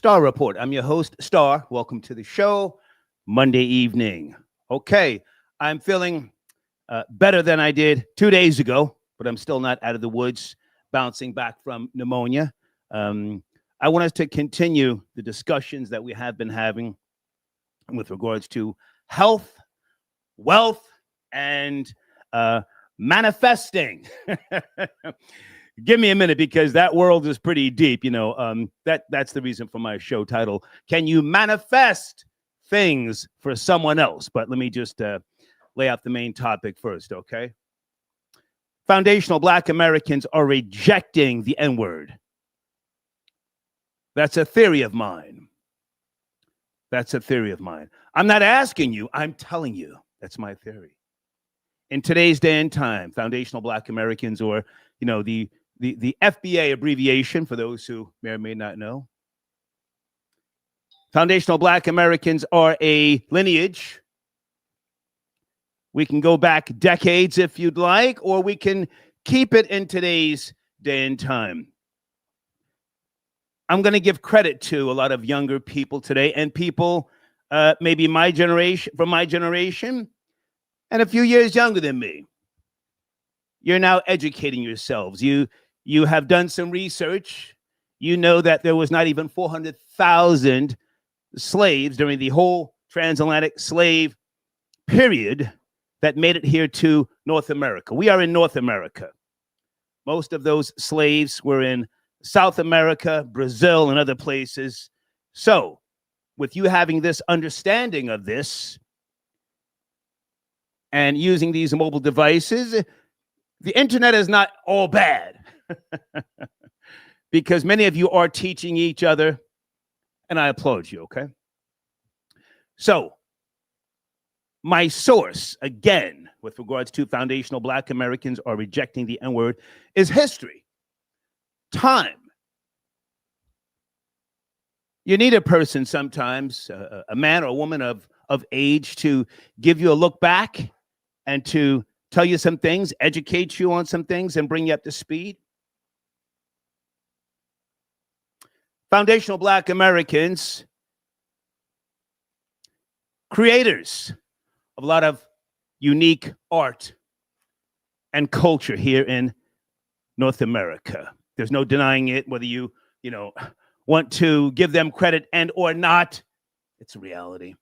Star Report. I'm your host, Star. Welcome to the show, Monday evening. Okay, I'm feeling better than I did 2 days ago, but I'm still not out of the woods, bouncing back from pneumonia. I want us to continue the discussions that we have been having with regards to health, wealth, and manifesting. Give me a minute, because that world is pretty deep. That's the reason for my show title. Can you manifest things for someone else? But let me just lay out the main topic first, okay? Foundational Black Americans are rejecting the N-word. That's a theory of mine. I'm not asking you, I'm telling you. That's my theory. In today's day and time, foundational Black Americans, or, the FBA abbreviation, for those who may or may not know, foundational Black Americans are a lineage. We can go back decades if you'd like, or we can keep it in today's day and time. I'm going to give credit to a lot of younger people today, and people maybe from my generation, and a few years younger than me. You're now educating yourselves. You have done some research. You know that there was not even 400,000 slaves during the whole transatlantic slave period that made it here to North America. We are in North America. Most of those slaves were in South America, Brazil, and other places. So, with you having this understanding of this and using these mobile devices, the internet is not all bad. Because many of you are teaching each other, and I applaud you, okay? So, my source, again, with regards to foundational Black Americans are rejecting the N-word, is history, time. You need a person sometimes, a man or a woman of age, to give you a look back and to tell you some things, educate you on some things, and bring you up to speed. Foundational Black Americans, creators of a lot of unique art and culture here in North America. There's no denying it, whether you want to give them credit and or not. It's a reality.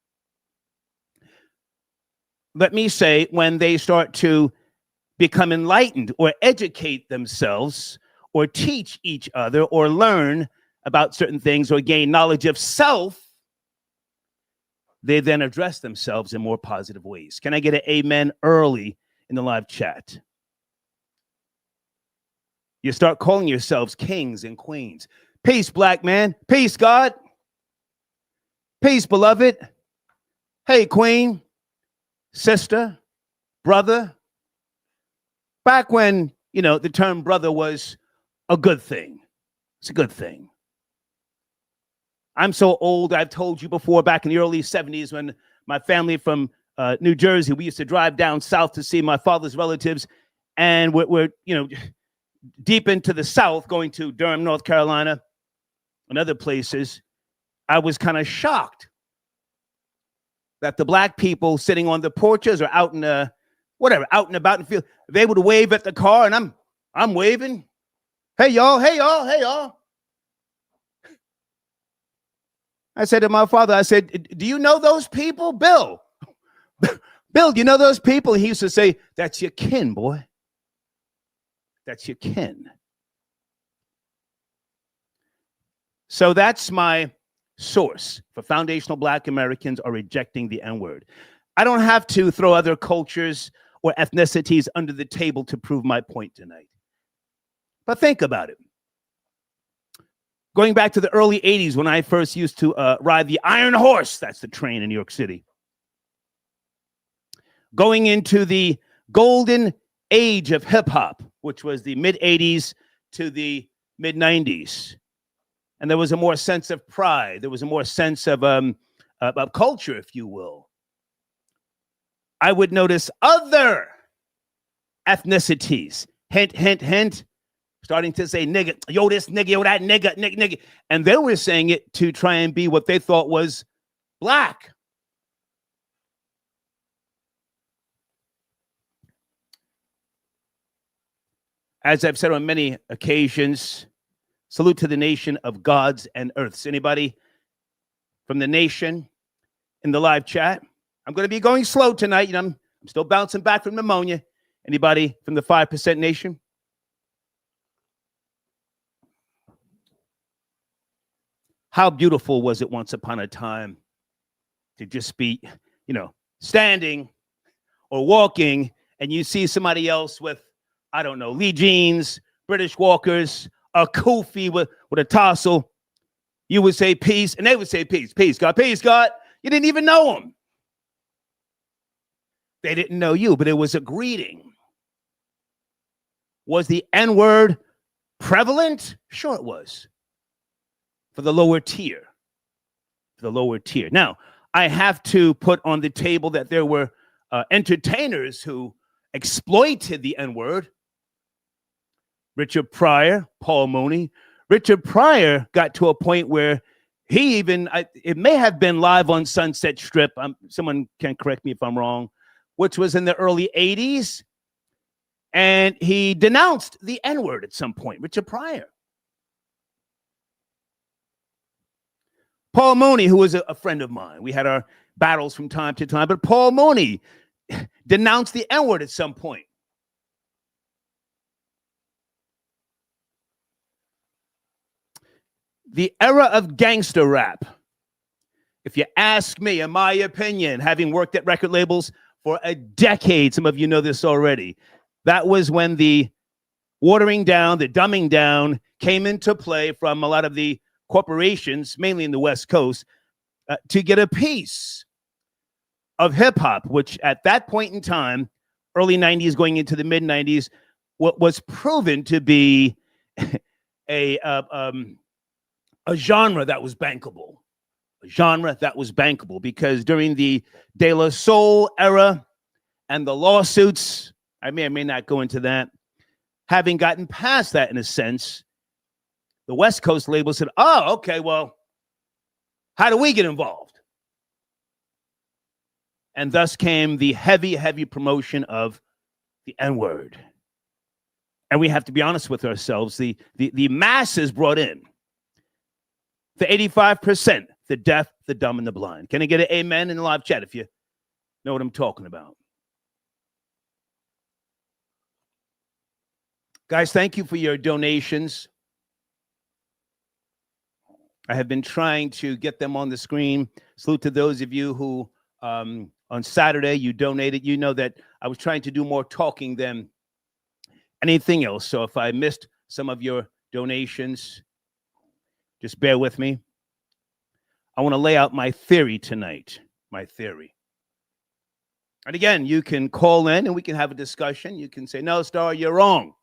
Let me say, when they start to become enlightened or educate themselves or teach each other or learn about certain things or gain knowledge of self, they then address themselves in more positive ways. Can I get an amen early in the live chat? You start calling yourselves kings and queens. Peace, black man. Peace, God. Peace, beloved. Hey, queen, sister, brother. Back when, the term brother was a good thing. It's a good thing. I'm so old, I've told you before, back in the early 70s, when my family from New Jersey, we used to drive down south to see my father's relatives, and we're deep into the South, going to Durham, North Carolina, and other places. I was kind of shocked that the black people sitting on the porches or out in out and about in the field, they would wave at the car, and I'm waving. Hey y'all, hey y'all, hey y'all. I said to my father, I said, do you know those people? Bill, do you know those people? He used to say, that's your kin, boy. That's your kin. So that's my source for foundational Black Americans are rejecting the N-word. I don't have to throw other cultures or ethnicities under the table to prove my point tonight. But think about it. Going back to the early 80s, when I first used to ride the Iron Horse, that's the train in New York City. Going into the golden age of hip-hop, which was the mid-80s to the mid-90s. And there was a more sense of pride. There was a more sense of culture, if you will. I would notice other ethnicities, hint, hint, hint, starting to say nigger, yo, this nigger, yo, that nigger, nigger. And they were saying it to try and be what they thought was black. As I've said on many occasions, salute to the nation of gods and earths. Anybody from the nation in the live chat? I'm going to be going slow tonight. You know, I'm still bouncing back from pneumonia. Anybody from the 5% nation? How beautiful was it once upon a time to just be, you know, standing or walking and you see somebody else with, I don't know, Lee jeans, British walkers, a kufi with a tassel. You would say peace, and they would say peace, peace, God, peace, God. You didn't even know them. They didn't know you, but it was a greeting. Was the N-word prevalent? Sure it was. For the lower tier. For the lower tier. Now, I have to put on the table that there were entertainers who exploited the N-word. Richard Pryor, Paul Mooney. Richard Pryor got to a point where he even, it may have been live on Sunset Strip. Someone can correct me if I'm wrong, which was in the early 80s. And he denounced the N-word at some point, Richard Pryor. Paul Mooney, who was a friend of mine. We had our battles from time to time, but Paul Mooney denounced the N-word at some point. The era of gangster rap, if you ask me, in my opinion, having worked at record labels for a decade, some of you know this already, that was when the watering down, the dumbing down came into play from a lot of the corporations, mainly in the West Coast, to get a piece of hip-hop, which at that point in time, early 90s going into the mid-90s, what was proven to be a genre that was bankable. A genre that was bankable, because during the De La Soul era and the lawsuits, I may or may not go into that, having gotten past that in a sense, the West Coast label said, oh, okay, well, how do we get involved? And thus came the heavy, heavy promotion of the N-word. And we have to be honest with ourselves. The masses brought in the 85%, the deaf, the dumb, and the blind. Can I get an amen in the live chat if you know what I'm talking about? Guys, thank you for your donations. I have been trying to get them on the screen. Salute to those of you who on Saturday you donated. You know that I was trying to do more talking than anything else. So if I missed some of your donations, just bear with me. I want to lay out my theory tonight, my theory. And again, you can call in and we can have a discussion. You can say, no, Star, you're wrong.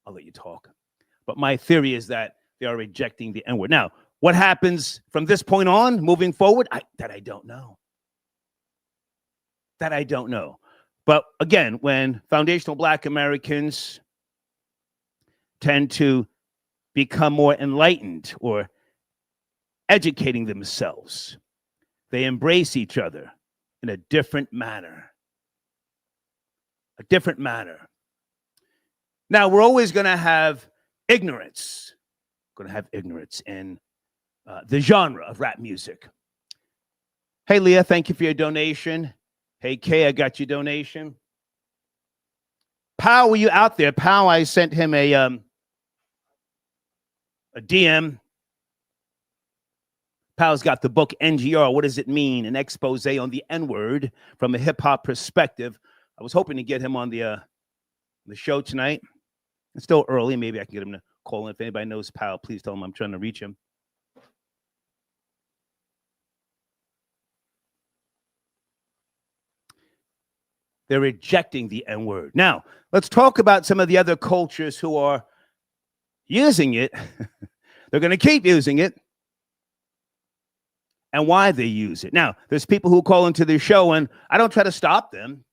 I'll let you talk. But my theory is that they are rejecting the N-word. Now, what happens from this point on, moving forward, that I don't know. That I don't know. But again, when foundational Black Americans tend to become more enlightened or educating themselves, they embrace each other in a different manner. A different manner. Now, we're always going to have ignorance. Going to have ignorance in the genre of rap music. Hey, Leah, thank you for your donation. Hey, Kay, I got your donation. Powell, were you out there? Powell, I sent him a DM. Powell's got the book NGR, What Does It Mean? An expose on the N-word from a hip-hop perspective. I was hoping to get him on the show tonight. It's still early. Maybe I can get him to call in. If anybody knows Powell, please tell him I'm trying to reach him. They're rejecting the N-word. Now, let's talk about some of the other cultures who are using it. They're going to keep using it. And why they use it. Now, there's people who call into the show, and I don't try to stop them.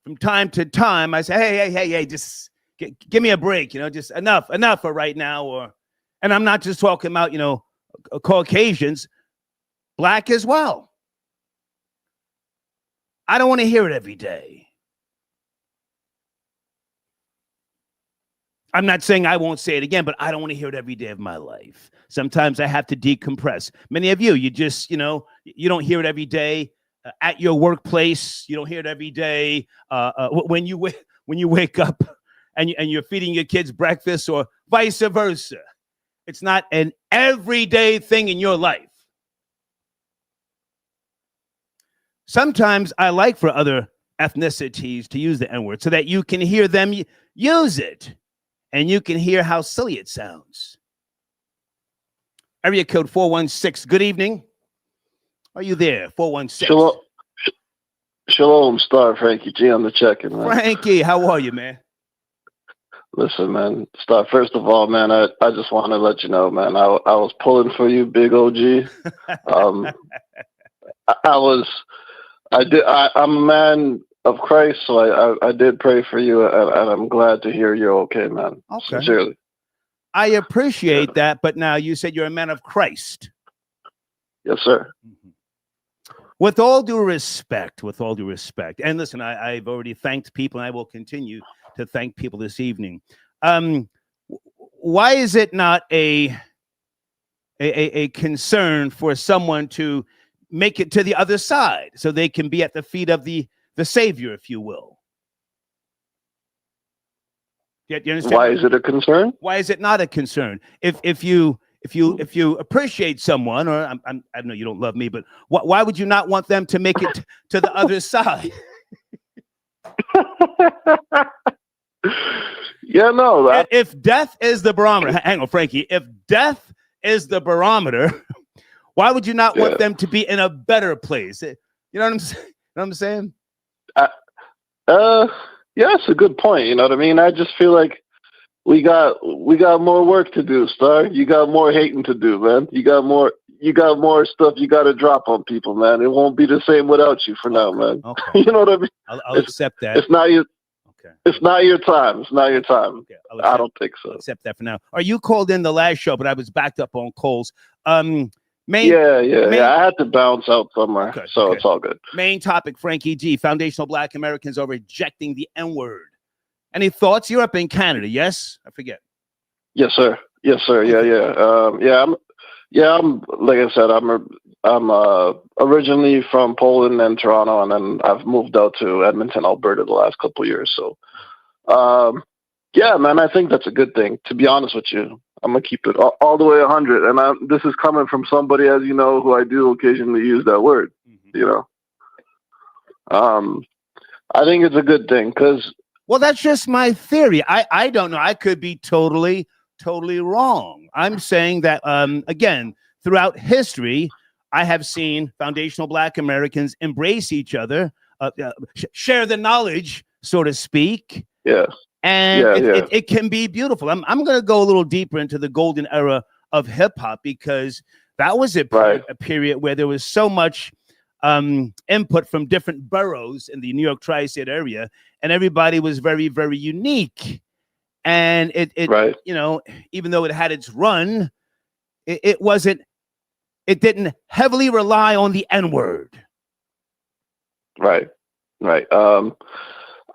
from time to time, I say, hey, just give me a break, just enough for right now. And I'm not just talking about, Caucasians, black as well. I don't want to hear it every day. I'm not saying I won't say it again, but I don't want to hear it every day of my life. Sometimes I have to decompress. Many of you, you just, you don't hear it every day at your workplace. You don't hear it every day when you wake up and you're feeding your kids breakfast, or vice versa. It's not an everyday thing in your life. Sometimes I like for other ethnicities to use the N-word so that you can hear them use it. And you can hear how silly it sounds. Area code 416. Good evening. Are you there? 416. Shalom, Star. Frankie G on the check-in, man. Frankie, how are you, man? Listen, man. Star, first of all, man, I just want to let you know, man, I was pulling for you, big OG. I'm a man of Christ, so I did pray for you, and I'm glad to hear you're okay, man. Okay. Sincerely. I appreciate that, but now you said you're a man of Christ. Yes, sir. With all due respect, and listen, I've already thanked people, and I will continue to thank people this evening. Why is it not a concern for someone to make it to the other side so they can be at the feet of the Savior, if you will? You understand? Why is it a concern? Why is it not a concern? If you appreciate someone, or I don't know, you don't love me, but why would you not want them to make it to the other side? Yeah, no. If death is the barometer, hang on, Frankie. If death is the barometer, why would you not want them to be in a better place? You know what I'm saying? Yeah, it's a good point. You know what I mean? I just feel like we got more work to do, Star. You got more hating to do, man. You got more stuff you got to drop on people, man. It won't be the same without you for now, man. Okay. You know what I mean? I'll accept that. It's not your. Okay. It's not your time. It's not your time. Okay. I don't think so. I'll accept that for now. Are you called in the last show, but I was backed up on calls. I had to bounce out somewhere, so it's all good. Main topic, Frankie G. Foundational Black Americans are rejecting the N-word. Any thoughts? You're up in Canada, yes? I forget. Yes, sir. Yes, sir. Yeah. I'm like I said, I'm originally from Poland and Toronto, and then I've moved out to Edmonton, Alberta, the last couple of years. So, yeah, man, I think that's a good thing. To be honest with you, I'm gonna keep it all the way 100. And this is coming from somebody, as you know, who I do occasionally use that word. Mm-hmm. You know, I think it's a good thing because. Well, that's just my theory. I don't know. I could be totally wrong. I'm saying that, again, throughout history, I have seen foundational Black Americans embrace each other, share the knowledge, so to speak. Yeah. And it can be beautiful. I'm going to go a little deeper into the golden era of hip hop, because that was a period where there was so much input from different boroughs in the New York tri-state area, and everybody was very, very unique. And it you know, even though it had its run, it didn't heavily rely on the N-word. Right.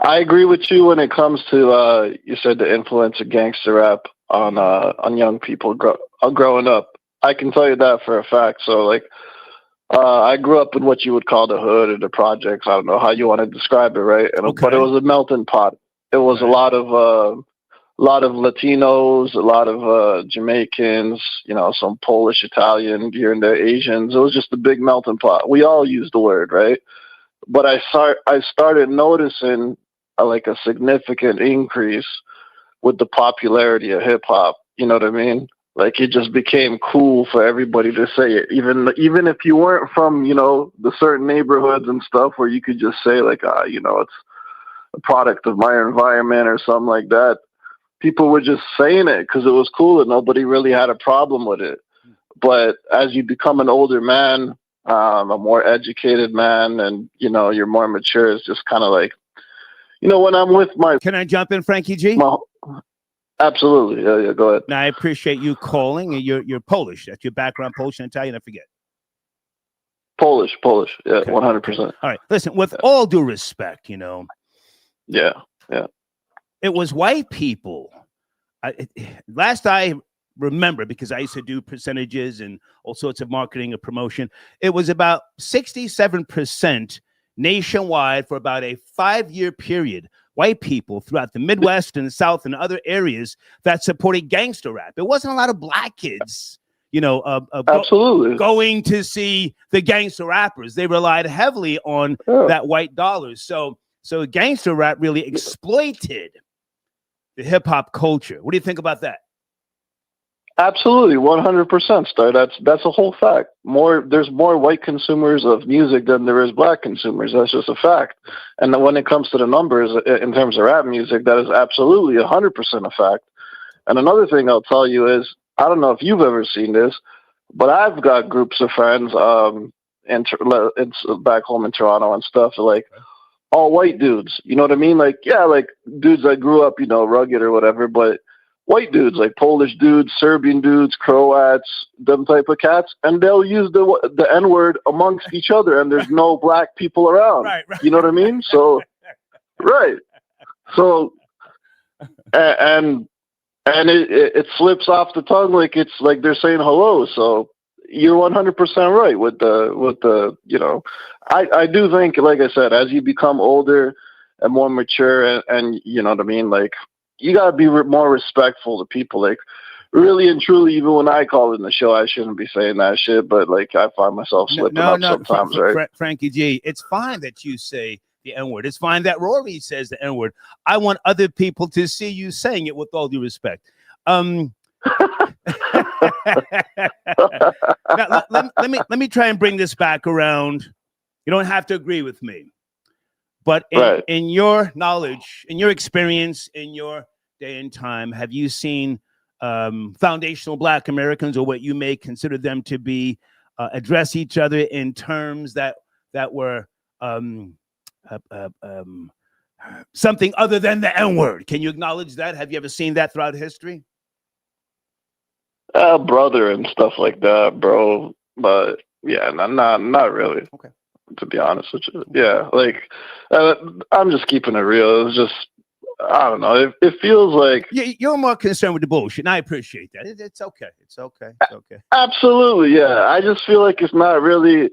I agree with you when it comes to you said the influence of gangster rap on young people growing up. I can tell you that for a fact. So like, I grew up in what you would call the hood or the projects. I don't know how you want to describe it, right? But it was a melting pot. It was a lot of Latinos, a lot of Jamaicans, you know, some Polish, Italian, here and there, Asians. It was just a big melting pot. We all used the word, right? But I started noticing like a significant increase with the popularity of hip hop. You know what I mean? Like it just became cool for everybody to say it, even if you weren't from, you know, the certain neighborhoods and stuff where you could just say like, you know, it's a product of my environment or something like that. People were just saying it because it was cool and nobody really had a problem with it. But as you become an older man, a more educated man, and, you know, you're more mature, it's just kind of like you know, when I'm with my, Can I jump in, Frankie G? my absolutely. Yeah, go ahead. Now, I appreciate you calling. And you're Polish. That's your background, Polish and Italian. I forget. Polish. Yeah, Okay. 100%. All right. Listen, with all due respect, you know. Yeah. It was white people. Last I remember, because I used to do percentages and all sorts of marketing and promotion, it was about 67% nationwide for about a 5-year period. White people throughout the Midwest and the South and other areas that supported gangster rap. It wasn't a lot of black kids, you know, Absolutely. going to see the gangster rappers. They relied heavily on that white dollars. So gangster rap really exploited the hip hop culture. What do you think about that? Absolutely, 100%. Star. That's a whole fact. There's more white consumers of music than there is black consumers. That's just a fact. And then when it comes to the numbers in terms of rap music, that is absolutely 100% a fact. And another thing I'll tell you is, I don't know if you've ever seen this, but I've got groups of friends, it's back home in Toronto and stuff, like all white dudes. You know what I mean? Like, yeah, like dudes that grew up, you know, rugged or whatever, but white dudes, like Polish dudes, Serbian dudes, Croats, them type of cats, and they'll use the N-word amongst each other, and there's no black people around. Right. You know what I mean? So, right. So, and it slips off the tongue like it's like they're saying hello. So you're 100% right with the you know, I do think, like I said, as you become older and more mature, and you know what I mean, like, you gotta be more respectful to people. Like, really and truly, even when I call in the show, I shouldn't be saying that shit, but like, I find myself slipping up sometimes, right? Frankie G, it's fine that you say the N-word. It's fine that Rory says the N-word. I want other people to see you saying it, with all due respect. Now, let me try and bring this back around. You don't have to agree with me. But in your knowledge, in your experience, in your day and time, have you seen foundational Black Americans, or what you may consider them to be, address each other in terms that were something other than the N-word? Can you acknowledge that? Have you ever seen that throughout history? Brother and stuff like that, bro. But yeah, not really. Okay. To be honest with you, yeah, like I'm just keeping it real. It's just, I don't know. It feels like you're more concerned with the bullshit, and I appreciate that. It's okay. It's okay. Absolutely, yeah. I just feel like it's not really.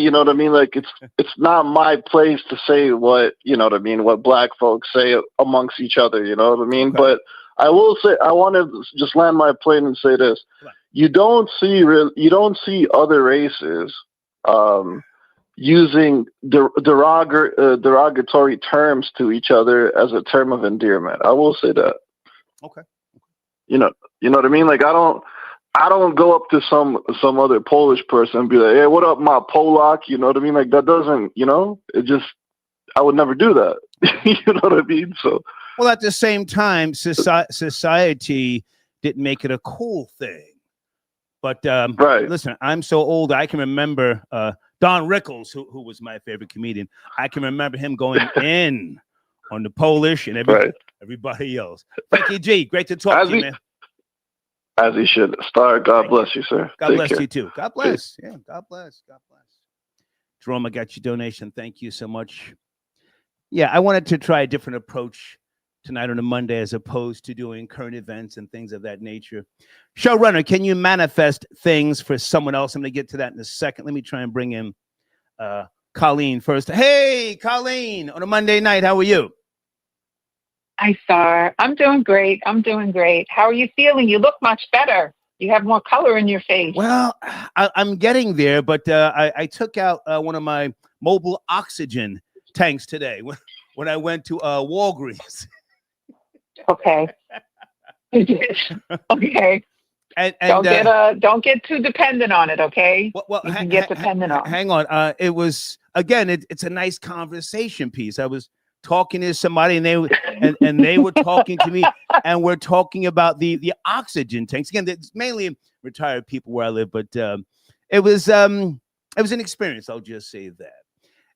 You know what I mean? Like, it's not my place to say what, you know what I mean, what black folks say amongst each other. You know what I mean? Okay. But I will say, I want to just land my plane and say this: you don't see other races using derogatory terms to each other as a term of endearment. I will say that. Okay. You know what I mean? Like, I don't go up to some other Polish person and be like, "Hey, what up, my Polak?" You know what I mean? Like, that doesn't, you know, I would never do that. You know what I mean? So, well, at the same time, society didn't make it a cool thing. But listen, I'm so old, I can remember Don Rickles, who was my favorite comedian. I can remember him going in on the Polish and everybody else. Frankie G, great to talk to you, man. As he should. Star, God bless you, sir. God bless you too. God bless. Yeah, God bless. God bless. Jerome, I got your donation. Thank you so much. Yeah, I wanted to try a different approach tonight on a Monday, as opposed to doing current events and things of that nature. Showrunner, can you manifest things for someone else? I'm going to get to that in a second. Let me try and bring in Colleen first. Hey, Colleen, on a Monday night, how are you? Hi, Star. I'm doing great. How are you feeling? You look much better. You have more color in your face. Well, I'm getting there, but I took out one of my mobile oxygen tanks today when I went to Walgreens. Okay. Okay. And don't get too dependent on it, okay? Well, you can get dependent on. Hang on. It was, again, it's a nice conversation piece. I was talking to somebody, and they were talking to me, and we're talking about the oxygen tanks. Again, it's mainly retired people where I live, but it was an experience. I'll just say that.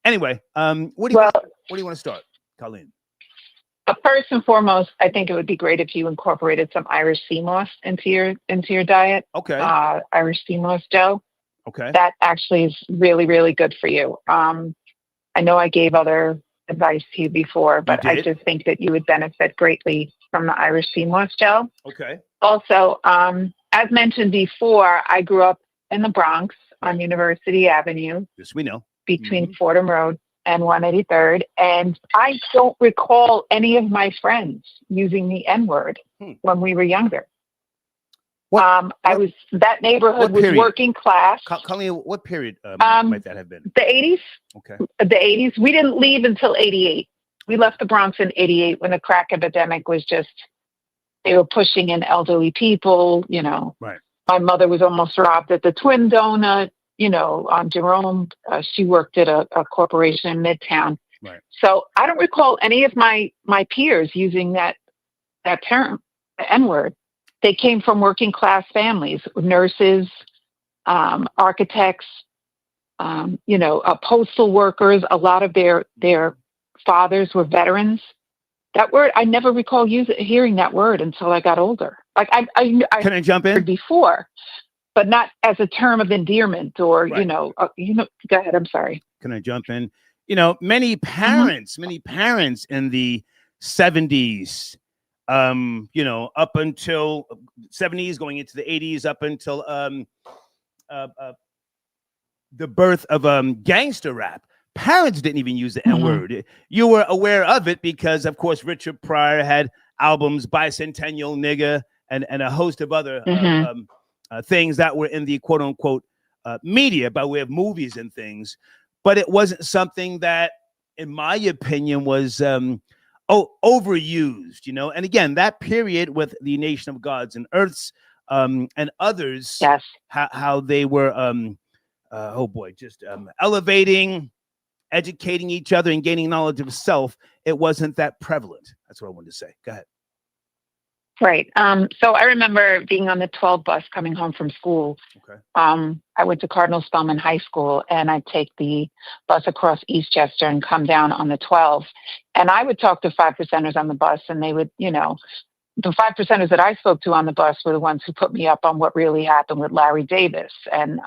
Anyway, where do you want to start? Colleen? First and foremost, I think it would be great if you incorporated some Irish sea moss into your diet. Okay. Irish sea moss gel. Okay. That actually is really, really good for you. I know I gave other advice to you before, but I just think that you would benefit greatly from the Irish sea moss gel. Okay. Also, as mentioned before, I grew up in the Bronx on University Avenue. Yes, we know. Between Fordham Road and 183rd. And I don't recall any of my friends using the N-word when we were younger. That neighborhood was working class. Colleen, what period might that have been? The 80s. Okay. The 80s. We didn't leave until 88. We left the Bronx in 88 when the crack epidemic was just, they were pushing in elderly people, you know. Right. My mother was almost robbed at the Twin Donut, you know, on Jerome. She worked at a corporation in Midtown. Right. So I don't recall any of my peers using that term, the N-word. They came from working class families, nurses, architects, you know, postal workers. A lot of their fathers were veterans. That word, I never recall hearing that word until I got older. Like I can I jump in? Before, but not as a term of endearment or, you know, go ahead. I'm sorry. Can I jump in? You know, many parents in the 70s, you know, up until 70s, going into the 80s, up until the birth of gangster rap. Parents didn't even use the N-word. You were aware of it because, of course, Richard Pryor had albums, Bicentennial Nigger, and a host of other things that were in the quote-unquote media by way of movies and things. But it wasn't something that, in my opinion, was overused, you know. And again, that period with the Nation of Gods and Earths and others, how they were, just elevating, educating each other and gaining knowledge of self, it wasn't that prevalent. That's what I wanted to say. Go ahead. Right. So I remember being on the 12 bus coming home from school. Okay. I went to Cardinal Spellman High School, and I'd take the bus across Eastchester and come down on the 12. And I would talk to 5%ers on the bus, and they would, you know, the 5%ers that I spoke to on the bus were the ones who put me up on what really happened with Larry Davis and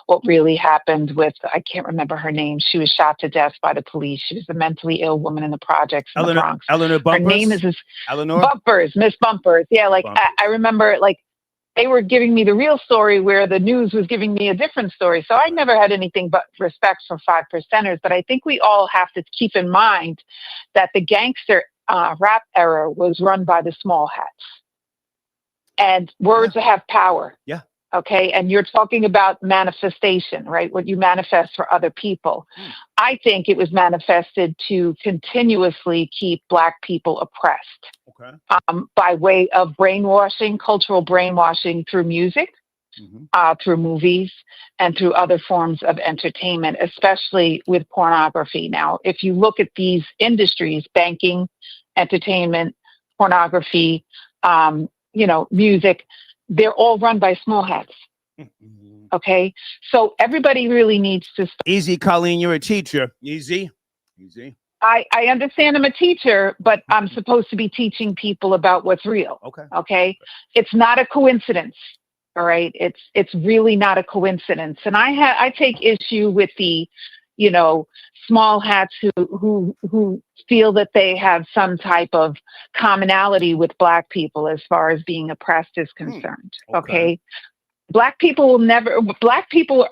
what really happened with, I can't remember her name. She was shot to death by the police. She was a mentally ill woman in the projects in the Bronx. Eleanor Bumpers? Her name is Eleanor? Bumpers, Miss Bumpers. Yeah, like I remember, like, they were giving me the real story where the news was giving me a different story. So I never had anything but respect for 5%ers. But I think we all have to keep in mind that the gangster rap era was run by the small hats. And words have power. Yeah. Okay. And you're talking about manifestation, right? What you manifest for other people. I think it was manifested to continuously keep Black people oppressed. Okay. By way of brainwashing, cultural brainwashing through music, through movies, and through other forms of entertainment, especially with pornography. Now, if you look at these industries, banking, entertainment, pornography, you know, music, they're all run by small hats. Okay. So everybody really needs to easy, Colleen, you're a teacher. Easy. I understand I'm a teacher, but I'm supposed to be teaching people about what's real. Okay. It's not a coincidence. All right. It's really not a coincidence. And I take issue with the, you know, small hats who feel that they have some type of commonality with Black people as far as being oppressed is concerned. Okay. Black people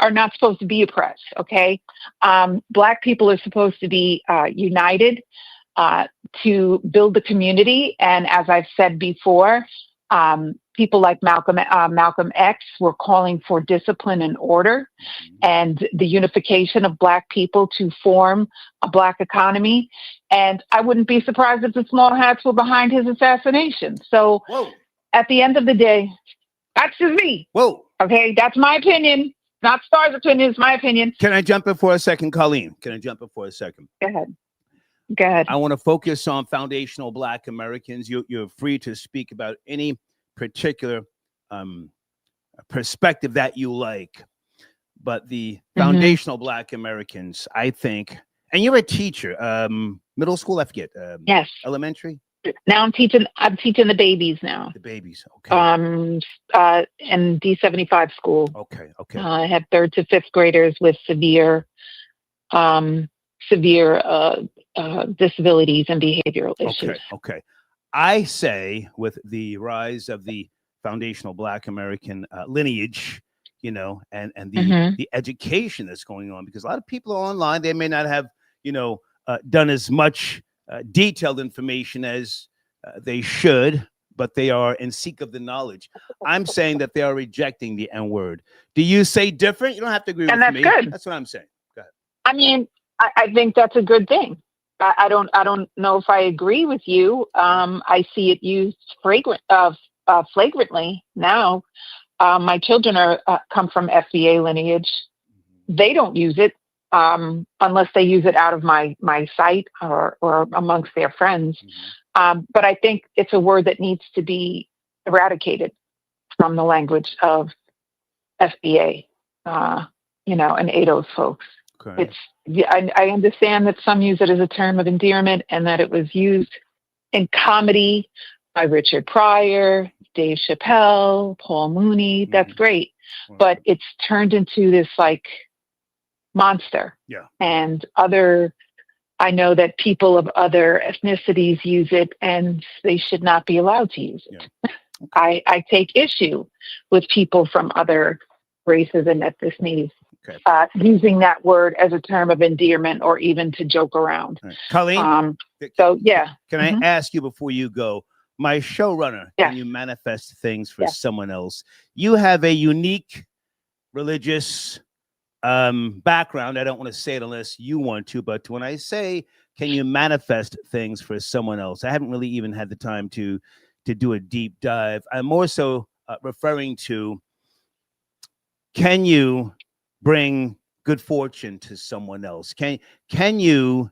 are not supposed to be oppressed. Okay. Black people are supposed to be united to build the community. And as I've said before, people like Malcolm X were calling for discipline and order and the unification of Black people to form a Black economy. And I wouldn't be surprised if the small hats were behind his assassination. So at the end of the day, that's just me. Okay, that's my opinion. Not Star's opinion, it's my opinion. Can I jump in for a second, Colleen? Go ahead. I want to focus on foundational Black Americans. You're free to speak about any particular perspective that you like. But the foundational Black Americans, I think, And you're a teacher, middle school, I forget. Yes. Elementary? Now I'm teaching the babies now. The babies, okay. In D75 school. Okay. I have 3rd to 5th graders with severe disabilities and behavioral issues. Okay. I say with the rise of the foundational Black American lineage, and the education that's going on, because a lot of people are online, they may not have, done as much detailed information as they should, but they are in seek of the knowledge. I'm saying that they are rejecting the N-word. Do you say different? You don't have to agree with me. And that's good. That's what I'm saying. Go ahead. I mean, I think that's a good thing. I don't know if I agree with you. I see it used flagrantly now. My children come from FBA lineage. They don't use it unless they use it out of my sight or amongst their friends. But I think it's a word that needs to be eradicated from the language of FBA, and ADOS folks. Okay. I understand that some use it as a term of endearment and that it was used in comedy by Richard Pryor, Dave Chappelle, Paul Mooney. That's great. Wow. But it's turned into this like monster. Yeah. And I know that people of other ethnicities use it and they should not be allowed to use it. Yeah. Okay. I take issue with people from other races and ethnicities. Okay. Using that word as a term of endearment or even to joke around. Right. Colleen? Can I ask you before you go, my showrunner, can you manifest things for someone else? You have a unique religious background. I don't want to say it unless you want to, but when I say, can you manifest things for someone else? I haven't really even had the time to do a deep dive. I'm more so referring to, can you bring good fortune to someone else? Can you,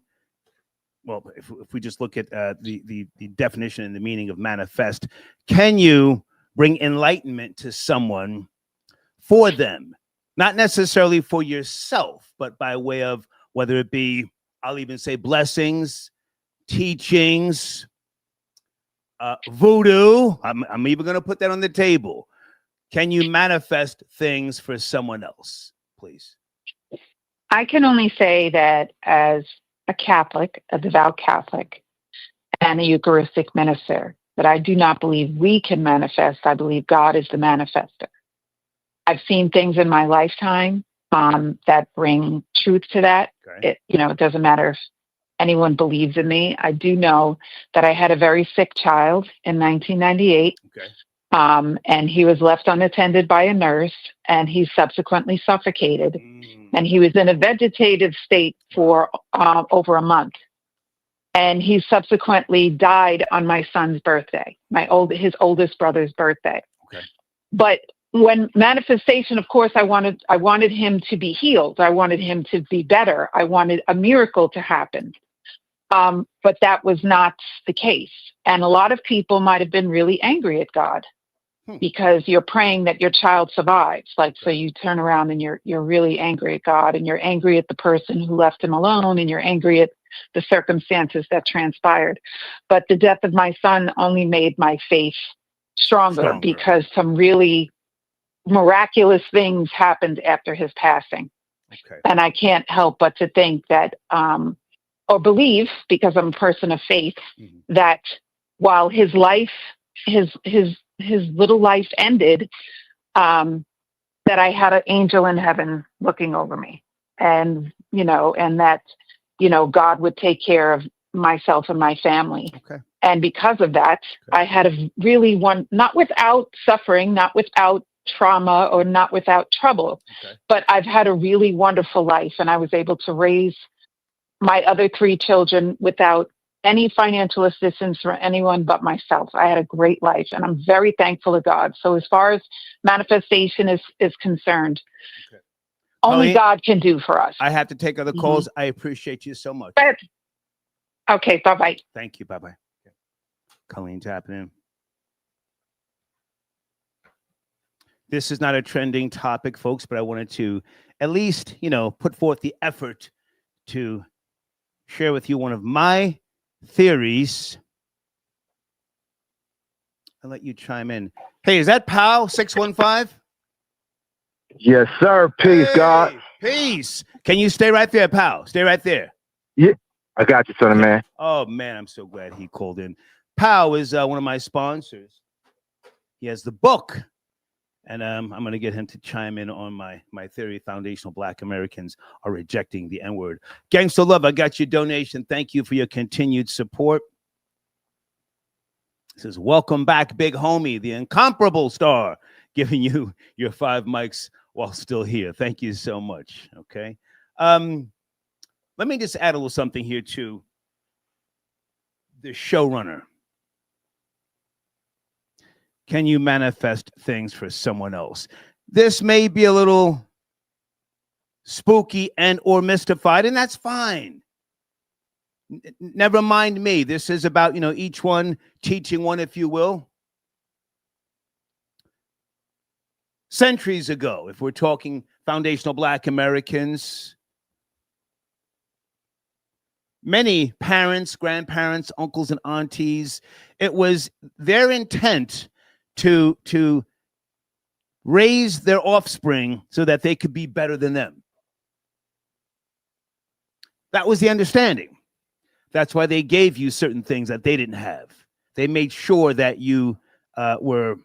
well, if we just look at the definition and the meaning of manifest, can you bring enlightenment to someone for them? Not necessarily for yourself, but by way of, whether it be, I'll even say blessings, teachings, voodoo. I'm even going to put that on the table. Can you manifest things for someone else, please? I can only say that as a Catholic, a devout Catholic, and a Eucharistic minister, that I do not believe we can manifest. I believe God is the manifester. I've seen things in my lifetime that bring truth to that. Okay. It doesn't matter if anyone believes in me. I do know that I had a very sick child in 1998. Okay. And he was left unattended by a nurse, and he subsequently suffocated. And he was in a vegetative state for over a month. And he subsequently died on my son's birthday, his oldest brother's birthday. Okay. But when manifestation, of course, I wanted him to be healed. I wanted him to be better. I wanted a miracle to happen. But that was not the case. And a lot of people might have been really angry at God because you're praying that your child survives. So you turn around and you're really angry at God, and you're angry at the person who left him alone, and you're angry at the circumstances that transpired. But the death of my son only made my faith stronger. Because some really miraculous things happened after his passing. Okay. And I can't help but to think that, or believe, because I'm a person of faith, that while his life, his little life ended, that I had an angel in heaven looking over me, and that, God would take care of myself and my family. Okay. And because of that, I had a really not without suffering, not without trauma, or not without trouble, but I've had a really wonderful life, and I was able to raise my other 3 children without any financial assistance from anyone but myself. I had a great life, and I'm very thankful to God. So as far as manifestation is concerned, only God can do for us. I have to take other calls. I appreciate you so much. Okay, bye-bye. Thank you, bye-bye. Colleen tapping in. This is not a trending topic, folks, but I wanted to at least, put forth the effort to share with you one of my theories. I'll let you chime in. Hey, is that Pow 615? Yes, sir. Peace, hey, God. Peace. Can you stay right there, Pow? Stay right there. Yeah, I got you, son of man. Oh, man, I'm so glad he called in. Pow is one of my sponsors. He has the book, and I'm going to get him to chime in on my theory. Foundational Black Americans are rejecting the N-word. Gangsta Love, I got your donation. Thank you for your continued support. It says, welcome back, big homie, the incomparable star, giving you your 5 mics while still here. Thank you so much. Okay. Let me just add a little something here to the showrunner. Can you manifest things for someone else? This may be a little spooky and or mystified, and that's fine. Never mind me. This is about, each one teaching one, if you will. Centuries ago, if we're talking foundational Black Americans, many parents, grandparents, uncles, and aunties, it was their intent to raise their offspring so that they could be better than them. That was the understanding. That's why they gave you certain things that they didn't have. They made sure that you were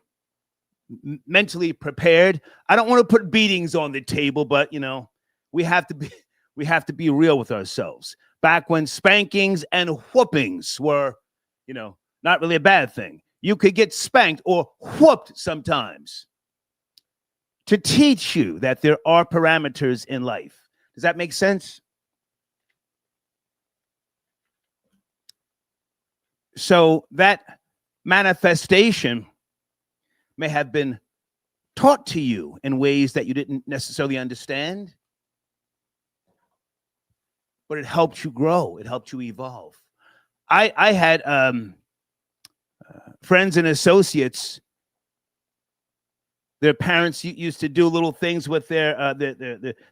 mentally prepared. I don't want to put beatings on the table, but we have to be real with ourselves. Back when spankings and whoopings were, not really a bad thing. You could get spanked or whooped sometimes to teach you that there are parameters in life. Does that make sense? So that manifestation may have been taught to you in ways that you didn't necessarily understand, but it helped you grow. It helped you evolve. I had friends and associates. Their parents used to do little things with their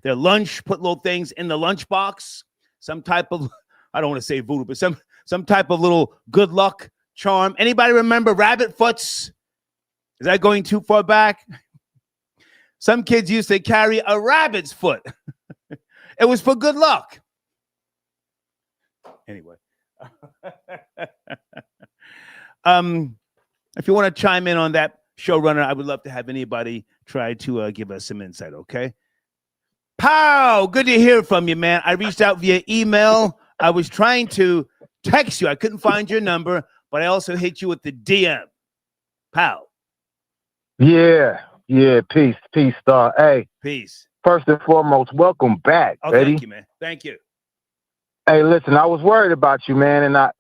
lunch, put little things in the lunchbox, some type of, I don't want to say voodoo, but some type of little good luck charm. Anybody remember rabbit foots? Is that going too far back? Some kids used to carry a rabbit's foot. It was for good luck. Anyway. If you want to chime in on that, showrunner, I would love to have anybody try to give us some insight, okay? Pow! Good to hear from you, man. I reached out via email. I was trying to text you. I couldn't find your number, but I also hit you with the DM. Pow. Yeah. Peace, star. Hey. Peace. First and foremost, welcome back. Oh, Ready? thank you, man. Thank you. Hey, listen, I was worried about you, man, and I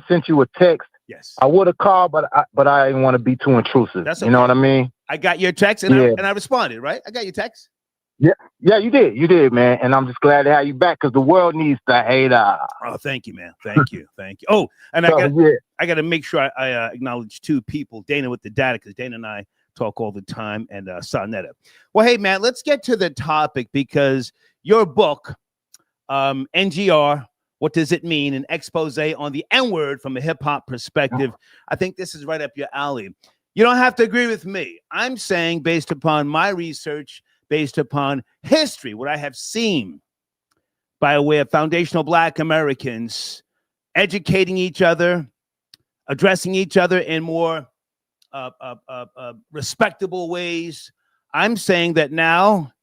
sent you a text. Yes. I would have called, but I didn't want to be too intrusive. That's okay. You know what I mean? I got your text and I responded, right? I got your text. Yeah, you did, man. And I'm just glad to have you back because the world needs to hate us. Oh, thank you, man. Thank you. Oh, and I got to make sure I acknowledge 2 people, Dana with the data, because Dana and I talk all the time, and Sonetta. Well, hey, man, let's get to the topic because your book, NGR, What Does It Mean? An expose on the N-word from a hip-hop perspective. I think this is right up your alley. You don't have to agree with me. I'm saying based upon my research, based upon history, what I have seen by way of foundational Black Americans educating each other, addressing each other in more respectable ways. I'm saying that now,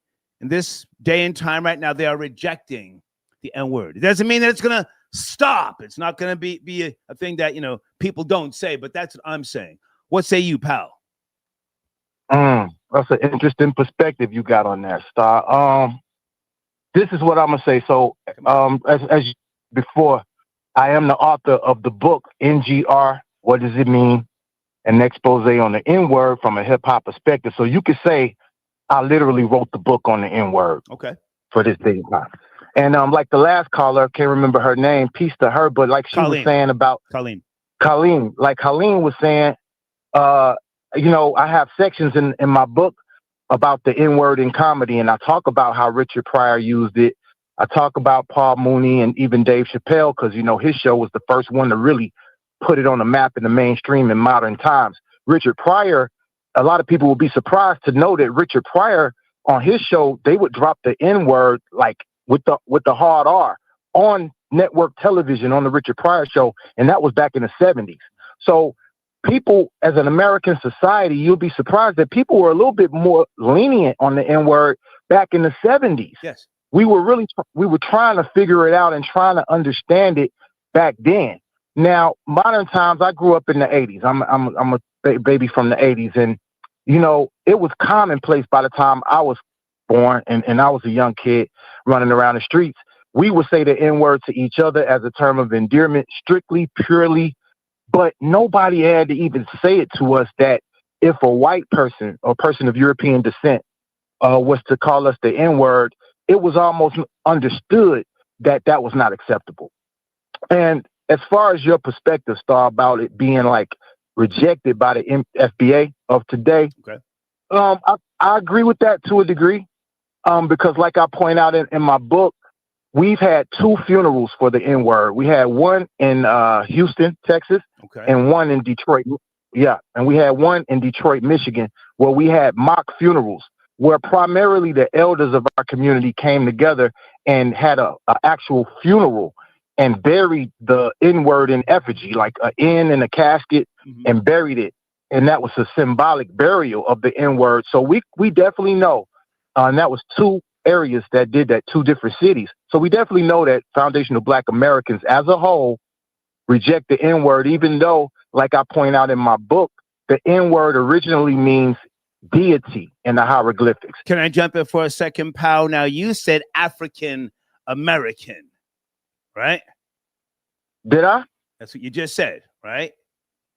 in this day and time right now, they are rejecting the N-word. It doesn't mean that it's going to stop. It's not going to be a thing that, people don't say, but that's what I'm saying. What say you, pal? That's an interesting perspective you got on that, Star. This is what I'm going to say. So, as before, I am the author of the book, NGR, What Does It Mean? An expose on the N-word from a hip-hop perspective. So you could say I literally wrote the book on the N-word. Okay. For this day and time. And like the last caller, can't remember her name, peace to her, but like she was saying about Colleen, like Colleen was saying, I have sections in my book about the N-word in comedy, and I talk about how Richard Pryor used it. I talk about Paul Mooney and even Dave Chappelle because, you know, his show was the first one to really put it on the map in the mainstream in modern times. Richard Pryor, a lot of people will be surprised to know that Richard Pryor on his show, they would drop the N-word like with the hard R on network television on the Richard Pryor show, and that was back in the 70s. So people, as an American society, you'll be surprised that people were a little bit more lenient on the N-word back in the 70s. Yes. We were trying to figure it out and trying to understand it back then. Now, modern times, I grew up in the 80s. I'm a baby from the 80s, and you know, it was commonplace by the time I was born, and I was a young kid running around the streets. We would say the N-word to each other as a term of endearment, strictly, purely, but nobody had to even say it to us that if a white person or person of European descent was to call us the N-word, it was almost understood that that was not acceptable. And as far as your perspective, Star, about it being like rejected by the FBA of today, okay. I agree with that to a degree, because like I point out in my book, we've had 2 funerals for the N-word. We had one in Houston, Texas, okay, and one in Detroit. Yeah, and we had one in Detroit, Michigan, where we had mock funerals, where primarily the elders of our community came together and had a actual funeral and buried the N-word in effigy, like an N in a casket, and buried it. And that was a symbolic burial of the N-word. So we definitely know, and that was 2 areas that did that, 2 different cities. So we definitely know that foundational Black Americans as a whole reject the N-word, even though, like I point out in my book, the N-word originally means deity in the hieroglyphics. Can I jump in for a second, Pow? Now, you said African American, right? Did I? That's what you just said, right?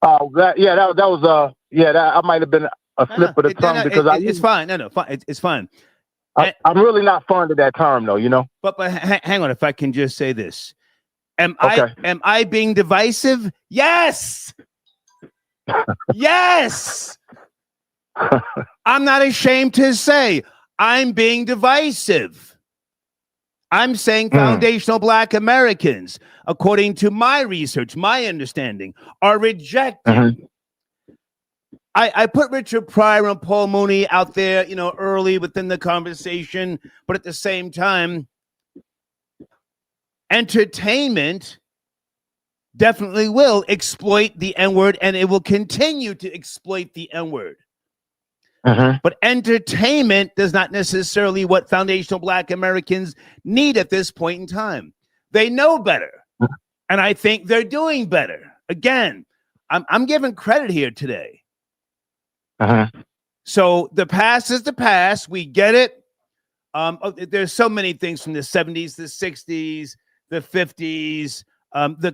Oh, that was I might have been a slip of the tongue because it's fine. No, fine. It's fine. I'm really not fond of that term, though. You know. But hang on, if I can just say this, am I being divisive? Yes. Yes. I'm not ashamed to say I'm being divisive. I'm saying foundational Black Americans, according to my research, my understanding, are rejecting. I put Richard Pryor and Paul Mooney out there, you know, early within the conversation, but at the same time, entertainment definitely will exploit the N-word, and it will continue to exploit the N-word. But entertainment does not necessarily what foundational Black Americans need at this point in time. They know better, and I think they're doing better. Again, I'm giving credit here today. So the past is the past. We get it. There's so many things from the 70s, the 60s, the 50s, the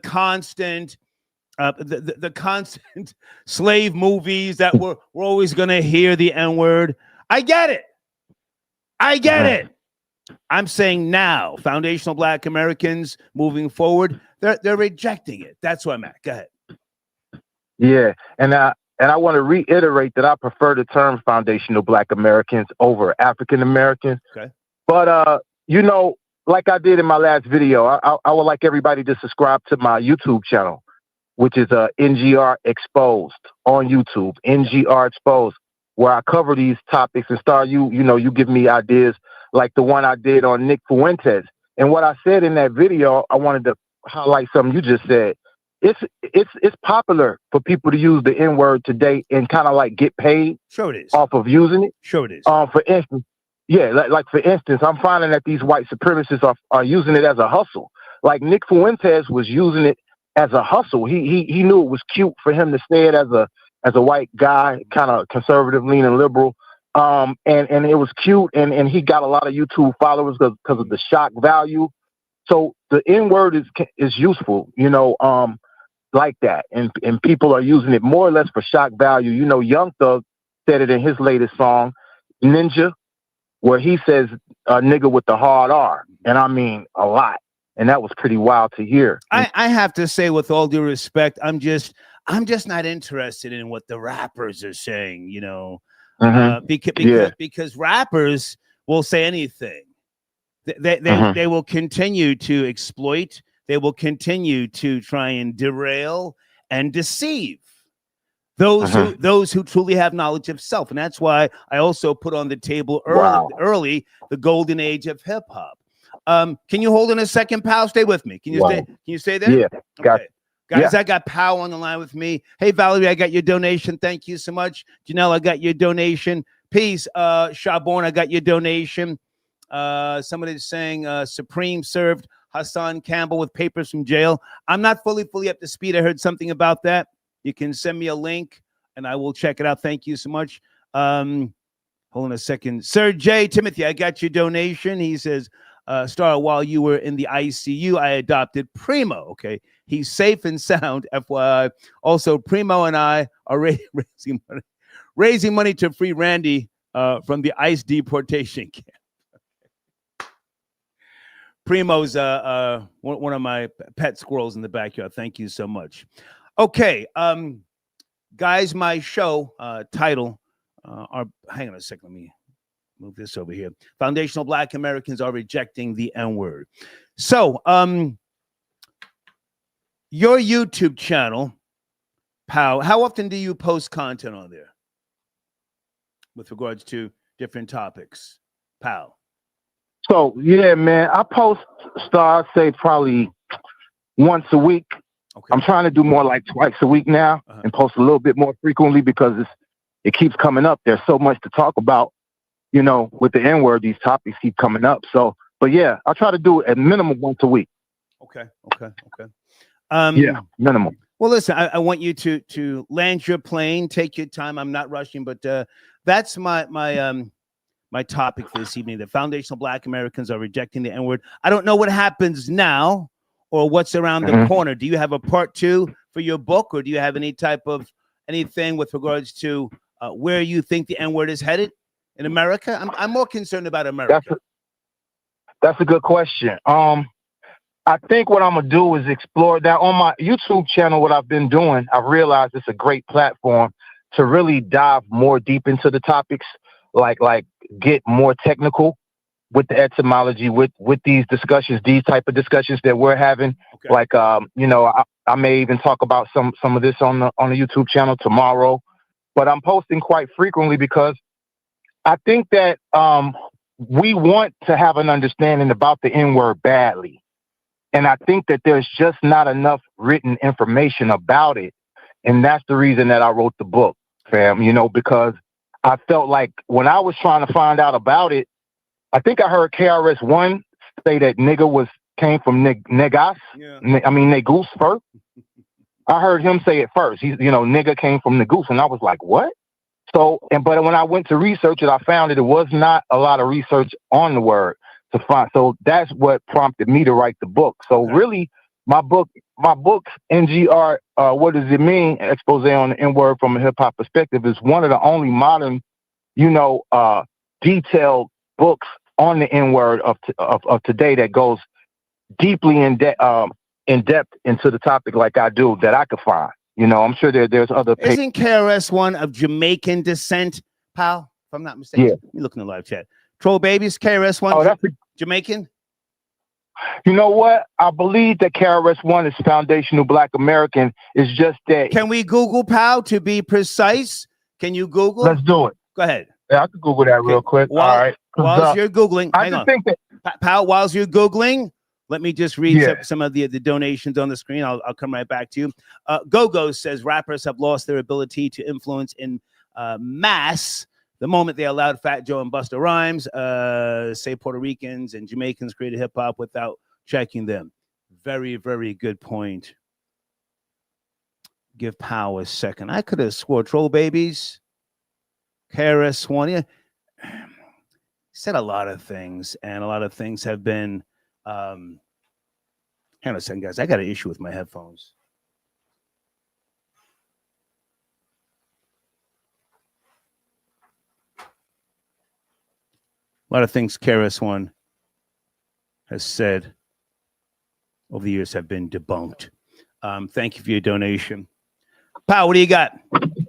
constant slave movies that we're always going to hear the N-word. I get it. I'm saying now, foundational Black Americans moving forward, they're rejecting it. That's where I'm at. Go ahead. Yeah, and I want to reiterate that I prefer the term foundational Black Americans over African Americans. Okay. But you know, like I did in my last video, I would like everybody to subscribe to my YouTube channel, which is NGR Exposed on YouTube, NGR Exposed, where I cover these topics and Star, you give me ideas like the one I did on Nick Fuentes. And what I said in that video, I wanted to highlight something you just said. It's popular for people to use the N-word today and kind of like get paid off of using it. Sure it is. For instance, like for instance, I'm finding that these white supremacists are using it as a hustle. Like Nick Fuentes was using it as a hustle. He knew it was cute for him to say it as a white guy, kind of conservative, leaning liberal. And it was cute, and he got a lot of YouTube followers because of the shock value. So the N-word is useful, like that, and people are using it more or less for shock value. Young Thug said it in his latest song, Ninja, where he says nigger with the hard R, and I mean a lot. And that was pretty wild to hear. I have to say, with all due respect, I'm just not interested in what the rappers are saying, because rappers will say anything. They will continue to exploit. They will continue to try and derail and deceive those who truly have knowledge of self. And that's why I also put on the table early the golden age of hip hop. Can you hold in a second, pal? Stay with me. Can you stay? Can you stay there? Yeah. Okay. Guys, I got Pal on the line with me. Hey, Valerie, I got your donation. Thank you so much. Janelle, I got your donation. Peace. Shaborn, I got your donation. Somebody's saying Supreme served Hassan Campbell with papers from jail. I'm not fully up to speed. I heard something about that. You can send me a link and I will check it out. Thank you so much. Hold on a second. Sir J. Timothy, I got your donation. He says, Star, while you were in the ICU, I adopted Primo. Okay. He's safe and sound, FYI. Also, Primo and I are raising money to free Randy from the ICE deportation camp. Primo's one of my pet squirrels in the backyard. Thank you so much. Okay, guys, my show title hang on a second. Let me move this over here. Foundational Black Americans are rejecting the N-word. So, your YouTube channel, Pal, how often do you post content on there with regards to different topics, Pal? So, yeah, man, I post, Star, I'd say probably once a week. Okay. I'm trying to do more like twice a week now and post a little bit more frequently because it keeps coming up. There's so much to talk about, you know, with the N-word, these topics keep coming up. So, but yeah, I'll try to do it at minimum once a week. Okay. Yeah, minimum. Well, listen, I want you to land your plane, take your time. I'm not rushing, but that's my topic for this evening. The foundational Black Americans are rejecting the N-word. I don't know what happens now or what's around the corner. Do you have a part 2 for your book, or do you have any type of anything with regards to where you think the N-word is headed in America? I'm more concerned about America. That's a good question. I think what I'm gonna do is explore that on my YouTube channel. What I've been doing, I've realized it's a great platform to really dive more deep into the topics, like get more technical with the etymology, with these discussions, these type of discussions that we're having. Okay. Like, you know, I may even talk about some of this on the YouTube channel tomorrow, but I'm posting quite frequently because I think that we want to have an understanding about the N-word badly. And I think that there's just not enough written information about it. And that's the reason that I wrote the book, fam, you know, because I felt like when I was trying to find out about it, I think I heard KRS-One say that nigger came from negas. Yeah. Negus first. I heard him say it first. Nigger came from negus. And I was like, what? So, but when I went to research it, I found that it was not a lot of research on the word to find. So that's what prompted me to write the book. So really, my book, NGR, What Does It Mean? Expose on the N-word from a hip hop perspective, is one of the only modern, detailed books on the N-word of today that goes deeply in depth into the topic like I do, that I could find. You know, I'm sure there's other. Isn't KRS-One of Jamaican descent, pal? If I'm not mistaken. Yeah. Let me look in the live chat. Troll Babies, KRS-One, Jamaican? You know what? I believe that KRS-One is foundational Black American. It's just that. Can we Google, pal, to be precise? Can you Google? Let's do it. Go ahead. Yeah, I can Google that real quick. All right. Whilst you're Googling, hang on. Pal, whilst you're Googling, let me just read some of the donations on the screen. I'll come right back to you. Go-Go says rappers have lost their ability to influence in mass the moment they allowed Fat Joe and Busta Rhymes, say Puerto Ricans and Jamaicans created hip-hop without checking them. Very, very good point. Give Pow a second. I could have swore Troll Babies, KRS-One. Yeah. Said a lot of things, and a lot of things have been... hang on a second, guys. I got an issue with my headphones. A lot of things KRS-One has said over the years have been debunked. Thank you for your donation. Pal, what do you got?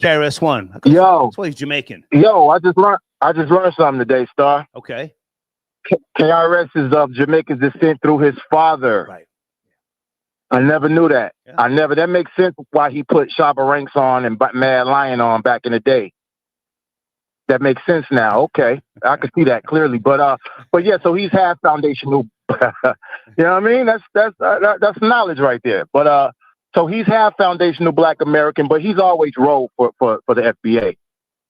KRS-One. Yo. That's why he's Jamaican. Yo, I just learned something today, Star. Okay. KRS is of Jamaican descent through his father. Right. I never knew that. Yeah. That makes sense why he put Shabba Ranks on and Mad Lion on back in the day. That makes sense now. Okay. I can see that clearly. But yeah, so he's half foundational. You know what I mean? That's knowledge right there. But so he's half foundational Black American, but he's always rolled for the FBA.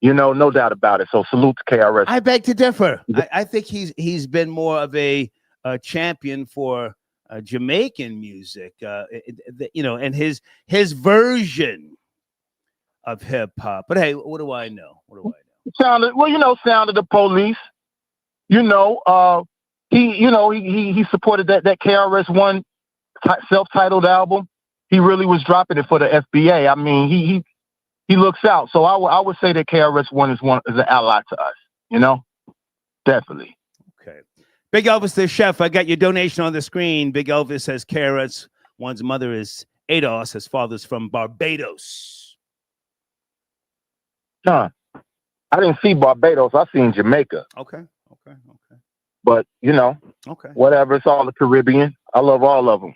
You know, no doubt about it. So salute to KRS. I beg to differ. I think he's been more of a champion for Jamaican music, you know, and his version of hip hop. But hey, what do I know? Sound of the Police. You know, he supported that KRS-One self-titled album. He really was dropping it for the FBA. I mean, he looks out. So I would say that KRS-One is an ally to us. You know, definitely. Okay. Big Elvis the Chef, I got your donation on the screen. Big Elvis says KRS-One's mother is Ados. His father's from Barbados. Huh. I didn't see Barbados. I seen Jamaica. Okay. But you know, whatever. It's all the Caribbean. I love all of them.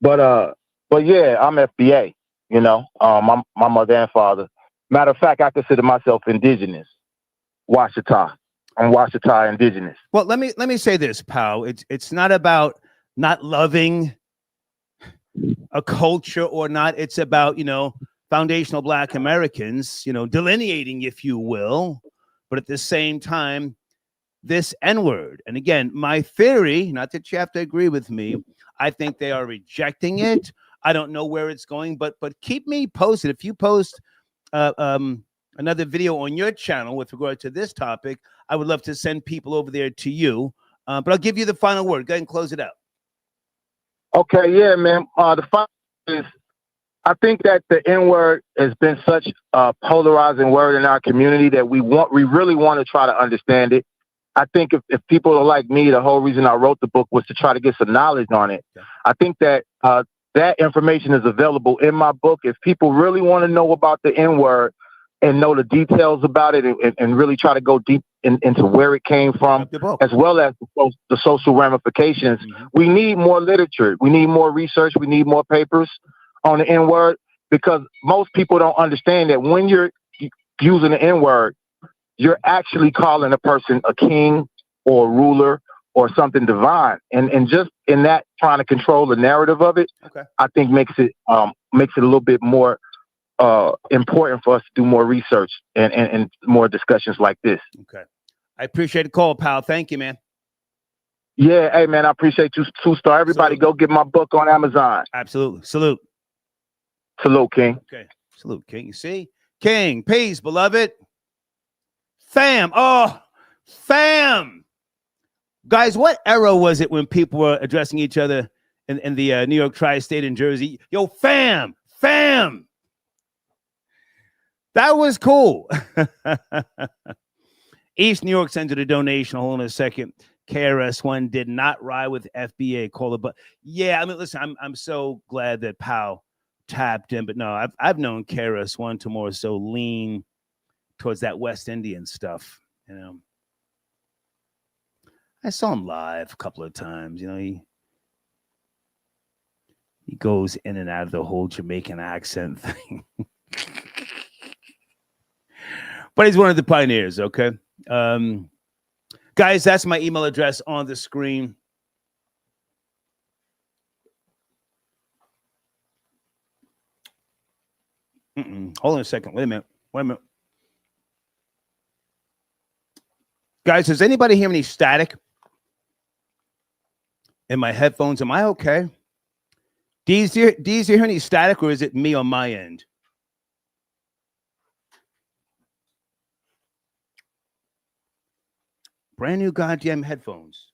But yeah, I'm FBA. You know, my mother and father. Matter of fact, I consider myself indigenous. Washita. I'm Washita indigenous. Well, let me say this, pal. It's not about not loving a culture or not. It's about, you know, foundational Black Americans, you know, delineating, if you will, but at the same time, this N-word. And again, my theory, not that you have to agree with me, I think they are rejecting it. I don't know where it's going, but keep me posted. If you post another video on your channel with regard to this topic, I would love to send people over there to you. But I'll give you the final word. Go ahead and close it out. Okay, yeah, man. The final is, I think that the N-word has been such a polarizing word in our community that we really want to try to understand it. I think if people are like me, the whole reason I wrote the book was to try to get some knowledge on it. Yeah. I think that that information is available in my book. If people really want to know about the N-word and know the details about it and really try to go deep into where it came from, as well as the social ramifications, we need more literature. We need more research. We need more papers on the N-word, because most people don't understand that when you're using the N-word, you're actually calling a person a king or a ruler or something divine. And just in that, trying to control the narrative of it, I think makes it a little bit more important for us to do more research and more discussions like this. Okay. I appreciate the call, pal. Thank you, man. Yeah. Hey, man, I appreciate you, Two-Star. Everybody go get my book on Amazon. Absolutely. Salute. Salute, King. Okay. Salute, King. You see? King. Peace, beloved. Fam. Oh, fam. Guys, what era was it when people were addressing each other in the New York tri-state and Jersey? Yo, fam. Fam. That was cool. East New York sends a donation. Hold on a second. KRS-One did not ride with FBA. Call it, but yeah, I mean, listen, I'm so glad that Powell tapped in, but no, I've known KRS-One to more so lean towards that West Indian stuff. You know, I saw him live a couple of times. You know, he goes in and out of the whole Jamaican accent thing. But he's one of the pioneers, okay? Guys, that's my email address on the screen. Hold on a second. Wait a minute. Guys, does anybody hear any static in my headphones? Am I okay? Do you hear any static, or is it me on my end? Brand new goddamn headphones.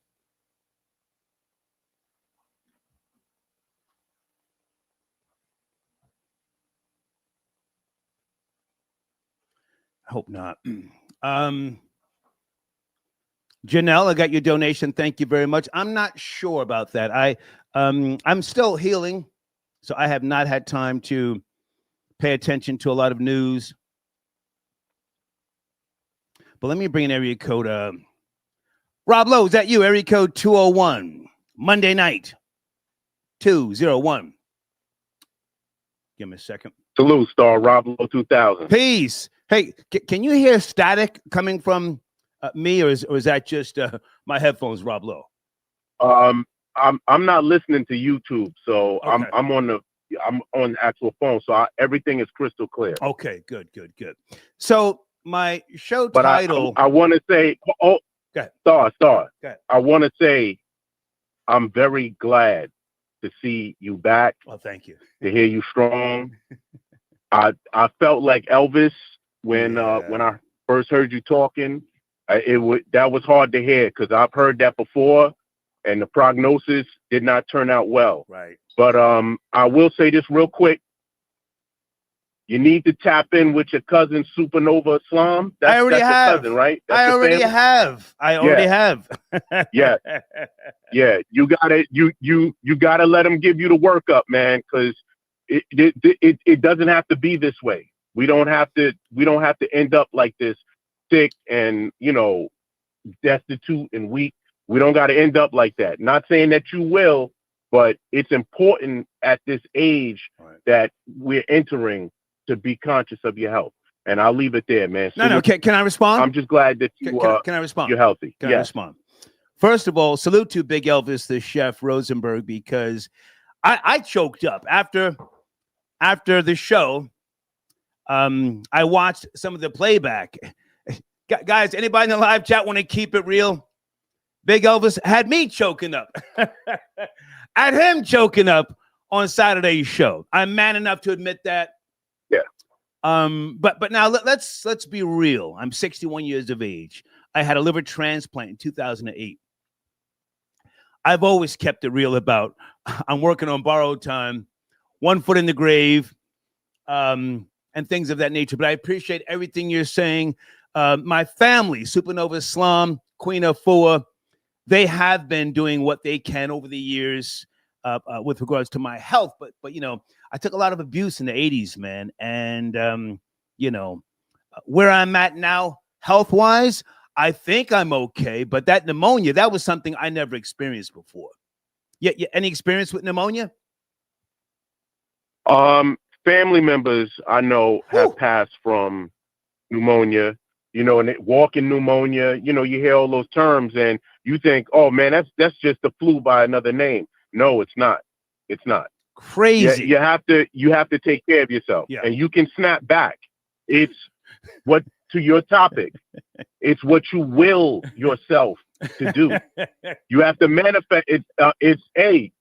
I hope not. Janelle, I got your donation. Thank you very much. I'm not sure about that. I'm still healing, so I have not had time to pay attention to a lot of news. But let me bring in area code Rob Lowe, is that you? Area code 201. Monday night. 201. Give me a second. Salute, Star Rob Lowe 2000. Peace. Hey, can you hear static coming from me, or is that just my headphones, Rob Lowe? I'm not listening to YouTube, so Okay. I'm on the actual phone, so everything is crystal clear. Okay, good. So my show But title. I want to say, Go ahead. Star. Go ahead. I want to say, I'm very glad to see you back. Well, thank you. To hear you strong. I felt like Elvis when I first heard you talking. That was hard to hear because I've heard that before, and the prognosis did not turn out well. Right. But I will say this real quick. You need to tap in with your cousin Supernova Islam. I already that's have. Your cousin, right? That's I already family? have. I already have. Yeah. Yeah. You gotta let him give you the workup, man, because it doesn't have to be this way. We don't have to end up like this, sick and destitute and weak. We don't got to end up like that. Not saying that you will, but it's important at this age that we're entering to be conscious of your health. And I'll leave it there, man. No. Can I respond? I'm just glad that you can I respond? You're healthy. Can I respond? First of all, salute to Big Elvis, the chef Rosenberg, because I choked up after the show. I watched some of the playback. Guys, anybody in the live chat want to keep it real? Big Elvis had me choking up. Had him choking up on Saturday's show. I'm man enough to admit that. Yeah. But now let's be real. I'm 61 years of age. I had a liver transplant in 2008. I've always kept it real about I'm working on borrowed time, 1 foot in the grave, and things of that nature. But I appreciate everything you're saying. My family, Supernova Islam, Queen Afua, they have been doing what they can over the years with regards to my health. But I took a lot of abuse in the 80s, man. And, where I'm at now, health-wise, I think I'm okay. But that pneumonia, that was something I never experienced before. Yeah, any experience with pneumonia? Family members I know have passed from pneumonia, and walking pneumonia, you hear all those terms and you think, oh man, that's just the flu by another name. No, it's not. It's not. Crazy. You have to take care of yourself, and you can snap back. It's what to your topic. It's what you will yourself to do. You have to manifest it.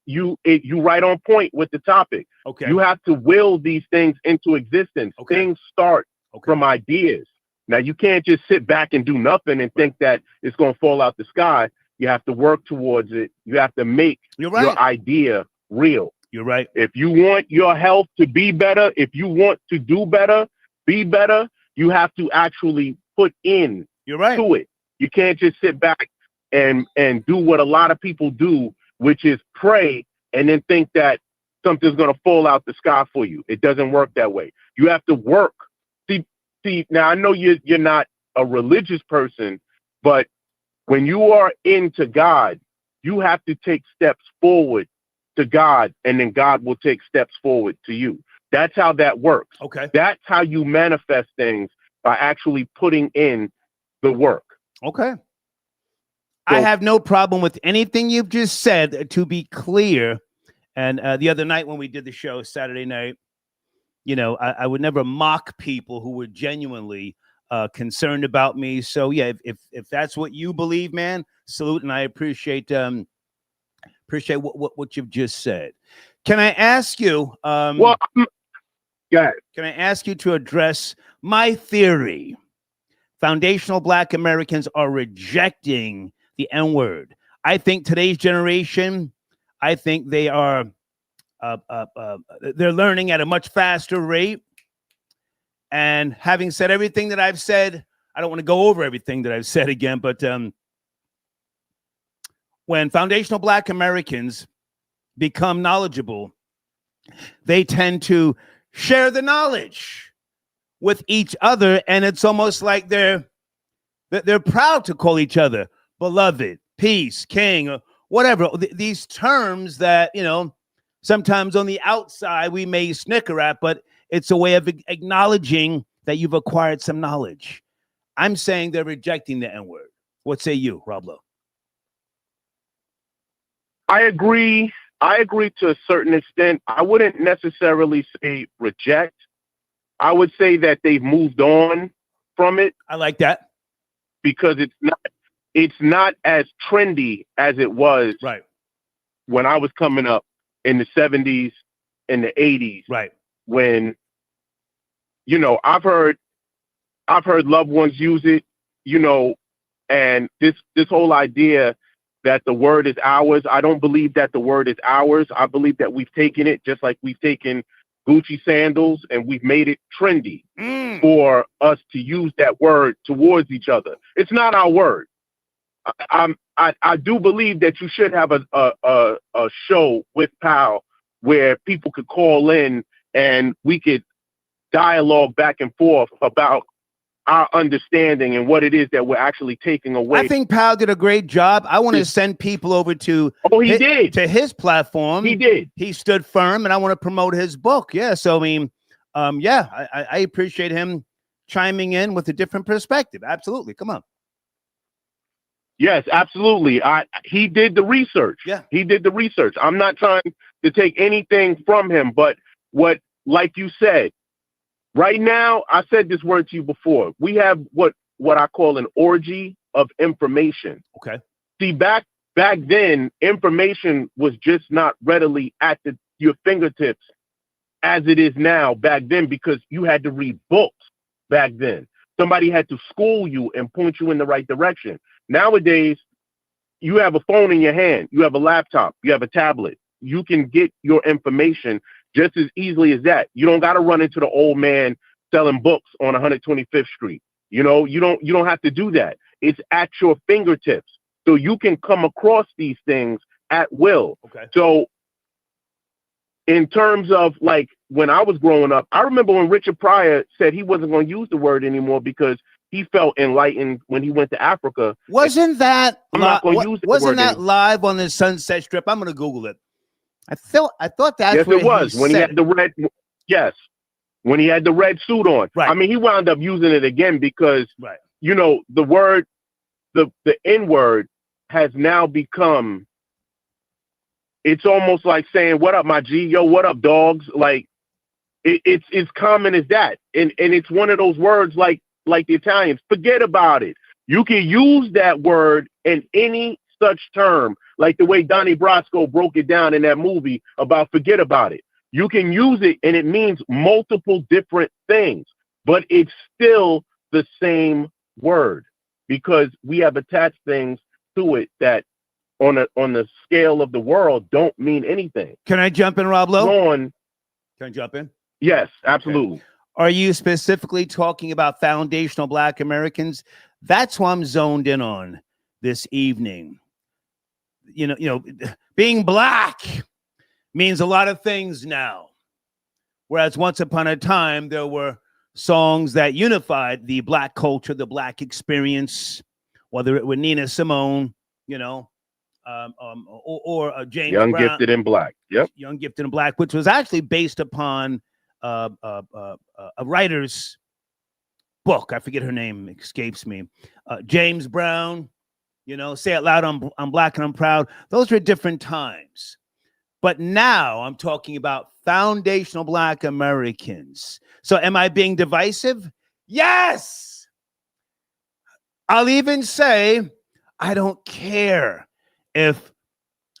You right on point with the topic. Okay. You have to will these things into existence. Okay. Things start from ideas. Now you can't just sit back and do nothing and think that it's going to fall out the sky. You have to work towards it. You have to make your idea real. You're right. If you want your health to be better, if you want to do better, be better, you have to actually put in to it. You can't just sit back and do what a lot of people do, which is pray and then think that something's going to fall out the sky for you. It doesn't work that way. You have to work. See, now I know you're not a religious person, but when you are into God, you have to take steps forward to God, and then God will take steps forward to you. That's how that works. Okay. That's how you manifest things, by actually putting in the work. Okay. I have no problem with anything you've just said, to be clear. And the other night when we did the show, Saturday night, I would never mock people who were genuinely concerned about me. So yeah, if that's what you believe, man, salute, and I appreciate what you've just said. Can I ask you? Go ahead. Can I ask you to address my theory? Foundational Black Americans are rejecting the N-word. I think today's generation, I think they are. They're learning at a much faster rate. And having said everything that I've said, I don't want to go over everything that I've said again, but when foundational Black Americans become knowledgeable, they tend to share the knowledge with each other, and it's almost like they're proud to call each other beloved, peace, king, or whatever. These terms that, sometimes on the outside we may snicker at, but it's a way of acknowledging that you've acquired some knowledge. I'm saying they're rejecting the N-word. What say you, Rob Lowe? I agree to a certain extent. I wouldn't necessarily say reject. I would say that they've moved on from it. I like that. Because it's not as trendy as it was right when I was coming up in the 70s and the 80s. Right. When, I've heard loved ones use it, and this whole idea that the word is ours. I don't believe that the word is ours. I believe that we've taken it just like we've taken Gucci sandals and we've made it trendy for us to use that word towards each other. It's not our word. I do believe that you should have a show with Pal where people could call in and we could dialogue back and forth about our understanding and what it is that we're actually taking away. I think Pal did a great job. I want to send people over to his platform. He did. He stood firm, and I want to promote his book. Yeah. So I appreciate him chiming in with a different perspective. Absolutely. Come on. Yes, absolutely. He did the research. Yeah. He did the research. I'm not trying to take anything from him, but like you said, right now, I said this word to you before. We have what I call an orgy of information. Okay. See, back then, information was just not readily at your fingertips as it is now back then, because you had to read books back then. Somebody had to school you and point you in the right direction. Nowadays, you have a phone in your hand. You have a laptop. You have a tablet. You can get your information just as easily as that. You don't got to run into the old man selling books on 125th Street. You don't have to do that. It's at your fingertips. So you can come across these things at will. Okay. So in terms of like when I was growing up, I remember when Richard Pryor said he wasn't going to use the word anymore because he felt enlightened when he went to Africa. Wasn't that wasn't that live on the Sunset Strip? I'm going to Google it. I thought that's yes, where it was when he had the red. Yes, when he had the red suit on. Right. I mean, he wound up using it again because the word, the N-word has now become. It's almost like saying, "What up, my G? Yo, what up, dogs?" Like it's as common as that, and it's one of those words like the Italians. Forget about it. You can use that word in any such term, like the way Donnie Brasco broke it down in that movie about forget about it. You can use it and it means multiple different things, but it's still the same word because we have attached things to it that on the scale of the world don't mean anything. Can I jump in, Rob Lowe? Can I jump in? Yes, absolutely. Okay. Are you specifically talking about foundational Black Americans? That's who I'm zoned in on this evening. Being Black means a lot of things now. Whereas once upon a time, there were songs that unified the Black culture, the Black experience, whether it were Nina Simone, or James Young, Brown. Gifted, and Black. Yep. Young, Gifted, and Black, which was actually based upon a writer's book. I forget her name, escapes me. James Brown, Say It Loud, I'm Black and I'm Proud. Those were different times. But now I'm talking about foundational Black Americans. So am I being divisive? Yes. I'll even say I don't care if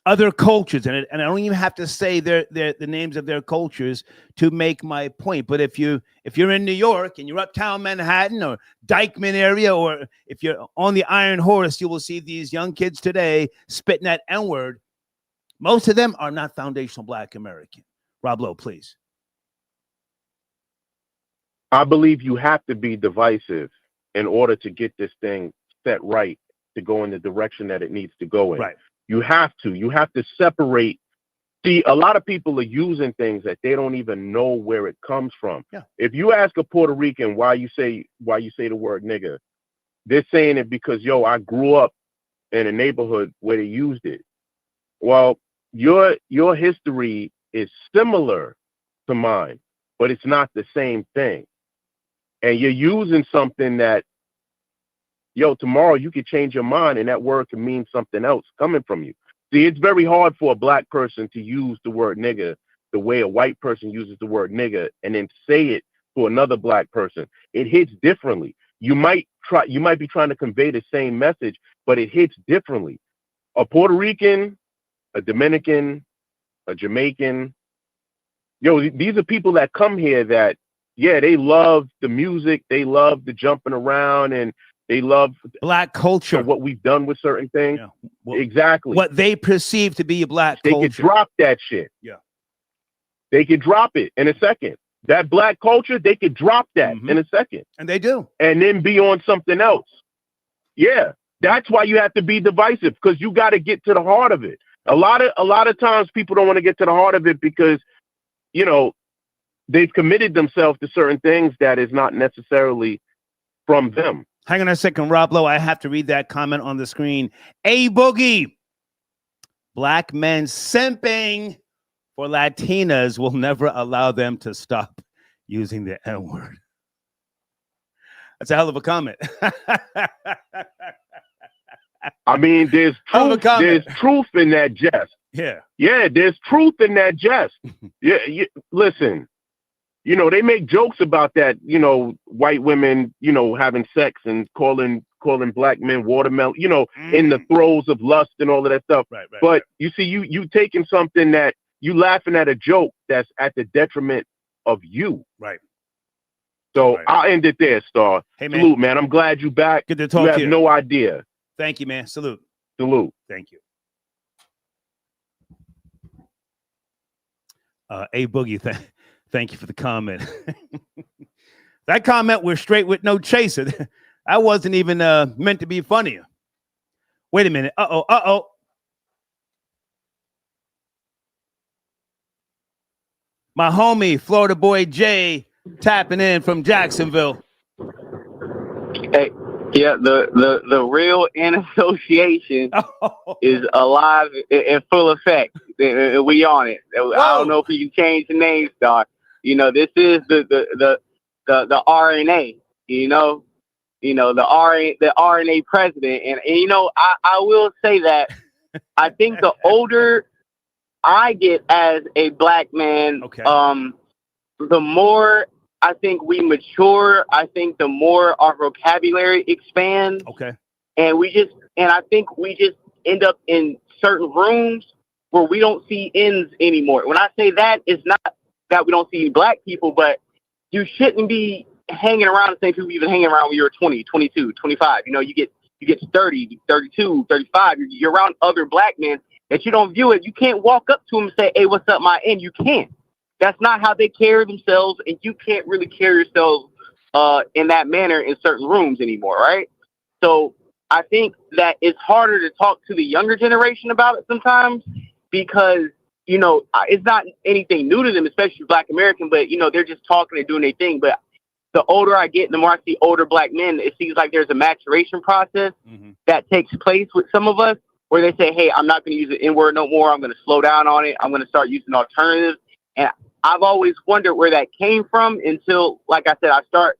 other cultures, and I don't even have to say the names of their cultures to make my point. But if you're in New York and you're uptown Manhattan or Dykeman area, or if you're on the Iron Horse, you will see these young kids today spitting that N-word. Most of them are not foundational Black American. Rob Lowe, please. I believe you have to be divisive in order to get this thing set right to go in the direction that it needs to go in. Right. You have to separate. See, a lot of people are using things that they don't even know where it comes from. Yeah. If you ask a Puerto Rican why you say the word nigger, they're saying it because, I grew up in a neighborhood where they used it. Well, your history is similar to mine, but it's not the same thing. And you're using something that, tomorrow you could change your mind and that word can mean something else coming from you. See, it's very hard for a black person to use the word nigger the way a white person uses the word nigger and then say it to another black person. It hits differently. You might be trying to convey the same message, but it hits differently. A Puerto Rican, a Dominican, a Jamaican, these are people that come here that, they love the music, they love the jumping around, and they love black culture. What we've done with certain things. Yeah. Well, exactly. What they perceive to be a black culture. They could drop that shit. Yeah. They could drop it in a second. That black culture, they could drop that in a second. And they do. And then be on something else. Yeah. That's why you have to be divisive, because you got to get to the heart of it. A lot of times people don't want to get to the heart of it because, they've committed themselves to certain things that is not necessarily from them. Hang on a second, Rob Lowe. I have to read that comment on the screen. A Boogie. Black men simping for Latinas will never allow them to stop using the N-word. That's a hell of a comment. I mean, there's truth in that jest. Yeah. Yeah, there's truth in that jest. Listen. They make jokes about that, white women, having sex and calling black men watermelon, in the throes of lust and all of that stuff. Right, but you see, you taking something that you laughing at a joke that's at the detriment of you. Right. So I'll end it there, Star. Hey, man. Salute, man. I'm glad you back. Good to talk to you. You have no idea. Thank you, man. Salute. Salute. Thank you. A Boogie, thank you for the comment. That comment was straight with no chaser. I wasn't even meant to be funny. Wait a minute. Uh-oh. My homie, Florida boy Jay, tapping in from Jacksonville. Hey, yeah, the real in association is alive in full effect. We on it. Whoa. I don't know if you can change the name, Star. This is the RNA. The RNA president, and I will say that I think the older I get as a black man, the more I think we mature. I think the more our vocabulary expands. Okay. And I think we just end up in certain rooms where we don't see ends anymore. When I say that, it's not that we don't see black people, but you shouldn't be hanging around the same people you've been hanging around when you were 20, 22, 25. You get 30, 32, 35. You're around other black men that you don't view it. You can't walk up to them and say, hey, what's up, my end? You can't. That's not how they carry themselves, and you can't really carry yourself in that manner in certain rooms anymore, right? So I think that it's harder to talk to the younger generation about it sometimes because, it's not anything new to them, especially Black American, but, they're just talking and doing their thing. But the older I get, the more I see older black men, it seems like there's a maturation process that takes place with some of us where they say, hey, I'm not going to use the N-word no more. I'm going to slow down on it. I'm going to start using alternatives. And I've always wondered where that came from until, like I said, I start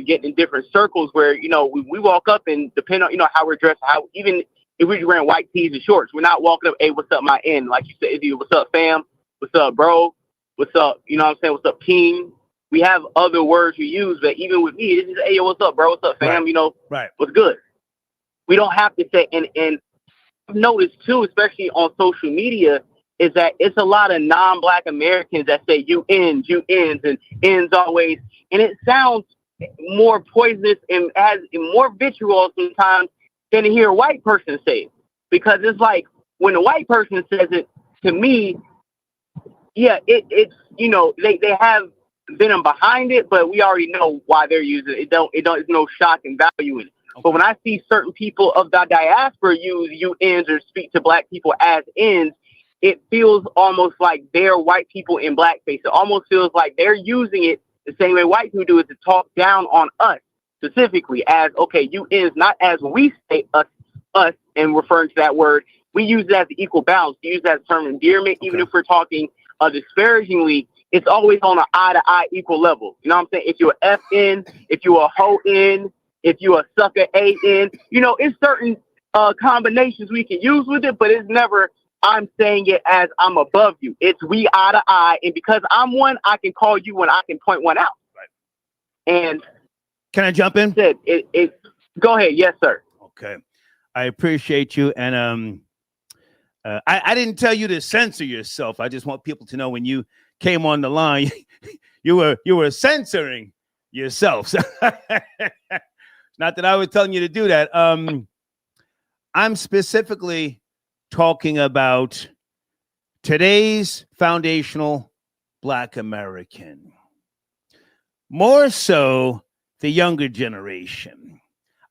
getting in different circles where, we walk up and depending on, how we're dressed, how even if we're wearing white tees and shorts, we're not walking up, hey, what's up, my end? Like you said, what's up, fam? What's up, bro? What's up? You know what I'm saying? What's up, king? We have other words we use, but even with me, it's just, hey, yo, what's up, bro? What's up, fam? Right. What's good? We don't have to say, and I've noticed too, especially on social media, is that it's a lot of non-Black Americans that say you ends, and ends always. And it sounds more poisonous and has more vitriol sometimes than to hear a white person say it. Because it's like when a white person says it, to me, yeah, it's they have venom behind it, but we already know why they're using it. There's no shock and value in it. Okay. But when I see certain people of the diaspora use you ends or speak to black people as ends, it feels almost like they're white people in blackface. It almost feels like they're using it the same way white people do, is to talk down on us specifically as, okay, you ends, not as we say us, in referring to that word, we use it as the equal balance. We use that term endearment, even if we're talking disparagingly, it's always on an eye-to-eye equal level. You know what I'm saying? If you're a F-in, if you're a hoe-in, if you're a sucker A-in, you know, it's certain combinations we can use with it, but it's never I'm saying it as I'm above you. It's we eye to eye, and because I'm one, I can call you one, I can point one out. Right. And can I jump in? Go ahead. Yes, sir. Okay. I appreciate you. And I didn't tell you to censor yourself. I just want people to know when you came on the line, you were censoring yourself. Not that I was telling you to do that. I'm specifically talking about today's foundational Black American, more so the younger generation.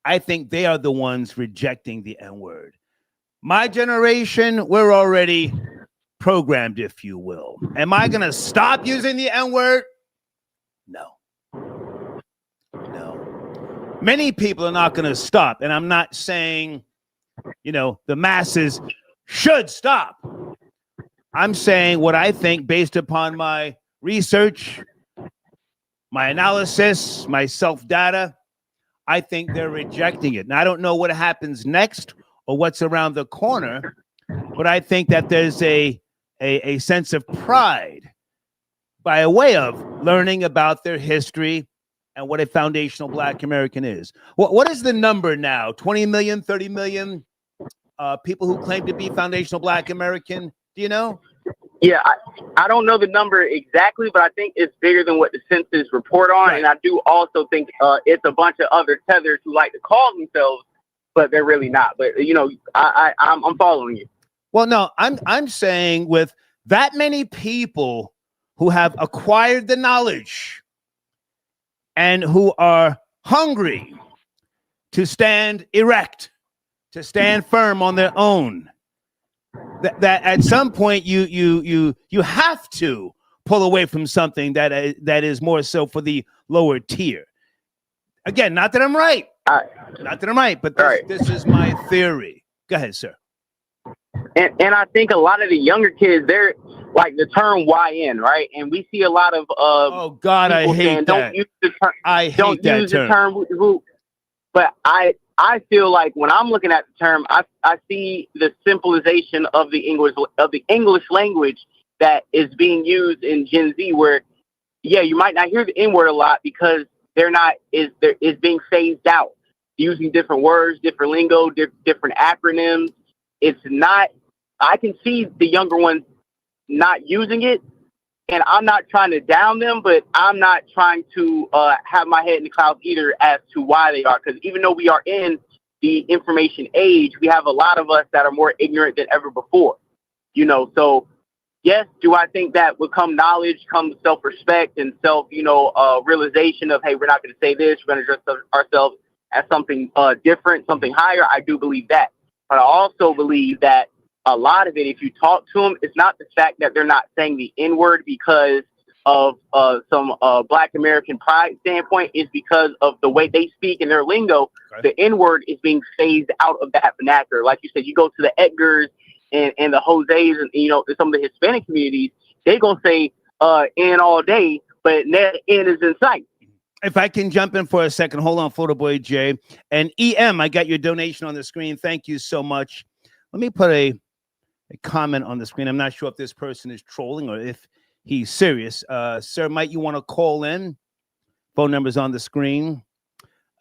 I think they are the ones rejecting the N-word. My generation, we're already programmed, if you will. Am I going to stop using the N-word? No. No. Many people are not going to stop, and I'm not saying, you know, the masses should stop. I'm saying what I think based upon my research, my analysis, my self-data. I think they're rejecting it. Now, I don't know what happens next or what's around the corner, but I think that there's a sense of pride by way of learning about their history and what a foundational Black American is. What is the number now? 20 million, 30 million people who claim to be foundational Black American? Do you know? Yeah, I don't know the number exactly, but I think it's bigger than what the census report on. Right. And I do also think it's a bunch of other tethers who like to call themselves, but they're really not. But, you know, I'm following you. Well, no, I'm saying with that many people who have acquired the knowledge and who are hungry to stand erect, to stand firm on their own, that at some point you have to pull away from something that is more so for the lower tier. Again, not that I'm right. Not that I'm right, but this is my theory. Go ahead, sir. And I think a lot of the younger kids, they're like the term YN, right? And we see a lot of oh God, I hate that. Don't use the term. I hate that term. But I feel like when I'm looking at the term, I see the simplification of the English language that is being used in Gen Z, where you might not hear the N-word a lot because is being phased out, using different words, different lingo, different acronyms. It's not. I can see the younger ones not using it, and I'm not trying to down them, but I'm not trying to have my head in the clouds either as to why they are. Because even though we are in the information age, we have a lot of us that are more ignorant than ever before. You know, so yes, do I think that would come knowledge, come self-respect and realization of, hey, we're not going to say this, we're going to address ourselves as something different, something higher. I do believe that. But I also believe that a lot of it, if you talk to them, it's not the fact that they're not saying the N-word because of some Black American pride standpoint. It's because of the way they speak in their lingo. Okay. The N-word is being phased out of that vernacular. Like you said, you go to the Edgars and the Jose's and, you know, some of the Hispanic communities, they're going to say N all day, but N is in sight. If I can jump in for a second, hold on, Photo Boy Jay. And EM, I got your donation on the screen. Thank you so much. Let me put a comment on the screen. I'm not sure if this person is trolling or if he's serious. Sir, might you want to call in? Phone number's on the screen.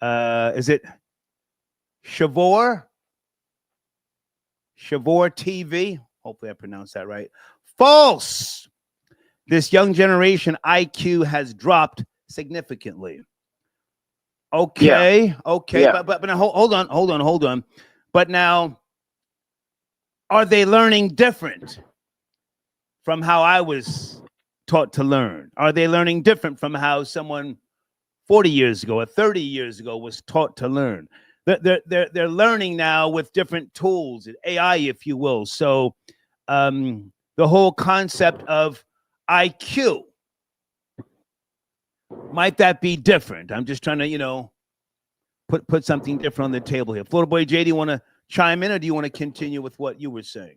Is it Shavor? Shavor TV? Hopefully I pronounced that right. False! This young generation IQ has dropped significantly. Okay, yeah. Okay, yeah. But now hold on. But now, are they learning different from how I was taught to learn? Are they learning different from how someone 40 years ago or 30 years ago was taught to learn? They're learning now with different tools, AI, if you will. So the whole concept of IQ, might that be different? I'm just trying to, put something different on the table here. Florida Boy J, do you want to chime in, or do you want to continue with what you were saying?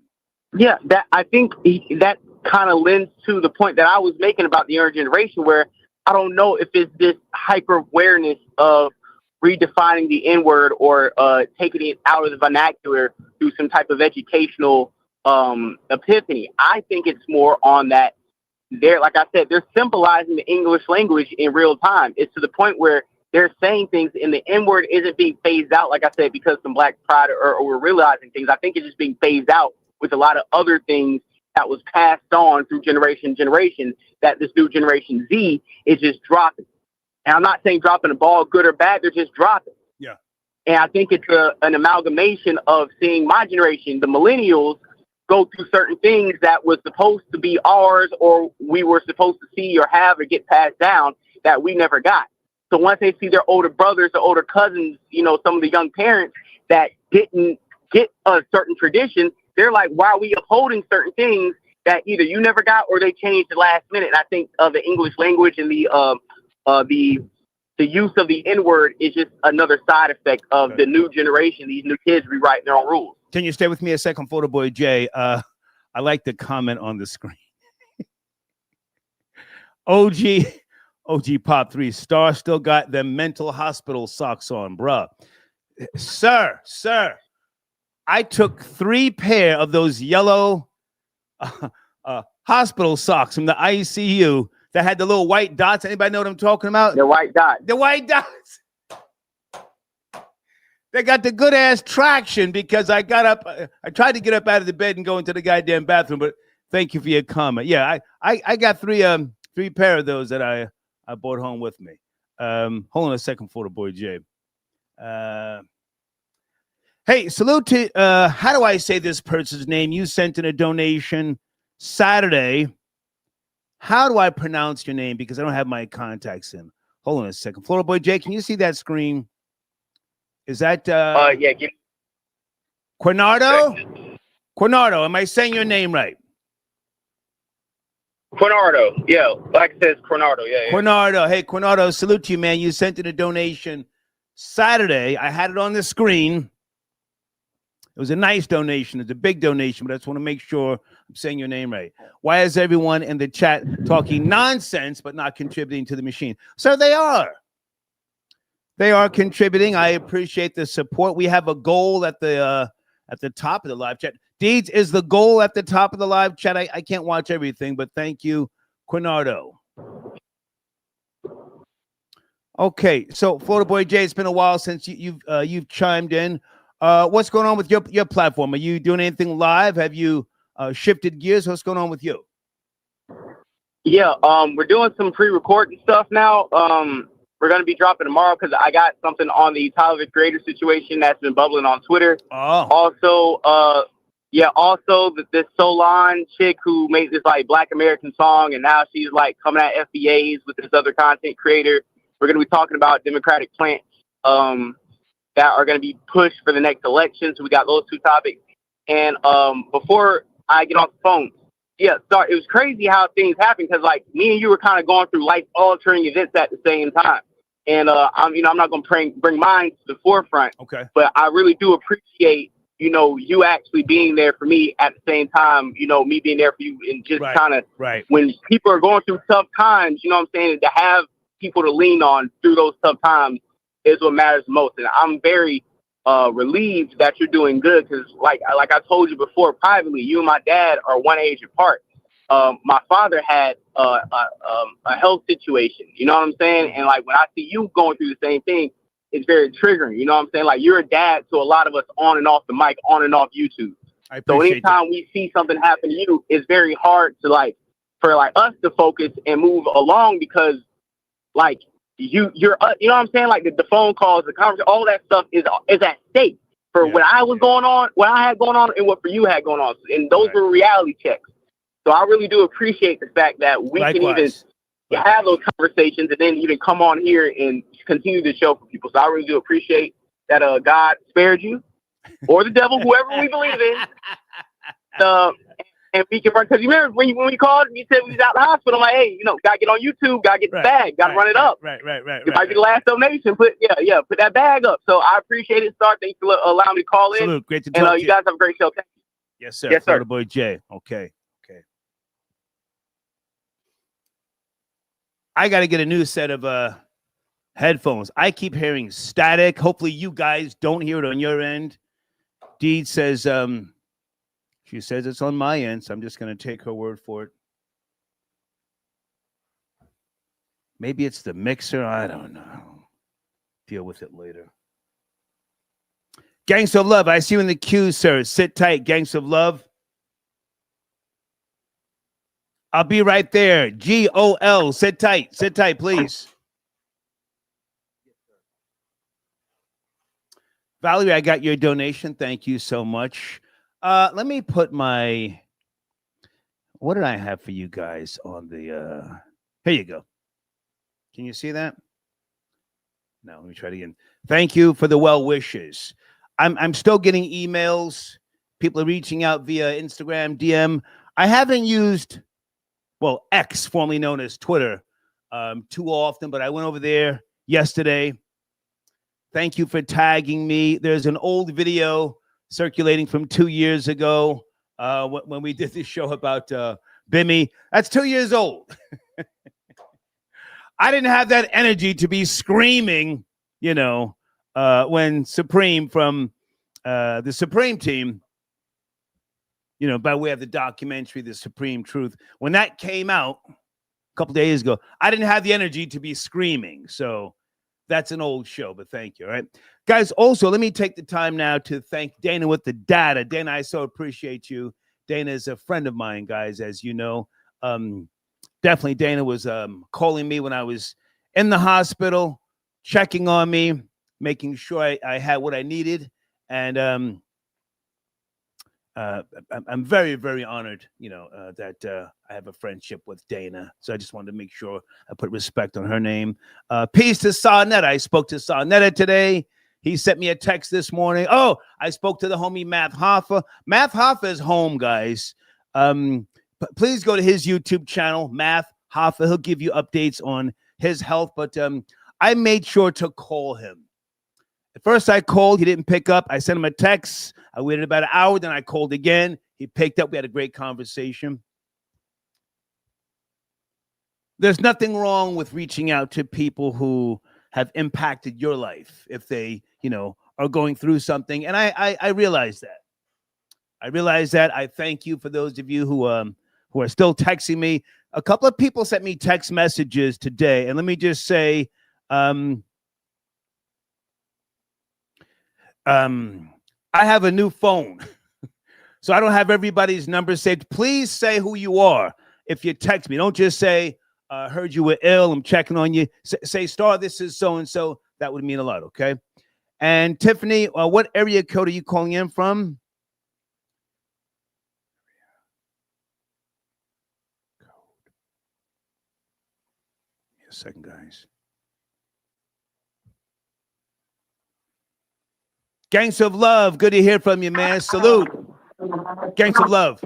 Yeah, that I think that kind of lends to the point that I was making about the younger generation, where I don't know if it's this hyper awareness of redefining the N-word or taking it out of the vernacular through some type of educational epiphany. I think it's more on that like I said, they're symbolizing the English language in real time. It's to the point where they're saying things and the N-word isn't being phased out, like I said, because some black pride or we're realizing things. I think it's just being phased out with a lot of other things that was passed on through generation that this new generation Z is just dropping. And I'm not saying dropping the ball, good or bad, they're just dropping. Yeah. And I think it's an amalgamation of seeing my generation, the millennials, go through certain things that was supposed to be ours or we were supposed to see or have or get passed down that we never got. So once they see their older brothers or older cousins, some of the young parents that didn't get a certain tradition, they're like, why are we upholding certain things that either you never got or they changed the last minute? And I think the English language and the use of the N-word is just another side effect of the new generation, these new kids rewriting their own rules. Can you stay with me a second, Photo Boy Jay? I like the comment on the screen. OG Pop 3 Star still got them mental hospital socks on, bruh. Sir, I took 3 pair of those yellow hospital socks from the ICU that had the little white dots. Anybody know what I'm talking about? The white dots. The white dots. They got the good ass traction because I got up. I tried to get up out of the bed and go into the goddamn bathroom, but thank you for your comment. Yeah, I got 3 pair of those that I brought home with me. Hold on a second, Photo Boy Jay. Hey, salute to how do I say this person's name? You sent in a donation Saturday. How do I pronounce your name? Because I don't have my contacts in. Hold on a second. Photo Boy Jay, can you see that screen? Is that yeah, Cornardo? Cornardo, am I saying your name right? Cornardo, yeah, like it says Cornardo, yeah. Cornardo, hey Cornardo, salute to you, man. You sent in a donation Saturday. I had it on the screen. It was a nice donation. It's a big donation, but I just want to make sure I'm saying your name right. Why is everyone in the chat talking nonsense but not contributing to the machine? So they are. They are contributing. I appreciate the support. We have a goal at the top of the live chat. Deeds, is the goal at the top of the live chat? I can't watch everything, but thank you, Cornardo. Okay, so Photo Boy Jay, it's been a while since you've chimed in. What's going on with your platform? Are you doing anything live? Have you shifted gears? What's going on with you? Yeah, we're doing some pre-recording stuff now. We're going to be dropping tomorrow because I got something on the Tyler the Creator situation that's been bubbling on Twitter. Oh. Also, this Solon chick who made this like Black American song, and now she's like coming at FBAs with this other content creator. We're going to be talking about Democratic plants that are going to be pushed for the next election. So we got those 2 topics. And before I get off the phone, it was crazy how things happen because like me and you were kind of going through life-altering events at the same time. And I'm not going to bring mine to the forefront. Okay. But I really do appreciate, you actually being there for me at the same time, me being there for you and just kind of when people are going through tough times, you know what I'm saying, to have people to lean on through those tough times is what matters most. And I'm very relieved that you're doing good because like I told you before privately, you and my dad are 1 age apart. My father had a health situation, you know what I'm saying? And like when I see you going through the same thing, it's very triggering, you know what I'm saying? Like you're a dad to a lot of us on and off the mic, on and off YouTube. So anytime we see something happen to you, it's very hard to for us to focus and move along because like you're you know what I'm saying? Like the phone calls, the conversation, all that stuff is at stake for what I was going on, what I had going on, and what for you had going on. And those were reality checks. So I really do appreciate the fact that we can even have those conversations and then even come on here and continue the show for people. So I really do appreciate that God spared you or the devil, whoever we believe in. and we can run. Because you remember when we called and you said we was out of the hospital, I'm like, hey, gotta get on YouTube, gotta get the bag, gotta run it up. Right. If I be the last donation, put that bag up. So I appreciate it, Star. Thanks for allowing me to call in. Salute. Great to talk to you. You guys have a great show. Thank you. Yes, sir. Yes, sir. Florida Boy Jay. Okay. I got to get a new set of headphones. I keep hearing static. Hopefully you guys don't hear it on your end. Deed says, she says it's on my end, so I'm just going to take her word for it. Maybe it's the mixer. I don't know. Deal with it later. Gangs of Love. I see you in the queue, sir. Sit tight, Gangs of Love. I'll be right there. GOL. Sit tight. Sit tight, please. Valerie, I got your donation. Thank you so much. Let me put my, what did I have for you guys on the, here you go. Can you see that? No, let me try it again. Thank you for the well wishes. I'm still getting emails. People are reaching out via Instagram, DM. I haven't used, well, X, formerly known as Twitter, too often, but I went over there yesterday. Thank you for tagging me. There's an old video circulating from 2 years ago when we did this show about Bimmy. That's 2 years old. I didn't have that energy to be screaming, when Supreme from the Supreme team, by way of the documentary, The Supreme Truth, when that came out a couple days ago, I didn't have the energy to be screaming. So that's an old show, but thank you. All right, guys. Also, let me take the time now to thank Dana with the data. Dana, I so appreciate you. Dana is a friend of mine, guys, as you know. Definitely Dana was calling me when I was in the hospital, checking on me, making sure I had what I needed. And I'm very, very honored, that I have a friendship with Dana. So I just wanted to make sure I put respect on her name. Peace to Sarnetta. I spoke to Sarnetta today. He sent me a text this morning. Oh, I spoke to the homie Math Hoffa. Math Hoffa is home, guys. Please go to his YouTube channel, Math Hoffa. He'll give you updates on his health. But I made sure to call him. At first I called, he didn't pick up. I sent him a text. I waited about an hour, then I called again. He picked up. We had a great conversation. There's nothing wrong with reaching out to people who have impacted your life if they, are going through something. And I realize that. I realize that. I thank you for those of you who are still texting me. A couple of people sent me text messages today. And let me just say, I have a new phone, so I don't have everybody's number saved. Please say who you are if you text me. Don't just say, heard you were ill, I'm checking on you. Say, Star, this is so-and-so. That would mean a lot, okay? And Tiffany, what area code are you calling in from? Give me a second, guys. Gangs of Love, good to hear from you, man. Salute. Gangs of Love.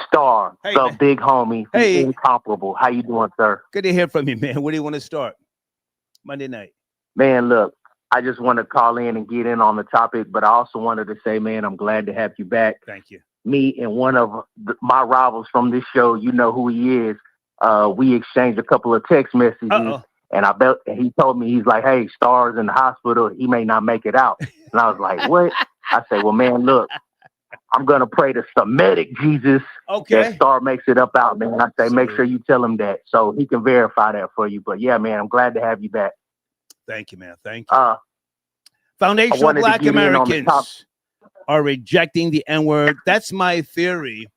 Star, hey, the big homie, hey, incomparable. How you doing, sir? Good to hear from you, man. Where do you want to start? Monday night. Man, look, I just want to call in and get in on the topic, but I also wanted to say, man, I'm glad to have you back. Thank you. Me and one of my rivals from this show, you know who he is. We exchanged a couple of text messages. Uh-oh. And I bet he told me, he's like, hey, Star's in the hospital. He may not make it out. And I was like, what? I say, well, man, look, I'm going to pray to Semitic Jesus that Star makes it up out, man. I say, make sure you tell him that so he can verify that for you. But yeah, man, I'm glad to have you back. Thank you, man. Thank you. Foundational Black Americans are rejecting the N-word. That's my theory.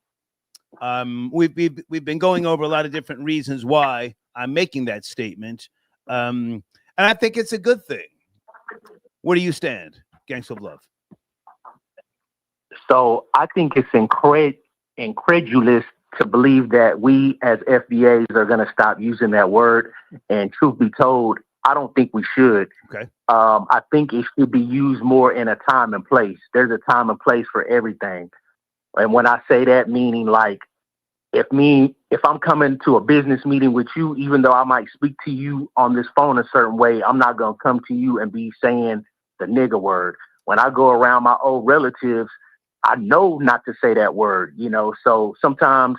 We've been going over a lot of different reasons why I'm making that statement. And I think it's a good thing. Where do you stand, Gangs of Love? So I think it's incredulous to believe that we as FBAs are going to stop using that word. And truth be told, I don't think we should. Okay. I think it should be used more in a time and place. There's a time and place for everything. And when I say that, meaning like, if I'm coming to a business meeting with you, even though I might speak to you on this phone a certain way, I'm not going to come to you and be saying the nigger word. When I go around my old relatives, I know not to say that word, you know. So sometimes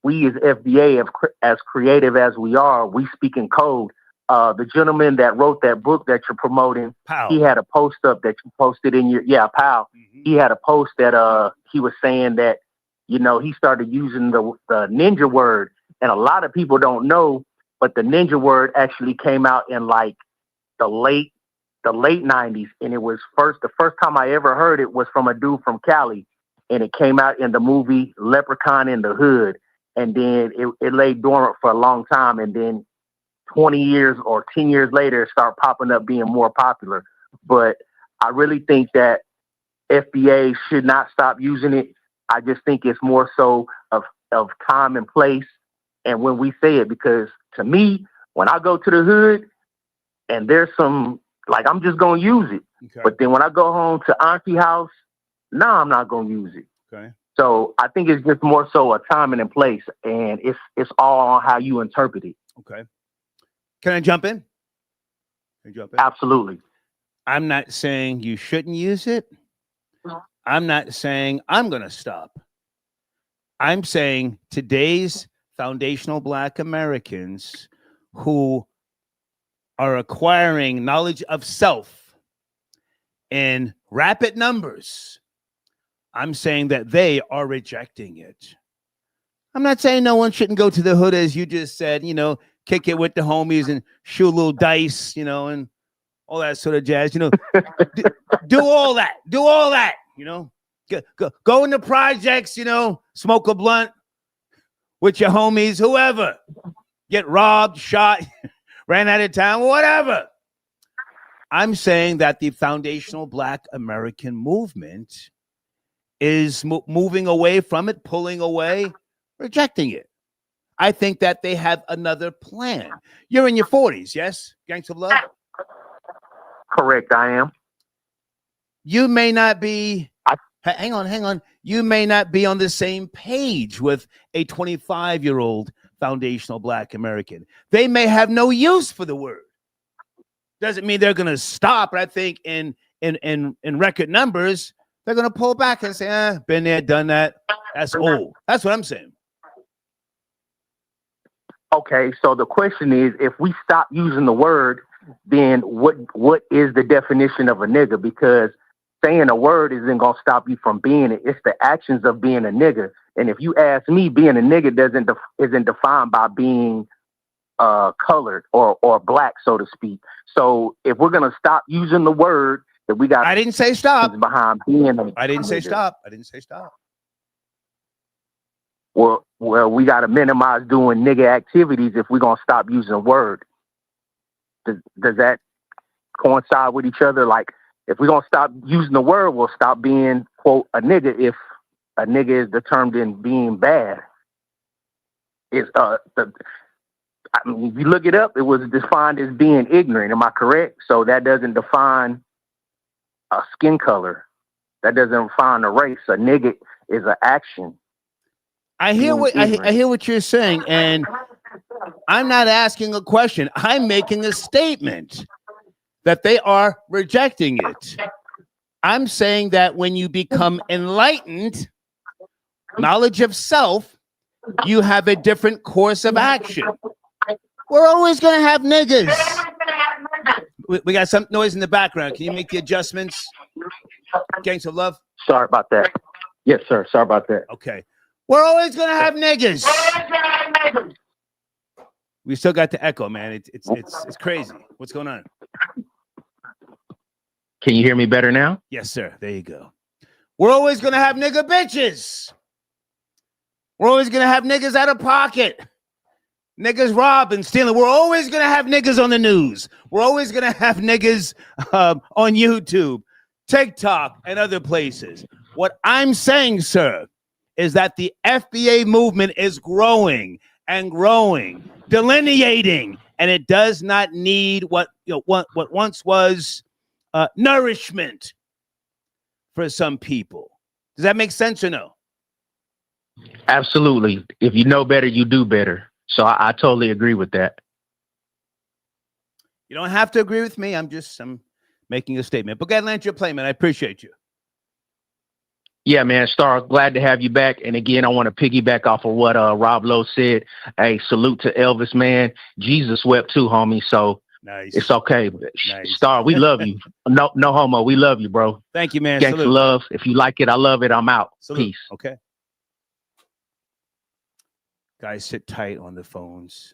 we as FBA, as creative as we are, we speak in code. The gentleman that wrote that book that you're promoting, Powell. He had a post up that you posted in your, Powell. Mm-hmm. He had a post that he was saying that, you know, he started using the ninja word, and a lot of people don't know, but the ninja word actually came out in like the late 90s, and it was the first time I ever heard it was from a dude from Cali, and it came out in the movie Leprechaun in the Hood, and then it lay dormant for a long time, and then 20 years or 10 years later, it started popping up being more popular. But I really think that FBA should not stop using it. I just think it's more so of time and place, and when we say it, because to me, when I go to the hood and there's some, like, I'm just going to use it. Okay. But then when I go home to auntie house, I'm not going to use it. Okay. So I think it's just more so a time and a place, and it's all on how you interpret it. Okay. Can I jump in? Can you jump in? Absolutely. I'm not saying you shouldn't use it. I'm not saying I'm going to stop. I'm saying today's foundational Black Americans who are acquiring knowledge of self in rapid numbers, I'm saying that they are rejecting it. I'm not saying no one shouldn't go to the hood, as you just said, you know, kick it with the homies and shoot a little dice, you know, and all that sort of jazz, you know, do all that, you know, go into projects, you know, smoke a blunt with your homies, whoever, get robbed, shot, ran out of town, whatever. I'm saying that the foundational Black American movement is moving away from it, pulling away, rejecting it. I think that they have another plan. You're in your 40s, yes? Gangs of Love? Correct, I am. You may not be, hang on. You may not be on the same page with a 25-year-old foundational Black American. They may have no use for the word. Doesn't mean they're going to stop, but I think in record numbers, they're going to pull back and say, been there, done that. That's old. That's what I'm saying. Okay, so the question is, if we stop using the word, then what is the definition of a nigger? Because saying a word isn't going to stop you from being it. It's the actions of being a nigger. And if you ask me, being a nigger isn't defined by being colored or black, so to speak. So if we're going to stop using the word, that we got. I didn't say stop. Behind being I didn't say stop. I didn't say stop. Well, we got to minimize doing nigger activities if we're going to stop using a word. Does that coincide with each other? Like, if we're going to stop using the word, we'll stop being, quote, a nigger if a nigger is determined in being bad. If you look it up, it was defined as being ignorant. Am I correct? So that doesn't define a skin color. That doesn't define a race. A nigger is an action. I hear what you're saying, and I'm not asking a question. I'm making a statement that they are rejecting it. I'm saying that when you become enlightened, knowledge of self, you have a different course of action. We're always going to have niggas. We got some noise in the background. Can you make the adjustments? Gangs of Love? Sorry about that. Yes, sir. Sorry about that. Okay. We're always going to have niggas. We still got the echo, man. It's crazy. What's going on? Can you hear me better now? Yes, sir. There you go. We're always going to have nigga bitches. We're always going to have niggas out of pocket. Niggas robbing, stealing. We're always going to have niggas on the news. We're always going to have niggas on YouTube, TikTok, and other places. What I'm saying, sir, is that the FBA movement is growing and growing, delineating, and it does not need what once was nourishment for some people. Does that make sense or no? Absolutely. If you know better, you do better. So I totally agree with that. You don't have to agree with me. I'm making a statement. But go ahead and land your plane, man. I appreciate you. Yeah, man, Star, glad to have you back. And again, I want to piggyback off of what Rob Lowe said. Hey, salute to Elvis, man. Jesus wept too, homie. So nice. It's okay. Nice. Star, we love you. No homo. We love you, bro. Thank you, man. Gangsta love. If you like it, I love it. I'm out. Salute. Peace. Okay. Guys, sit tight on the phones.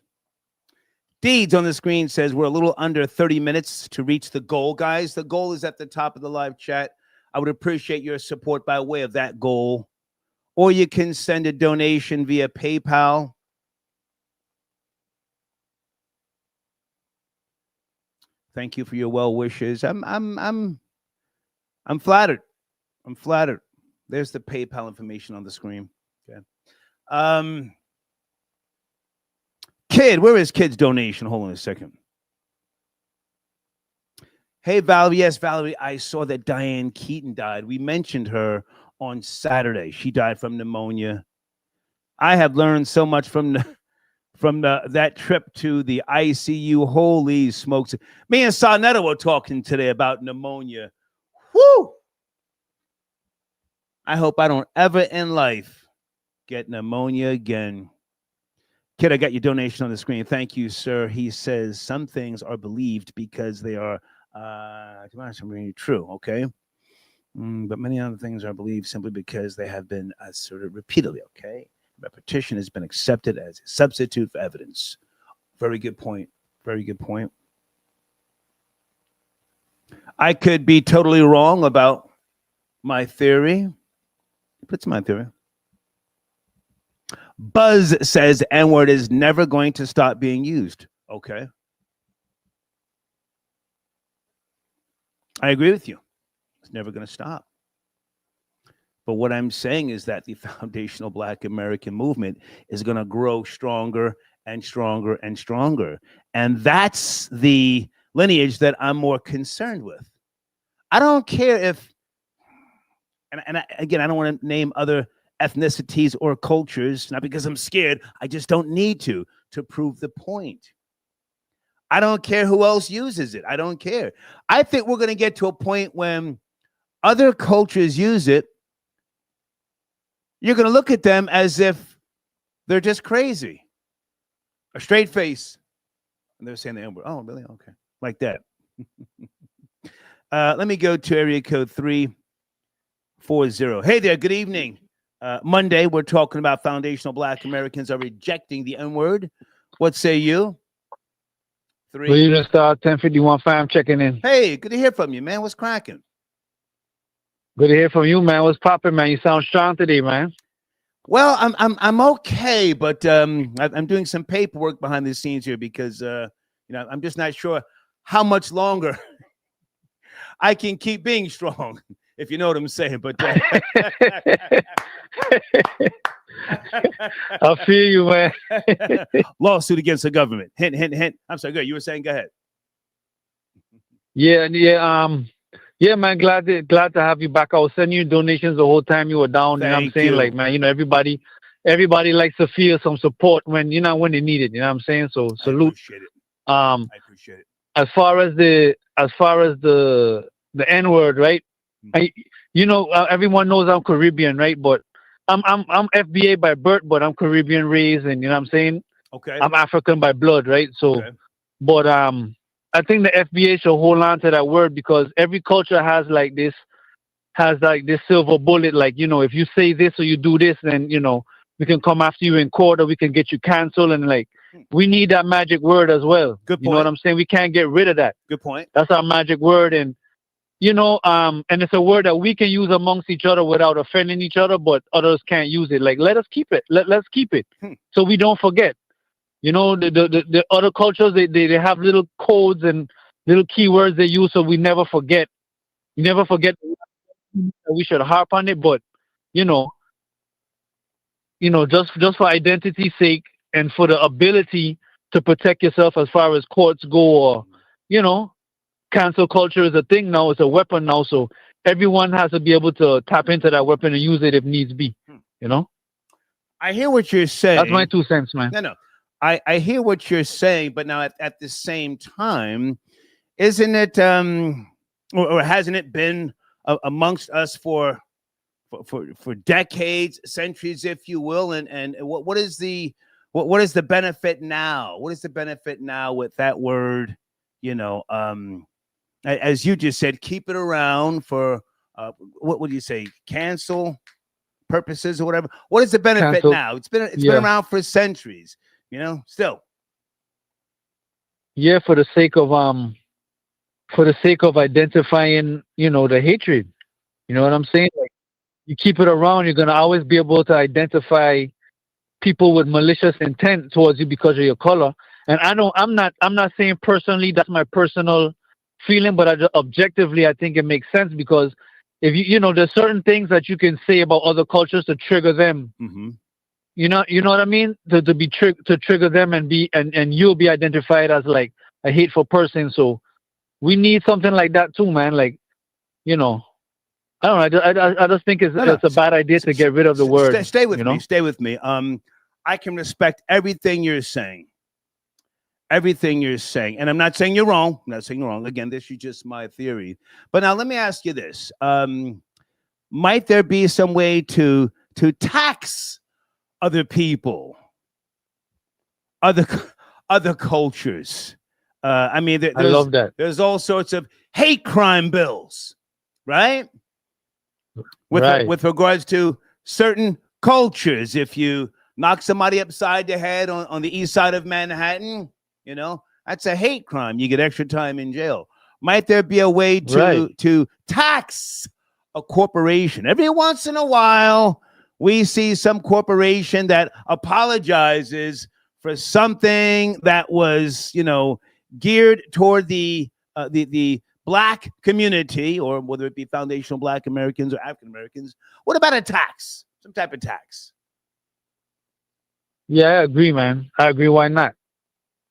Deeds on the screen says we're a little under 30 minutes to reach the goal, guys. The goal is at the top of the live chat. I would appreciate your support by way of that goal. Or you can send a donation via PayPal. Thank you for your well wishes. I'm flattered. I'm flattered. There's the PayPal information on the screen. Okay. Kid, where is Kid's donation? Hold on a second. Hey, Valerie. Yes, Valerie, I saw that Diane Keaton died. We mentioned her on Saturday. She died from pneumonia. I have learned so much from that trip to the ICU. Holy smokes. Me and Sarnetta were talking today about pneumonia. Woo! I hope I don't ever in life get pneumonia again. Kid, I got your donation on the screen. Thank you, sir. He says some things are believed because they are true, okay? But many other things are believed simply because they have been asserted repeatedly, okay? Repetition has been accepted as a substitute for evidence. Very good point. Very good point. I could be totally wrong about my theory. What's my theory? Buzz says N-word is never going to stop being used. Okay. I agree with you. It's never going to stop. But what I'm saying is that the foundational Black American movement is going to grow stronger and stronger and stronger. And that's the lineage that I'm more concerned with. I don't care if, again, I don't want to name other ethnicities or cultures, not because I'm scared. I just don't need to prove the point. I don't care who else uses it. I don't care. I think we're going to get to a point when other cultures use it. You're going to look at them as if they're just crazy. A straight face. And they're saying the N-word. Oh, really? Okay. Like that. Let me go to area code 340. Hey there. Good evening. Monday, we're talking about foundational Black Americans are rejecting the N-word. What say you? Good evening, Star 1051 fam checking in. Hey, good to hear from you, man. What's cracking? Good to hear from you, man. What's popping, man? You sound strong today, man. Well, I'm okay, but I'm doing some paperwork behind the scenes here because I'm just not sure how much longer I can keep being strong, if you know what I'm saying. But I feel you, man. Lawsuit against the government. Hint, hint, hint. I'm sorry. Good. You were saying, go ahead. Yeah, man. Glad to have you back. I was sending you donations the whole time you were down. You know what I'm saying? Like, man, everybody likes to feel some support when when they need it. You know what I'm saying? So salute. I appreciate it. As far as the N-word, right? Everyone knows I'm Caribbean, right? But I'm FBA by birth, but I'm Caribbean raised, and you know what I'm saying? Okay. I'm African by blood, right? So, okay. But I think the FBA should hold on to that word because every culture has this silver bullet. Like, if you say this or you do this, then we can come after you in court or we can get you canceled. And we need that magic word as well. Good point. You know what I'm saying? We can't get rid of that. Good point. That's our magic word, and and it's a word that we can use amongst each other without offending each other, but others can't use it. Like, let us keep it. Let's keep it so we don't forget. The other cultures, they have little codes and little keywords they use so we never forget. You never forget we should harp on it, but just for identity's sake and for the ability to protect yourself as far as courts go, or cancel culture is a thing now. It's a weapon now, so everyone has to be able to tap into that weapon and use it if needs be. I hear what you're saying. That's my 2 cents, man. No. I hear what you're saying, but now at the same time, isn't it or hasn't it been amongst us for decades, centuries, if you will? And what is the benefit now? What is the benefit now with that word? As you just said, keep it around for what would you say? Cancel purposes or whatever. What is the benefit now? It's been around for centuries. Still. Yeah, for the sake of identifying, the hatred. You know what I'm saying? Like, you keep it around, you're gonna always be able to identify people with malicious intent towards you because of your color. And I'm not saying personally that's my personal feeling, but objectively I think it makes sense, because if there's certain things that you can say about other cultures to trigger them. Mm-hmm. You know what I mean? To trigger them and you'll be identified as like a hateful person. So we need something like that too, man. Like, I don't know. I just think it's a bad idea to get rid of the word. Stay with me. Stay with me. I can respect everything you're saying. Everything you're saying, and I'm not saying you're wrong. I'm not saying you're wrong. Again, this is just my theory. But now let me ask you this: might there be some way to tax other people, other cultures? I mean, I love that. There's all sorts of hate crime bills, right? With regards to certain cultures, if you knock somebody upside the head on the east side of Manhattan, that's a hate crime. You get extra time in jail. Might there be a way to tax a corporation? Every once in a while, we see some corporation that apologizes for something that was, geared toward the Black community, or whether it be foundational Black Americans or African Americans. What about a tax? Some type of tax? Yeah, I agree, man. I agree. Why not?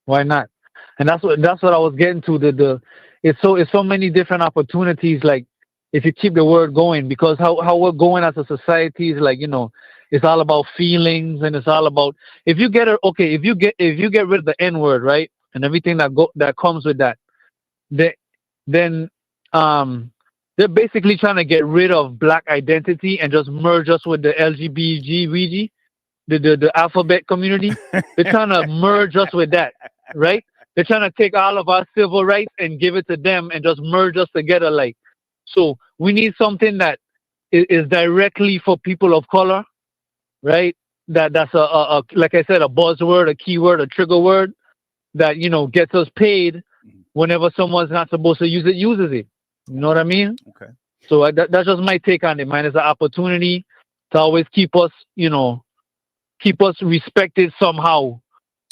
Why not? And that's what I was getting to. It's so many different opportunities. Like, if you keep the word going, because how we're going as a society is like, it's all about feelings, and it's all about if you get rid of the N word, right, and everything that comes with that, then they're basically trying to get rid of Black identity and just merge us with the LGBT, the alphabet community. They're trying to merge us with that, right? They're trying to take all of our civil rights and give it to them and just merge us together. Like, so we need something that is directly for people of color, right? That's a like I said, a buzzword, a keyword, a trigger word that gets us paid whenever someone's not supposed to use it, uses it. You know what I mean? Okay. So that's just my take on it, man. It's an opportunity to always keep us respected somehow.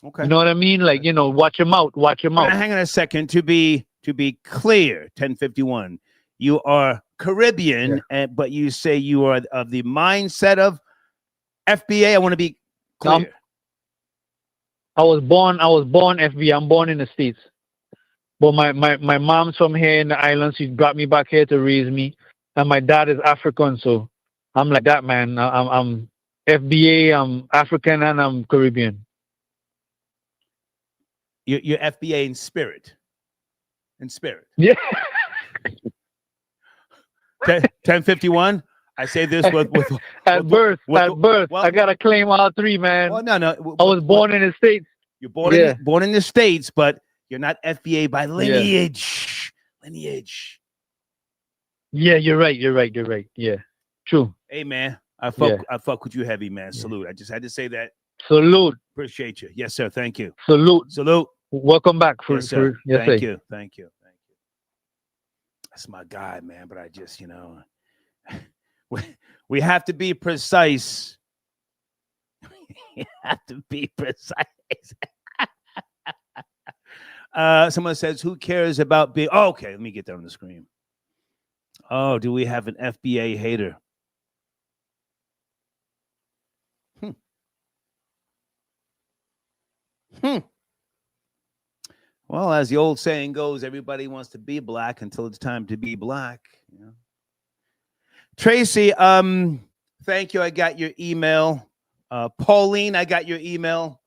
Okay. You know what I mean? Like, watch him out. Hang on a second. To be clear, 1051, you are Caribbean, but you say you are of the mindset of FBA. I want to be clear. I was born FBA. I'm born in the States. But my mom's from here in the islands. She brought me back here to raise me. And my dad is African, so I'm like that, man. I'm FBA, I'm African, and I'm Caribbean. You're FBA in spirit. Yeah. 1051. I say this with at birth. Well, I gotta claim all three, man. Well, no. I was born in the States. You're born in the States, but you're not FBA by lineage. Yeah. Lineage. Yeah, you're right. Yeah, true. Hey, man, I fuck with you heavy, man. Salute. I just had to say that. Salute. Appreciate you. Yes, sir. Thank you. Salute. Welcome back. Yes, sir. Thank you. That's my guy, man. But I just, we have to be precise. We have to be precise. Someone says, who cares about being... Oh, okay, let me get that on the screen. Oh, do we have an FBA hater? Well, as the old saying goes, everybody wants to be Black until it's time to be Black. Tracy, thank you. I got your email. Pauline, I got your email.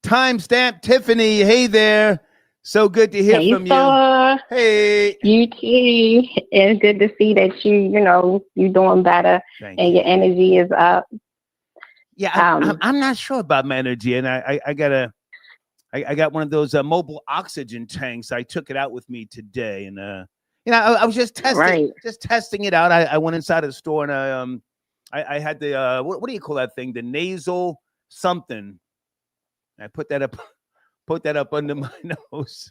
Timestamp Tiffany, hey there. So good to hear from you. Hey. You too. It's good to see that you're doing better. Thank you. Your energy is up. Yeah, I'm not sure about my energy, and I got one of those mobile oxygen tanks. I took it out with me today, and I was just testing it out. I went inside a store, and I had the what do you call that thing? The nasal something. I put that up under my nose.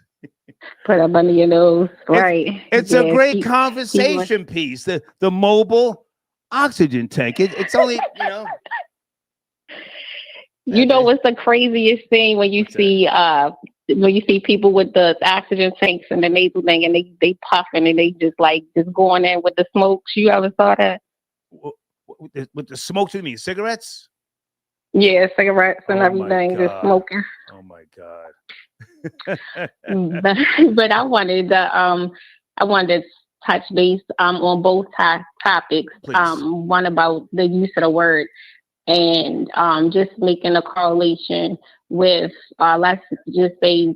Put up under your nose, right? It's a great conversation piece. The mobile oxygen tank. It's only You know what's the craziest thing when you see people with the oxygen tanks and the nasal thing, and they puffing and they just going in with the smokes. You ever saw that? With the smokes, you mean cigarettes? Yeah, cigarettes and everything, just smoking. Oh my God. but I wanted to touch base on both topics. One about the use of the word, and just making a correlation with let's just say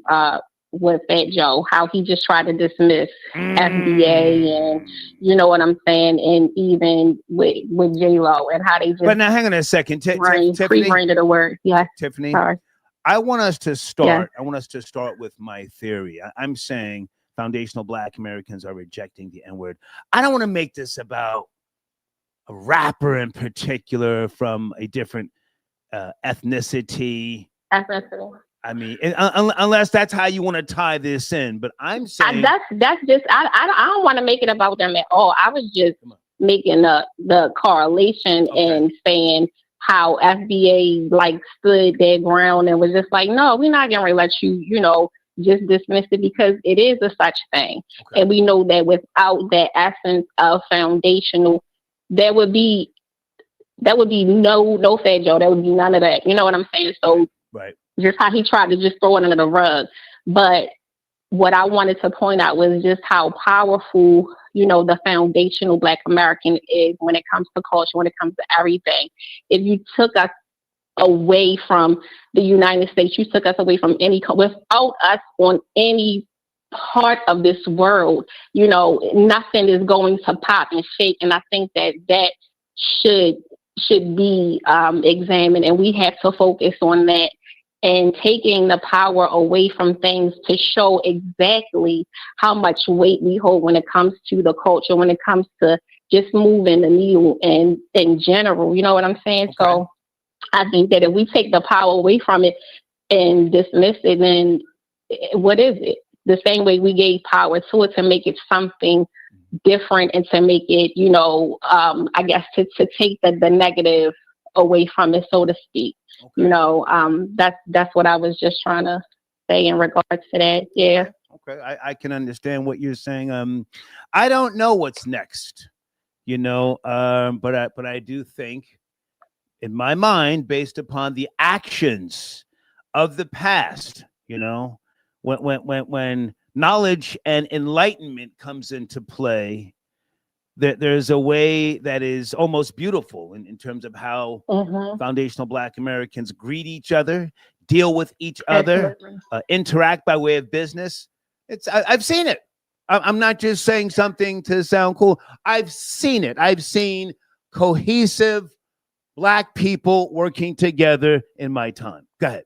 with Fat Joe, how he just tried to dismiss FBA, and you know what I'm saying, and even with J-Lo and how they just. But now, hang on a second, Tiffany. Free-brained the word, yeah. Tiffany, sorry. I want us to start. Yeah. I want us to start with my theory. I'm saying foundational Black Americans are rejecting the N-word. I don't want to make this about a rapper in particular from a different ethnicity. I mean, unless that's how you want to tie this in, but I'm saying that's just I don't want to make it about them at all. I was just making the correlation and saying how FBA stood their ground and was just like, no, we're not gonna let you, just dismiss it, because it is a such thing, and we know that without that essence of foundational, there would be no Fat Joe. There would be none of that. You know what I'm saying? So just how he tried to just throw it under the rug. But what I wanted to point out was just how powerful, the foundational Black American is when it comes to culture, when it comes to everything. If you took us away from the United States, you took us away from without us on any part of this world, nothing is going to pop and shake. And I think that should be examined, and we have to focus on that, and taking the power away from things to show exactly how much weight we hold when it comes to the culture, when it comes to just moving the needle and in general, you know what I'm saying? So I think that if we take the power away from it and dismiss it, then what is it? The same way we gave power to it to make it something different and to make it, I guess to take the negative away from it, so to speak. That's what I was just trying to say in regards to that. Yeah. Okay. I can understand what you're saying. I don't know what's next, but I do think, in my mind, based upon the actions of the past, when knowledge and enlightenment comes into play, there's a way that is almost beautiful in terms of how foundational Black Americans greet each other, deal with each other, interact by way of business. I've seen it. I'm not just saying something to sound cool. I've seen it. I've seen cohesive Black people working together in my time. Go ahead.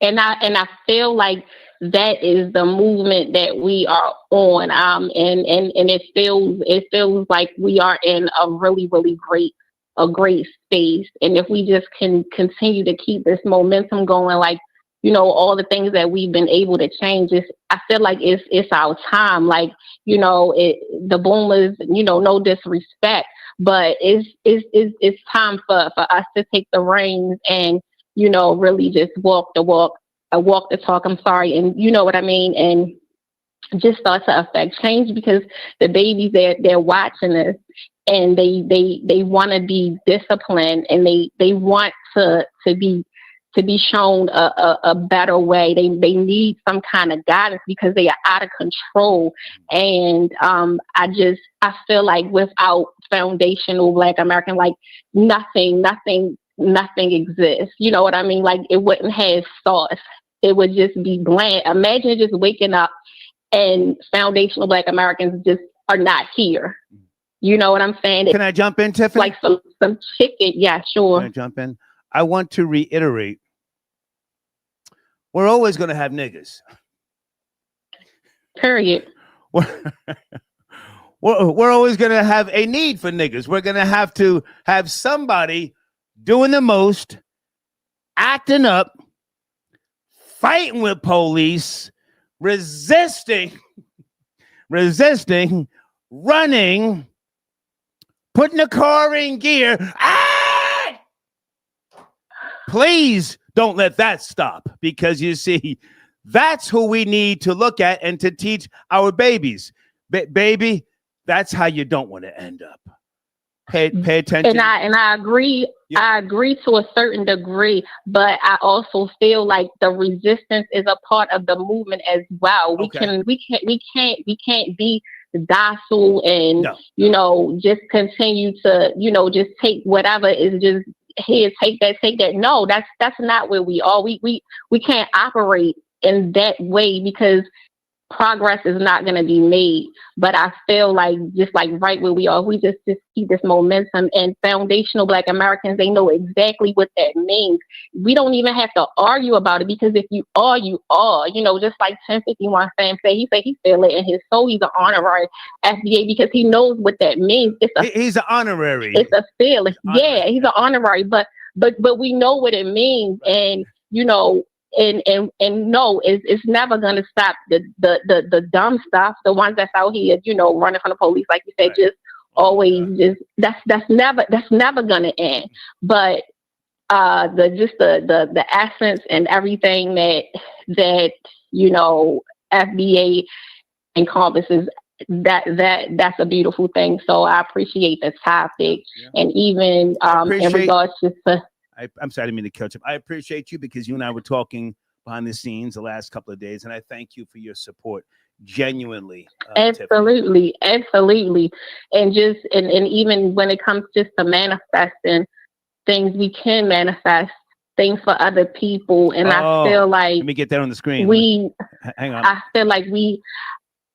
And I feel like that is the movement that we are on. And it feels like we are in a really, really great space. And if we just can continue to keep this momentum going, all the things that we've been able to change, I feel like it's our time. The boomers, no disrespect, but it's time for us to take the reins and, really just walk the talk, I'm sorry. And you know what I mean? And just start to affect change, because the babies, they're watching this, and they want to be disciplined, and they want to be shown a better way. They need some kind of guidance, because they are out of control. And I feel like without foundational Black American, like nothing exists. You know what I mean? Like it wouldn't have sauce. It would just be bland. Imagine just waking up and foundational Black Americans just are not here. You know what I'm saying? Can I jump in, Tiffany? Like some chicken. Yeah, sure. Can I jump in? I want to reiterate, we're always going to have niggers. Period. We're always going to have a need for niggers. We're going to have somebody doing the most, acting up, fighting with police, resisting, running, putting the car in gear. Ah! Please don't let that stop, because you see, that's who we need to look at and to teach our babies. Baby, that's how you don't want to end up. Pay attention. And I agree. Yeah. I agree to a certain degree, but I also feel like the resistance is a part of the movement as well. We can't be docile and just continue to just take whatever is just here, take that. No, that's not where we are. We can't operate in that way, because progress is not going to be made. But I feel like just like right where we are, we just keep this momentum, and foundational Black Americans, they know exactly what that means. We don't even have to argue about it, because if you are, you are. Just like 1051 Sam said, he feel it in his soul. He's an honorary FBA because he knows what that means. He's an honorary. It's a feeling. Yeah, he's an honorary, but we know what it means, and And no, it's never gonna stop the dumb stuff, the ones that's out here, running from the police, like you said, just always that's never gonna end. But the essence and everything that FBA encompasses, that's a beautiful thing. So I appreciate the topic, and even in regards to. I'm sorry, I didn't mean to catch up. I appreciate you, because you and I were talking behind the scenes the last couple of days, and I thank you for your support, genuinely. Absolutely. And even when it comes just to manifesting things, we can manifest things for other people, and I feel like, let me get that on the screen. Hang on. I feel like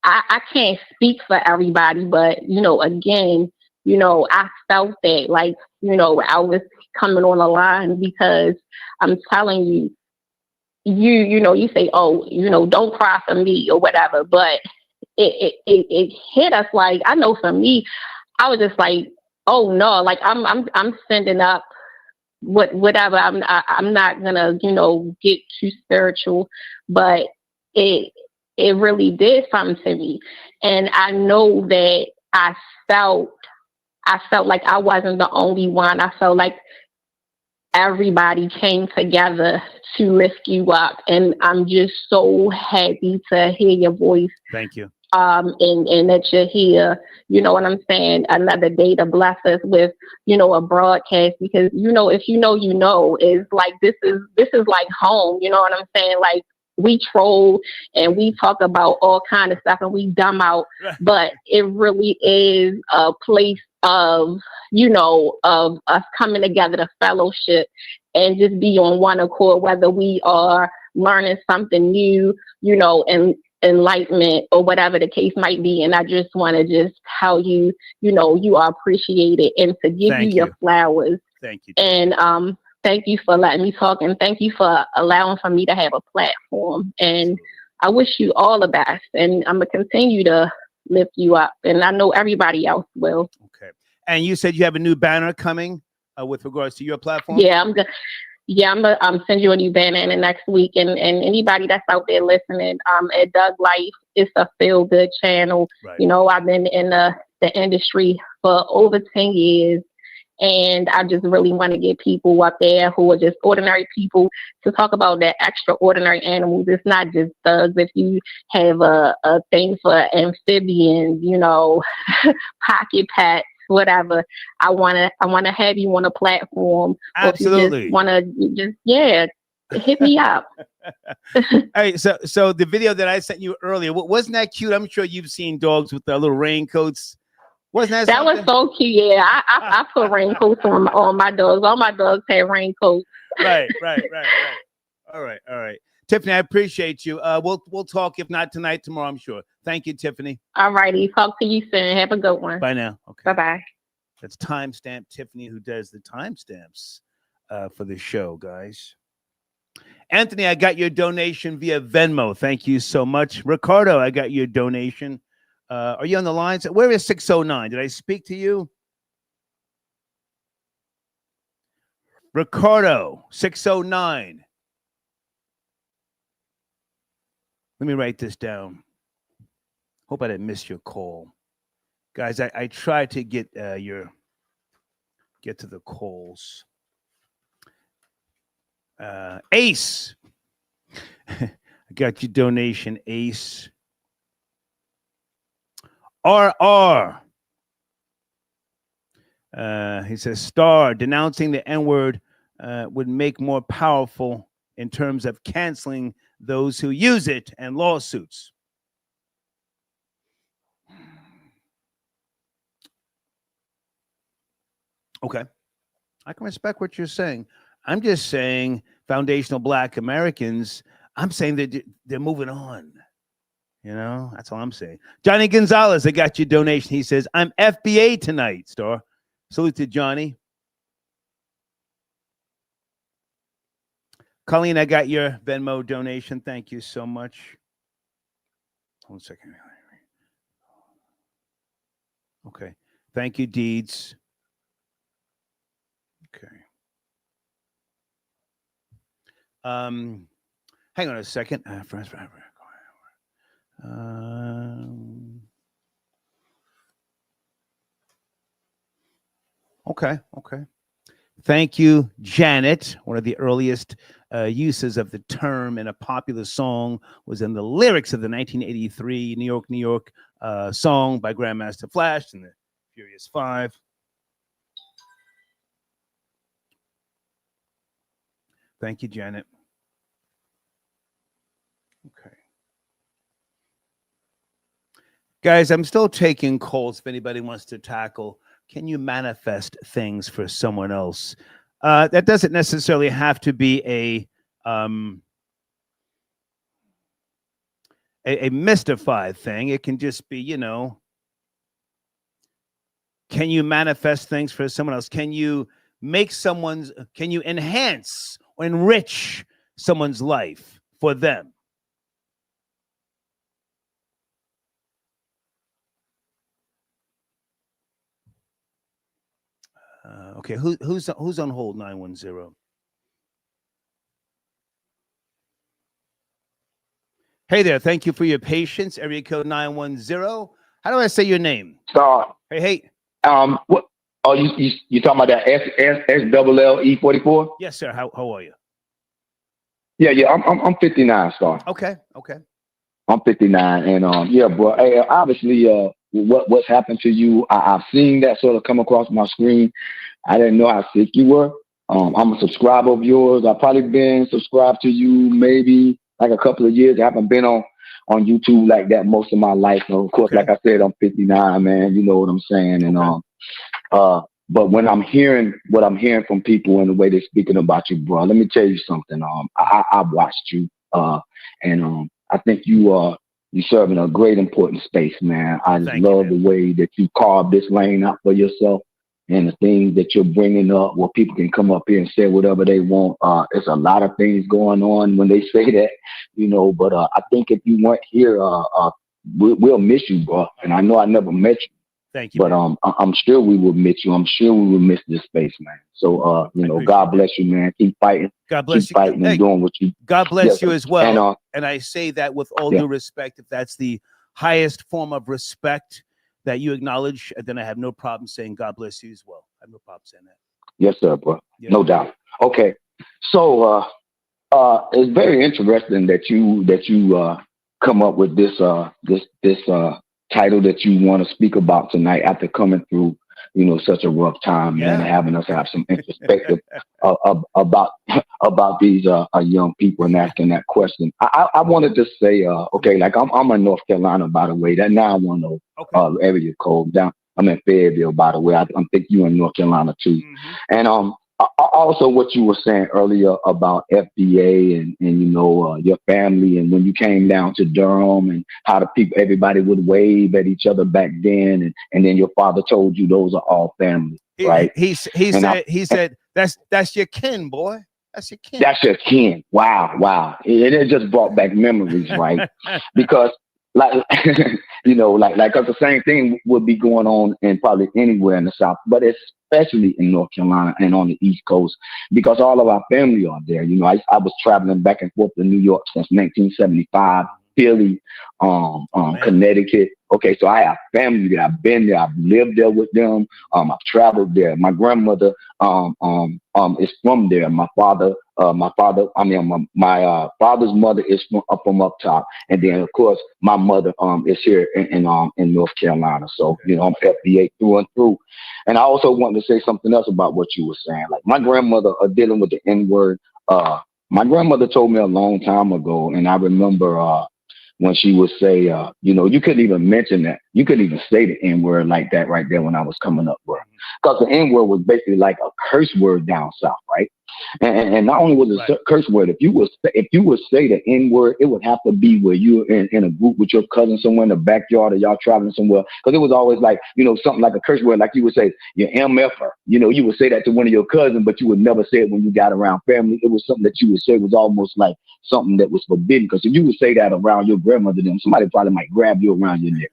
I can't speak for everybody, but again, I felt that, like, I was coming on the line, because I'm telling you, you say, don't cry for me or whatever, but it hit us. Like, I know for me, I was just like, oh no, like I'm sending up whatever. I'm not gonna, get too spiritual, but it really did something to me. And I know that I felt like I wasn't the only one. I felt like everybody came together to lift you up. And I'm just so happy to hear your voice. Thank you. And that you're here, you know what I'm saying, another day to bless us with, a broadcast, because, if is like, this is like home, you know what I'm saying? Like, we troll and we talk about all kind of stuff and we dumb out, but it really is a place of of us coming together to fellowship and just be on one accord, whether we are learning something new, and enlightenment or whatever the case might be. And I just want to just tell you, you are appreciated, and to give you your flowers. Thank you. And thank you for letting me talk, and thank you for allowing for me to have a platform. And I wish you all the best, and I'm gonna continue to lift you up, and I know everybody else will. Okay. And you said you have a new banner coming with regards to your platform? Yeah, I'm gonna send you a new banner in the next week, and anybody that's out there listening, at Doug Life, it's a feel good channel. Right. I've been in the industry for over 10 years. And I just really want to get people up there who are just ordinary people to talk about that extraordinary animals. It's not just thugs. If you have a thing for amphibians, pocket pets, whatever, I wanna have you on a platform. Absolutely. If you want to hit me up. Hey, so the video that I sent you earlier, wasn't that cute? I'm sure you've seen dogs with the little raincoats. Wasn't that was so cute? Yeah, I put raincoats on my dogs. All my dogs had raincoats. Right. All right. Tiffany, I appreciate you. We'll talk, if not tonight, tomorrow, I'm sure. Thank you, Tiffany. All righty. Talk to you soon. Have a good one. Bye now. Okay. Bye-bye. That's Timestamp Tiffany, who does the timestamps for the show, guys. Anthony, I got your donation via Venmo. Thank you so much. Ricardo, I got your donation. Are you on the lines? Where is 609? Did I speak to you? Ricardo, 609. Let me write this down. Hope I didn't miss your call. Guys, I try to get to the calls. Ace. I got your donation, Ace. RR. He says, Star, denouncing the N-word would make more powerful in terms of canceling those who use it and lawsuits. Okay. I can respect what you're saying. I'm just saying foundational Black Americans, I'm saying that they're moving on. You know, that's all I'm saying. Johnny Gonzalez, I got your donation. He says, I'm FBA tonight, Star. Salute to Johnny. Colleen, I got your Venmo donation. Thank you so much. Hold on a second. Okay. Thank you, Deeds. Okay. Hang on a second. Okay. Thank you, Janet. One of the earliest uses of the term in a popular song was in the lyrics of the 1983 New York song by Grandmaster Flash and the Furious Five. Thank you, Janet. Okay. Guys, I'm still taking calls if anybody wants to tackle. Can you manifest things for someone else? That doesn't necessarily have to be a mystified thing. It can just be, you know, can you manifest things for someone else? Can you enhance or enrich someone's life for them? Okay, who's on hold? 910. Hey there, thank you for your patience. Area code 910. How do I say your name? Star. Hey. What? Oh, you talking about that SLLE44? Yes, sir. How are you? Yeah. I'm 59, Star. Okay. I'm 59, and yeah, bro. Hey, obviously, what's happened to you? I've seen that sort of come across my screen. I didn't know how sick you were. I'm a subscriber of yours. I've probably been subscribed to you maybe like a couple of years. I haven't been on YouTube like that most of my life. So of course, like I said, I'm 59, man. You know what I'm saying, and but when I'm hearing what I'm hearing from people and the way they're speaking about you, bro, let me tell you something. I've watched you, and I think you serve in a great important space, man. I just love the way that you carve this lane out for yourself and the things that you're bringing up where people can come up here and say whatever they want. There's a lot of things going on when they say that, you know, but I think if you weren't here, we'll miss you, bro. And I know I never met you. Thank you. But I'm sure we will miss you. I'm sure we will miss this space, man. So you know, God bless you, man. Keep fighting. God bless you. Fighting and doing what you. God bless you as well. And I say that with all due respect. If that's the highest form of respect that you acknowledge, then I have no problem saying God bless you as well. I have no problem saying that. Yes, sir, bro. Yes. No doubt. Okay. So it's very interesting that you come up with this title that you want to speak about tonight after coming through, you know, such a rough time, man, and having us have some introspective about these young people and asking that question. I wanted to say, okay, like I'm in North Carolina, by the way, that 910 area code I'm in Fayetteville, by the way. I think you in North Carolina too. And also what you were saying earlier about FBA and you know your family, and when you came down to Durham and how the people, everybody would wave at each other back then, and then your father told you those are all family, right? He said that's your kin, boy. That's your kin. That's your kin. Wow. It just brought back memories, right? Because like you know, like cause the same thing would be going on in probably anywhere in the South, but especially in North Carolina and on the East Coast, because all of our family are there. You know, I was traveling back and forth to New York since 1975, Philly, Connecticut. Okay, so I have family there. I've been there. I've lived there with them. I've traveled there. My grandmother is from there. My father's mother is from up top, and then of course my mother is here in North Carolina. So you know, I'm FBA through and through. And I also wanted to say something else about what you were saying. Like my grandmother dealing with the N-word. My grandmother told me a long time ago, and I remember when she would say, you know, you couldn't even mention that. You couldn't even say the N-word like that right there when I was coming up with her. Because the N-word was basically like a curse word down south, right? And not only was it a curse word, if you would say the N-word, it would have to be where you're in a group with your cousin somewhere in the backyard, or y'all traveling somewhere. Because it was always like, you know, something like a curse word, like you would say, your MFer. You know, you would say that to one of your cousins, but you would never say it when you got around family. It was something that you would say was almost like something that was forbidden. Because if you would say that around your grandmother, then somebody probably might grab you around your neck.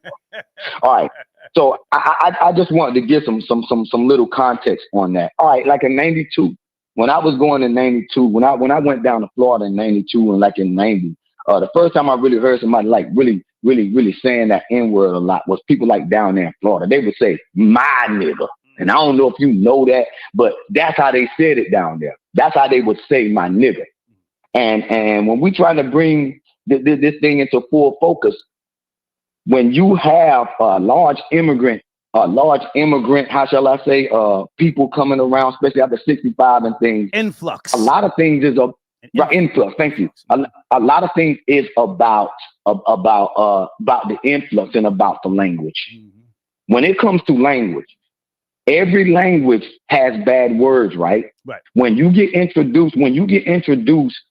All right. So I just wanted to give some little context on that. All right, like in '92. When I was going in '92, when I went down to Florida in '92 and like in '90, the first time I really heard somebody like really saying that N-word a lot was people like down there in Florida. They would say, my nigga. And I don't know if you know that, but that's how they said it down there. That's how they would say my nigga. And when we try to bring this thing into full focus, when you have a large immigrant, how shall I say, people coming around, especially after 65 and things. Influx. A lot of things is influx. Thank you. A lot of things is about the influx and about the language. When it comes to language, every language has bad words, right? Right. When you get introduced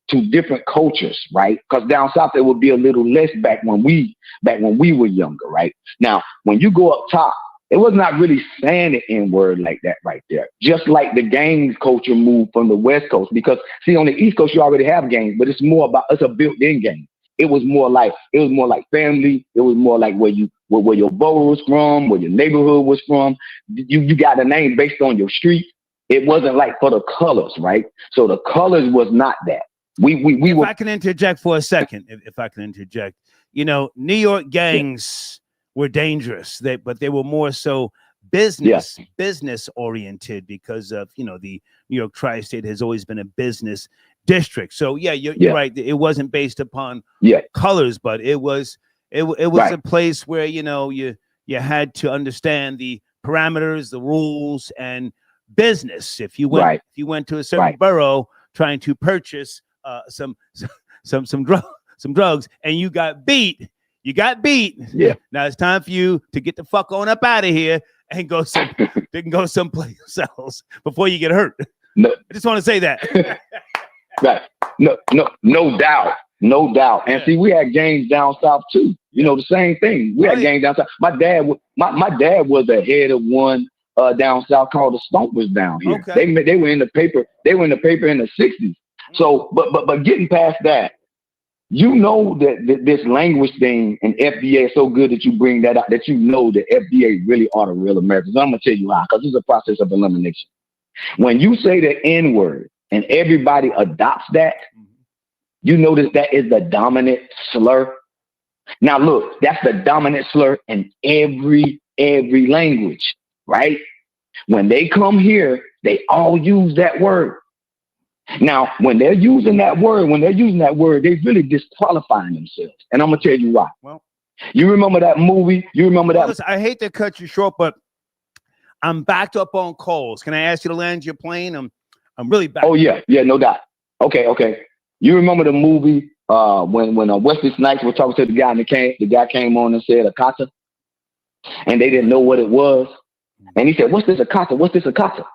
to different cultures, right? Because down south there would be a little less back when we were younger, right? Now, when you go up top, it was not really saying the N-word like that right there. Just like the gangs culture moved from the West Coast, because see, on the East Coast you already have gangs, but it's a built-in gang. It was more like family. It was more like where your borough was from, where your neighborhood was from. You got a name based on your street. It wasn't like for the colors, right? So the colors was not that. If I can interject for a second, if I can interject, you know, New York gangs were dangerous, but they were more so business oriented because of, you know, the New York tri-state has always been a business district. So you're right. It wasn't based upon colors, but it was a place where, you know, you had to understand the parameters, the rules, and business. If you went to a certain borough trying to purchase some drugs and you got beat. Yeah. Now it's time for you to get the fuck on up out of here and go someplace else before you get hurt. No. I just want to say that. Right. No doubt. And see, we had gangs down south too. You know, the same thing. We had gangs down south. My dad was the head of one down south called the Stompers down here. Okay. They were in the paper. They were in the paper in the 60s. So, but getting past that, you know that this language thing and FBA is so good that you bring that up, that you know that FBA really are the real Americans. I'm going to tell you why, because it's a process of elimination. When you say the N-word and everybody adopts that, you notice that is the dominant slur. Now, look, that's the dominant slur in every language, right? When they come here, they all use that word. Now, when they're using that word, they really disqualifying themselves. And I'm going to tell you why. Well, you remember that movie? Listen, I hate to cut you short, but I'm backed up on calls. Can I ask you to land your plane? I'm really backed. Oh, yeah, no doubt. Okay. You remember the movie when Wesley Snipes was talking to the guy and the guy came on and said Akata? and they didn't know what it was. And he said, "What's this, a casa? What's this, a casa?"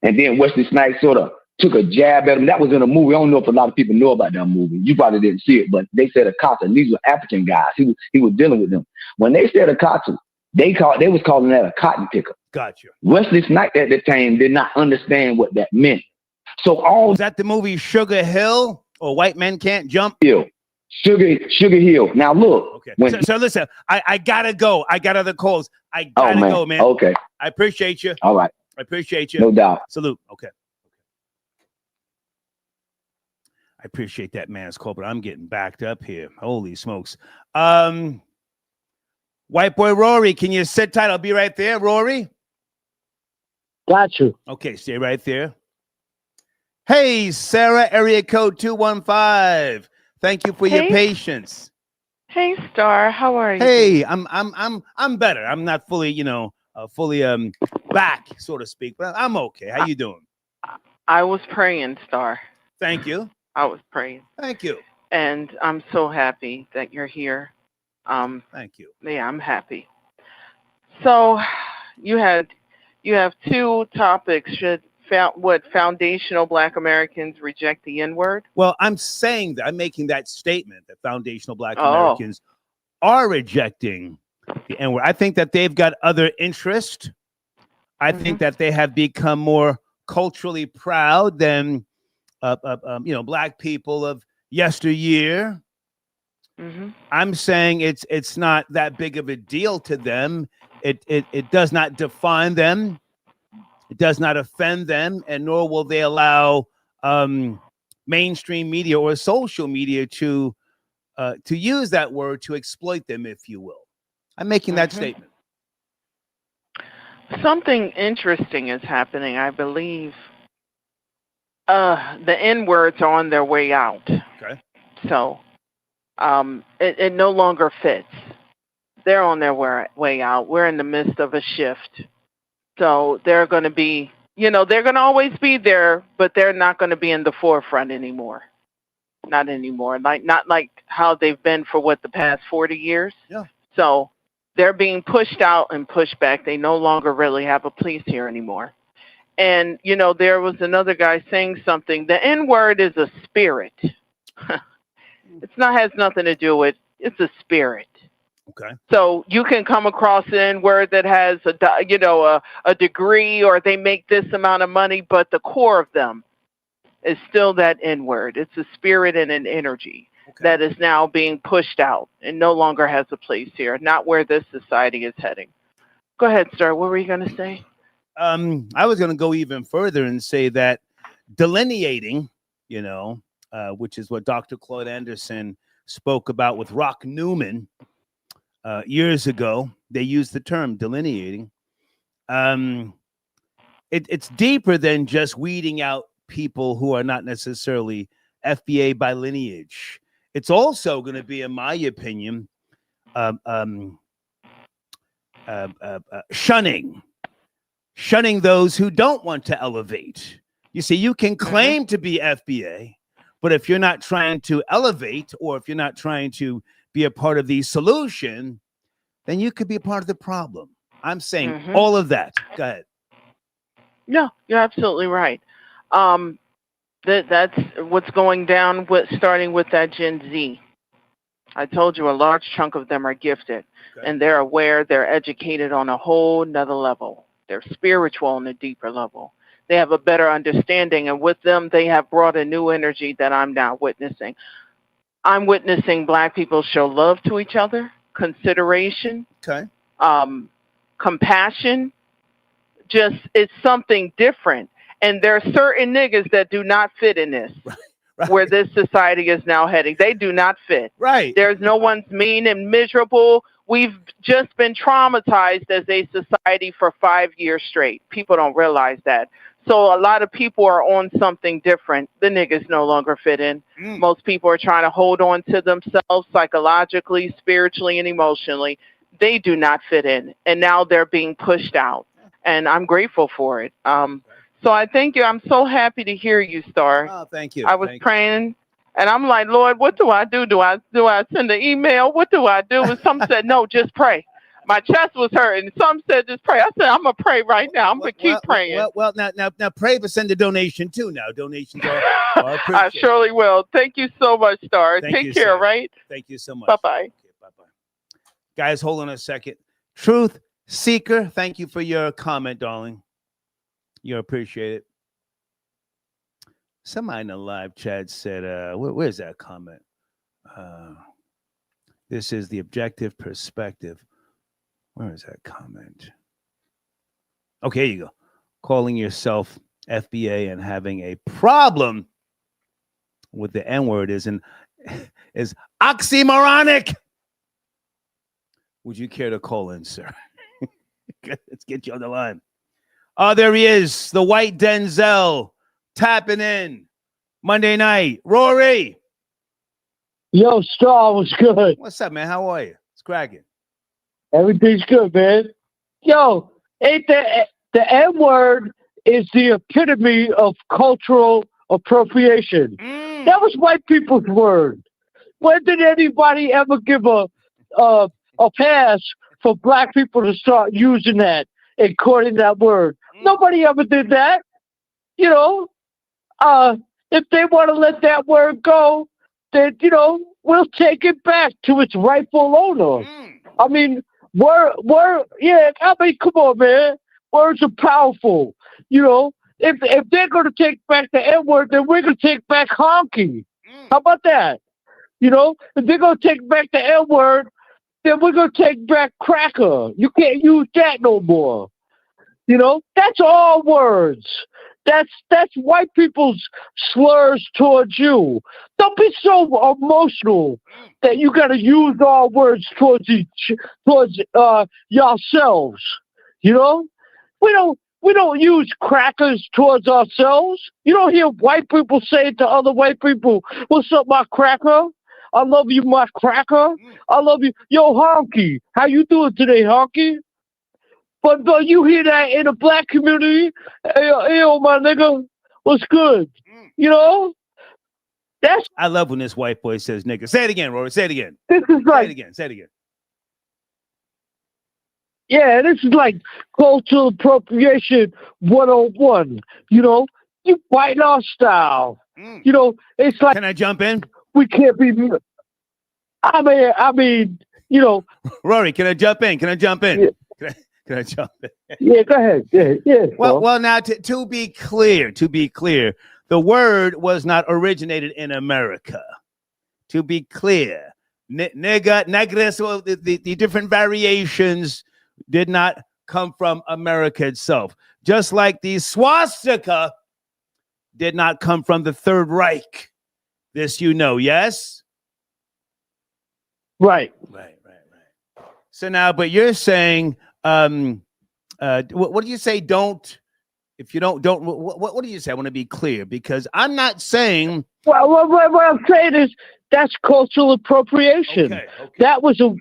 And then Wesley Snipes sort of took a jab at him. That was in a movie. I don't know if a lot of people know about that movie. You probably didn't see it, but they said a casa. And these were African guys. He was dealing with them. When they said a casa, they was calling that a cotton picker. Gotcha. Wesley Snipes at the time did not understand what that meant. So was that the movie Sugar Hill or White Men Can't Jump? Hill. Sugar Hill. Now look. Okay. So listen, I gotta go. I got other calls. I gotta go, man. Okay. I appreciate you. All right. I appreciate you. No doubt. Salute. Okay. I appreciate that man's call, but I'm getting backed up here. Holy smokes. White boy Rory, can you sit tight? I'll be right there, Rory. Got you. Okay, stay right there. Hey, Sarah, area code 215. Thank you for your patience. Hey, Star, how are you? Hey, I'm better. I'm not fully, fully back, so to speak, but I'm okay. How you doing? I was praying, Star. Thank you. I was praying. Thank you. And I'm so happy that you're here. Thank you. Yeah, I'm happy. So, you have two topics. Would foundational Black Americans reject the N-word? Well, I'm saying that I'm making that statement that foundational Black Americans are rejecting the N-word. I think that they've got other interest. I think that they have become more culturally proud than Black people of yesteryear. I'm saying it's not that big of a deal to them. It does not define them. It does not offend them, and nor will they allow mainstream media or social media to use that word to exploit them, if you will. I'm making that statement. Something interesting is happening, I believe. The N-words are on their way out. Okay. So it no longer fits. They're on their way out. We're in the midst of a shift. So they're going to be, they're going to always be there, but they're not going to be in the forefront anymore. Not anymore. Not like how they've been for the past 40 years. Yeah. So they're being pushed out and pushed back. They no longer really have a place here anymore. And, there was another guy saying something. The N-word is a spirit. Has nothing to do with, it's a spirit. Okay. So you can come across an N-word that has a degree, or they make this amount of money, but the core of them is still that N-word. It's a spirit and an energy that is now being pushed out and no longer has a place here, not where this society is heading. Go ahead, sir. What were you going to say? I was going to go even further and say that delineating, which is what Dr. Claude Anderson spoke about with Rock Newman years ago. They used the term delineating. It's deeper than just weeding out people who are not necessarily FBA by lineage. It's also going to be, in my opinion, shunning those who don't want to elevate. You see, you can claim to be FBA, but if you're not trying to elevate, or if you're not trying to be a part of the solution, then you could be a part of the problem. I'm saying all of that. Go ahead. No, you're absolutely right. That's what's going down starting with that Gen Z. I told you a large chunk of them are gifted, and they're aware, they're educated on a whole nother level. They're spiritual on a deeper level. They have a better understanding, and with them, they have brought a new energy that I'm now witnessing. I'm witnessing Black people show love to each other, consideration, compassion. Just, it's something different. And there are certain niggas that do not fit in this, where this society is now heading. They do not fit. Right. There's no one's mean and miserable. We've just been traumatized as a society for 5 years straight. People don't realize that. So a lot of people are on something different. The niggas no longer fit in. Most people are trying to hold on to themselves psychologically, spiritually, and emotionally. They do not fit in. And now they're being pushed out. And I'm grateful for it. So I thank you. I'm so happy to hear you, Star. Oh, thank you. I was praying, and I'm like, Lord, what do I do? Do I send an email? What do I do? And some said, no, just pray. My chest was hurting. Some said just pray. I said I'm gonna pray right now. I'm gonna keep praying. Well, now pray, but send a donation too. Now donations are I surely will. Thank you so much, Star. Thank Take you, care. sir. Right. Thank you so much. Bye bye. Okay, bye bye. Guys, hold on a second. Truth Seeker, thank you for your comment, darling. You appreciate it. Somebody in the live chat said, where's that comment? This is the objective perspective. Where is that comment? Okay, here you go. Calling yourself FBA and having a problem with the N-word is oxymoronic. Would you care to call in, sir? Let's get you on the line. Oh, there he is. The white Denzel tapping in Monday night. Rory. Yo, Star, what's good? What's up, man? How are you? It's cracking. Everything's good, man. Yo, ain't the N-word is the epitome of cultural appropriation. That was white people's word. When did anybody ever give a pass for black people to start using that and coining that word? Nobody ever did that. You know, if they want to let that word go, then, you know, we'll take it back to its rightful owner. I mean, yeah, I mean, come on, man. Words are powerful. You know, if they're going to take back the N-word, then we're going to take back honky. How about that? You know, if they're going to take back the N-word, then we're going to take back cracker. You can't use that no more. You know, that's all words. That's white people's slurs towards you. Don't be so emotional that you got to use all words towards yourselves. You know, we don't use crackers towards ourselves. You don't hear white people say to other white people, "What's up, my cracker? I love you, my cracker. I love you. Yo, honky, how you doing today, honky?" But you hear that in the black community, hey, my nigga, what's good? You know? I love when this white boy says nigga. Say it again, Rory. Say it again. This is like... Say it again. Say it again. Yeah, this is like cultural appropriation 101. You know? You fighting our style. You know, it's like... Can I jump in? We can't be... I mean, you know... Rory, can I jump in? Can I jump in? Yeah. Can I jump in? Yeah, go ahead. Yeah. Well, now to be clear, the word was not originated in America. To be clear, nigger, negres, well, the different variations did not come from America itself. Just like the swastika did not come from the Third Reich. This you know, yes? Right. So now, but you're saying, what do you say? Don't, if you don't, what do you say? I want to be clear because I'm not saying. Well, what I'm saying is that's cultural appropriation. Okay. That was a.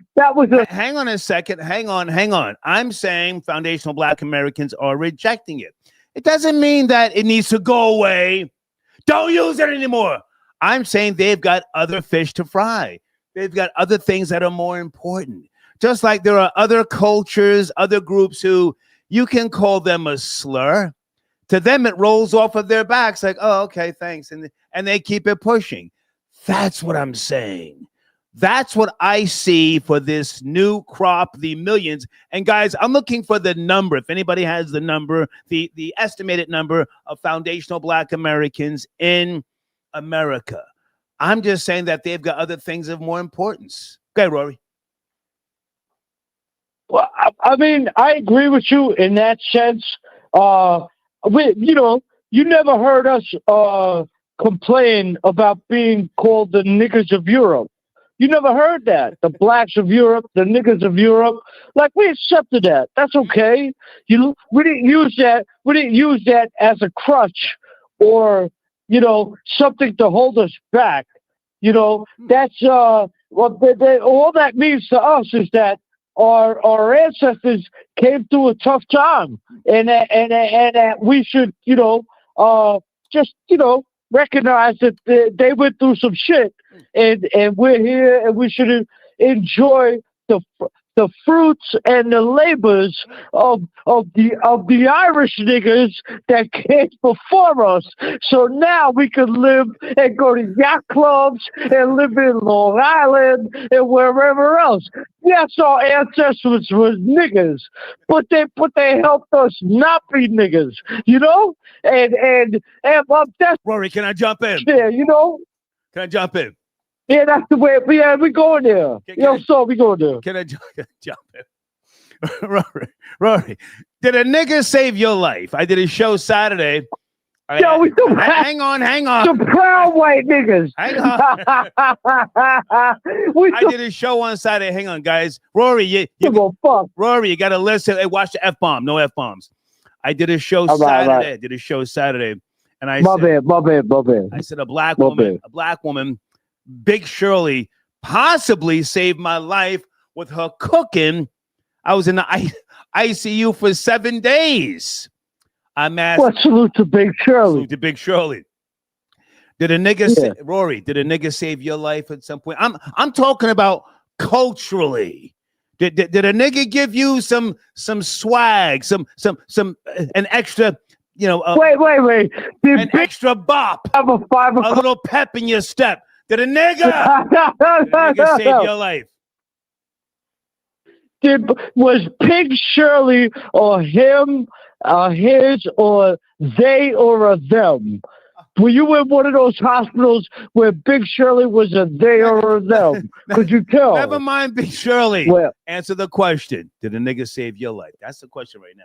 Hang on a second. Hang on. I'm saying foundational Black Americans are rejecting it. It doesn't mean that it needs to go away. Don't use it anymore. I'm saying they've got other fish to fry. They've got other things that are more important. Just like there are other cultures, other groups who you can call them a slur. To them, it rolls off of their backs like, oh, okay, thanks. And they keep it pushing. That's what I'm saying. That's what I see for this new crop, the millions. And guys, I'm looking for the number. If anybody has the number, the estimated number of foundational Black Americans in America. I'm just saying that they've got other things of more importance. Okay, Rory. Well, I mean, I agree with you in that sense. You never heard us complain about being called the niggers of Europe. You never heard that. The blacks of Europe, the niggers of Europe. Like, we accepted that. That's okay. We didn't use that. We didn't use that as a crutch or, something to hold us back. That's all that means to us is that our ancestors came through a tough time, and that we should, recognize that they went through some shit, and we're here, and we should enjoy the the fruits and the labors of the Irish niggers that came before us. So now we could live and go to yacht clubs and live in Long Island and wherever else. Yes, our ancestors were niggers, but they helped us not be niggers, you know. And that's Rory, can I jump in? Yeah, you know. Can I jump in? Yeah, that's the way. Yeah, we going there. We going there. Can I jump in? Rory, did a nigger save your life? I did a show Saturday. We do. Hang on. Some proud white niggas. Hang on. I did a show on Saturday. Hang on, guys. Rory, Rory, you got to listen. Hey, watch the F-bomb. No F-bombs. I did a show Saturday. Right. I did a show Saturday, and I My said, bad. I said a black woman, Big Shirley, possibly saved my life with her cooking. I was in the ICU for 7 days. I'm asking. Well, salute to Big Shirley. Salute to Big Shirley. Did a nigga Rory? Did a nigga save your life at some point? I'm talking about culturally. Did a nigga give you some swag, some an extra, you know? Wait. An extra bop, a little pep in your step. Did a nigga save your life? Was Big Shirley or him, his, or they, or a them? Were you in one of those hospitals where Big Shirley was a they or a them? Could you tell? Never mind Big Shirley. Well, answer the question. Did a nigga save your life? That's the question right now.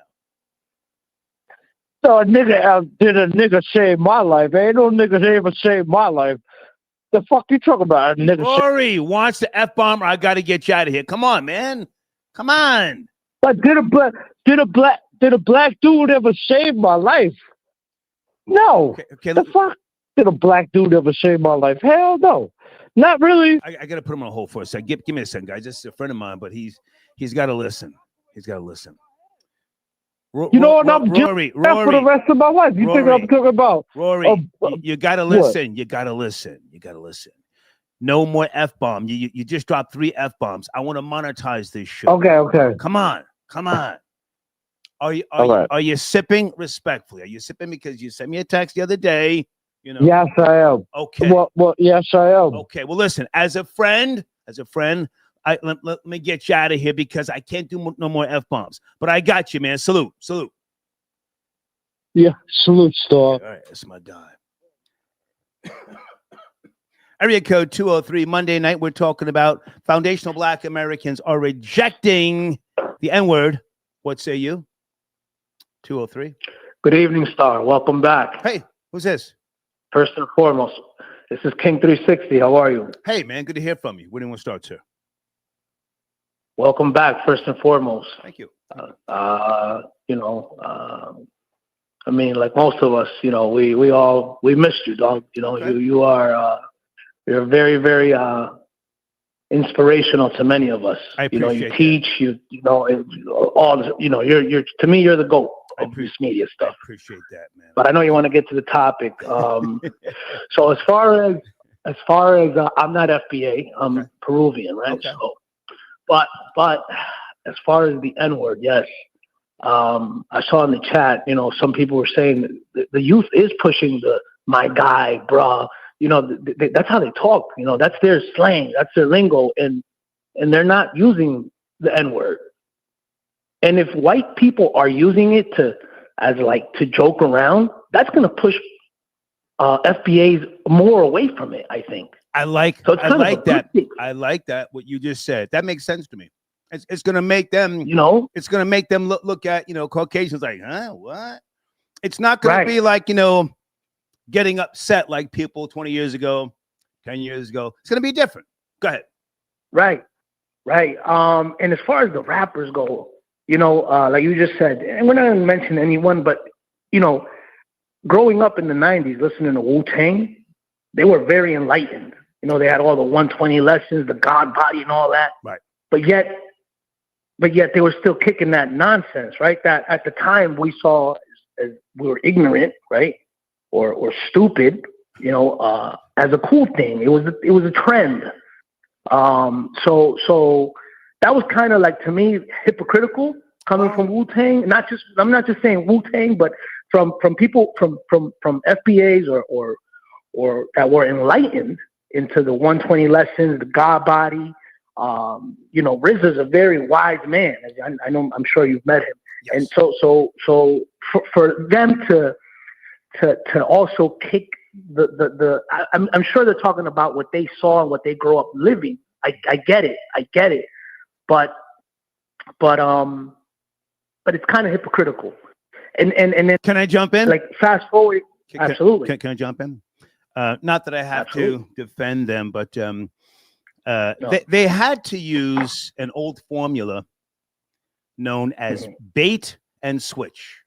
So did a nigga save my life? Ain't no nigga ever saved my life. The fuck you talking about? Rory wants the F-bomb, or I got to get you out of here. Come on, man. Come on. But did a black dude ever save my life? No. Okay, the fuck? Did a black dude ever save my life? Hell no. Not really. I got to put him on hold for a second. Give me a second, guys. This is a friend of mine, but he's got to listen. He's got to listen. You know what? I'm doing for the rest of my life. You think I'm talking about? Rory, you got to listen. What? You got to listen. No more F-bomb. You just dropped 3 F-bombs. I want to monetize this show. Okay. Come on. Are you sipping respectfully? Are you sipping because you sent me a text the other day? You know. Yes, I am. Okay. Well, yes, I am. Okay. Well, listen. As a friend, let me get you out of here because I can't do no more F-bombs. But I got you, man. Salute. Yeah, salute, Star. All right, that's my guy. Area code 203. Monday night, we're talking about foundational Black Americans are rejecting the N-word. What say you? 203. Good evening, Star. Welcome back. Hey, who's this? First and foremost, this is King 360. How are you? Hey, man, good to hear from you. Where do you want to start, sir? Welcome back, first and foremost. Thank you. I mean, like most of us, you know, we missed you, dog. You know, okay. You're very, very inspirational to many of us. I appreciate you teach, you're to me, you're the GOAT of this media stuff. I appreciate that, man. But I know you want to get to the topic. So as far as I'm not FBA, I'm Peruvian, right? Okay. So, but as far as the N-word, yes. I saw in the chat, you know, some people were saying the youth is pushing the "my guy, bruh." You know, that's how they talk. You know, that's their slang, that's their lingo, and they're not using the N-word. And if white people are using it to joke around, that's going to push FBAs more away from it, I think. I like that. I like that. What you just said. That makes sense to me. It's going to make them, it's going to make them look at, Caucasians like, huh, what? It's not going to be like, getting upset like people 20 years ago, 10 years ago. It's going to be different. Go ahead. Right. And as far as the rappers go, like you just said, and we're not going to mention anyone, but, growing up in the 90s, listening to Wu-Tang, they were very enlightened. They had all the 120 lessons, the God body and all that. Right. But yet they were still kicking that nonsense, right? That at the time we saw as we were ignorant, right? Or stupid, as a cool thing. It was a trend. So that was kind of like, to me, hypocritical coming from Wu-Tang. I'm not just saying Wu-Tang, but from people from FBAs or that were enlightened into the 120 lessons, the God body. You know, RZA's a very wise man. I know, I'm sure you've met him. Yes. And so for them to also kick I'm sure they're talking about what they saw and what they grew up living. I get it. But it's kind of hypocritical. And then, can I jump in? Like, fast forward. Absolutely. Can I jump in? Not that I have to defend them, but no. they had to use an old formula known as bait and switch.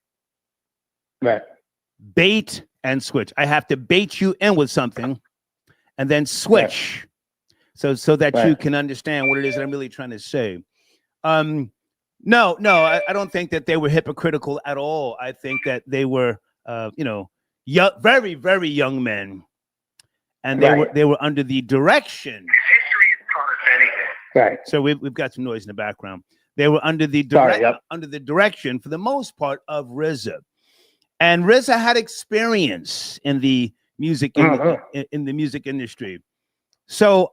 Right. Bait and switch. I have to bait you in with something and then switch. Right. So that you can understand what it is that I'm really trying to say. No, I don't think that they were hypocritical at all. I think that they were, young, very, very young men, and they were under the direction. History has taught us anything. Right. So we've got some noise in the background. They were under the direction, for the most part, of RZA, and RZA had experience in the music in the music industry. So,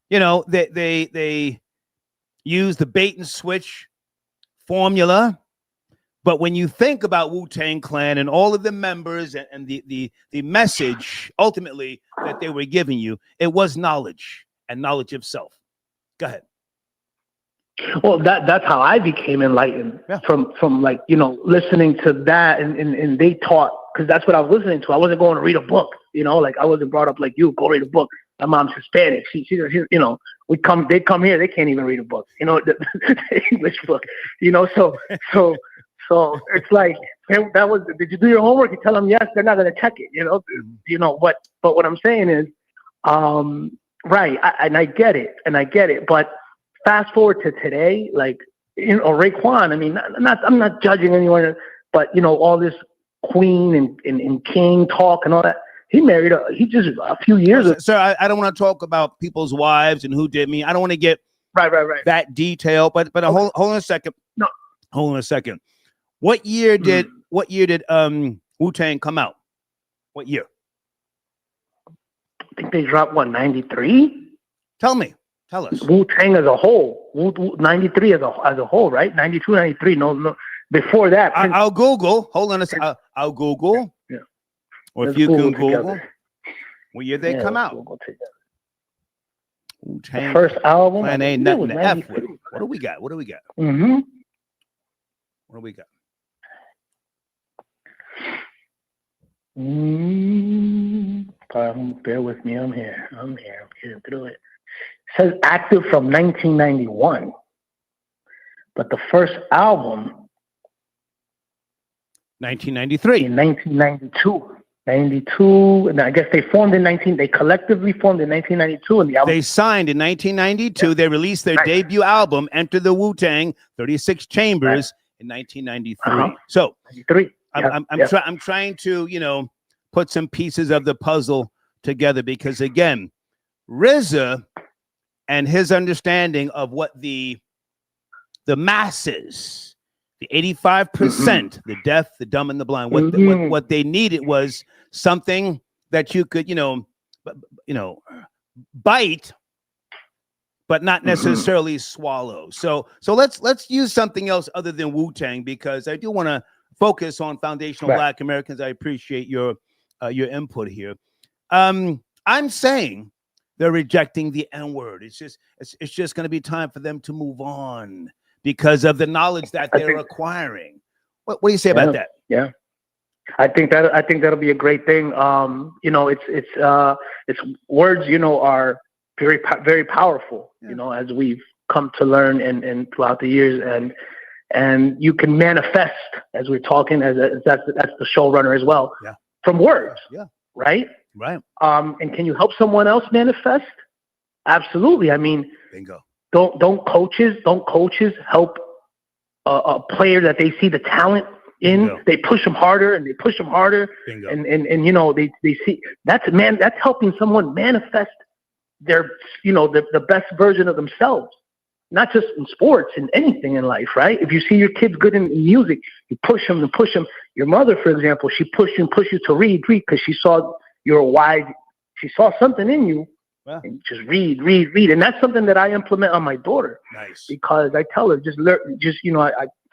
they use the bait and switch formula. But when you think about Wu-Tang Clan and all of the members and the message ultimately that they were giving you, it was knowledge and knowledge of self. Go ahead. Well, that's how I became enlightened from like, listening to that and they taught, because that's what I was listening to. I wasn't going to read a book, like I wasn't brought up like you, go read a book. My mom's Hispanic. She they come here, they can't even read a book, the English book, so it's like, did you do your homework? You tell them yes, they're not going to check it, but what I'm saying is, right. I get it. But fast forward to today, like, Raekwon, I mean, I'm not judging anyone, but all this queen and king talk and all that. He married he just a few years ago. Sir, I don't want to talk about people's wives and who did me. I don't want to get right that detail. But okay. hold on a second. No. Hold on a second. What year did Wu-Tang come out? What year? I think they dropped 93? Tell us. Wu-Tang as a whole. 93 as a whole, right? 92, 93. No. Before that. I'll Google. Hold on a second. I'll Google. Yeah. Or if you can Google, what year they come out? The first album. Man, ain't nothing to F with. What do we got? Mm-hmm. What do we got? Bear with me. I'm here. I'm getting through it. It says active from 1991. But the first album. 1993. In 1992. 92, and I guess they collectively formed in 1992, and the album. They signed in 1992. Yeah. They released their debut album, Enter the Wu-Tang, 36 Chambers, in 1993. So, 93. I'm trying to, put some pieces of the puzzle together, because again, RZA and his understanding of what the masses, the 85%, the deaf, the dumb, and the blind, what they needed was something that you could, bite, but not necessarily swallow. So let's use something else other than Wu-Tang, because I do want to focus on foundational Black Americans. I appreciate your input here. I'm saying they're rejecting the N-word. It's just going to be time for them to move on, because of the knowledge that they're acquiring. What do you say about that? Yeah, I think that'll be a great thing. It's words, are very, very powerful. As we've come to learn and throughout the years, and you can manifest, as we're talking, as that's the showrunner as well. Yeah. From words. Yeah. Right. Right. And can you help someone else manifest? Absolutely. I mean, bingo. Don't coaches help a player that they see the talent in? Bingo. They push them harder and they push them harder. Bingo. And they see that's helping someone manifest their the best version of themselves. not just in sports, in anything in life, right? If you see your kids good in music, you push them and push them. Your mother, for example, she pushed you and pushed you to read because she saw you're wide. She saw something in you. Wow. And just read. And that's something that I implement on my daughter. Nice. Because I tell her, just learn,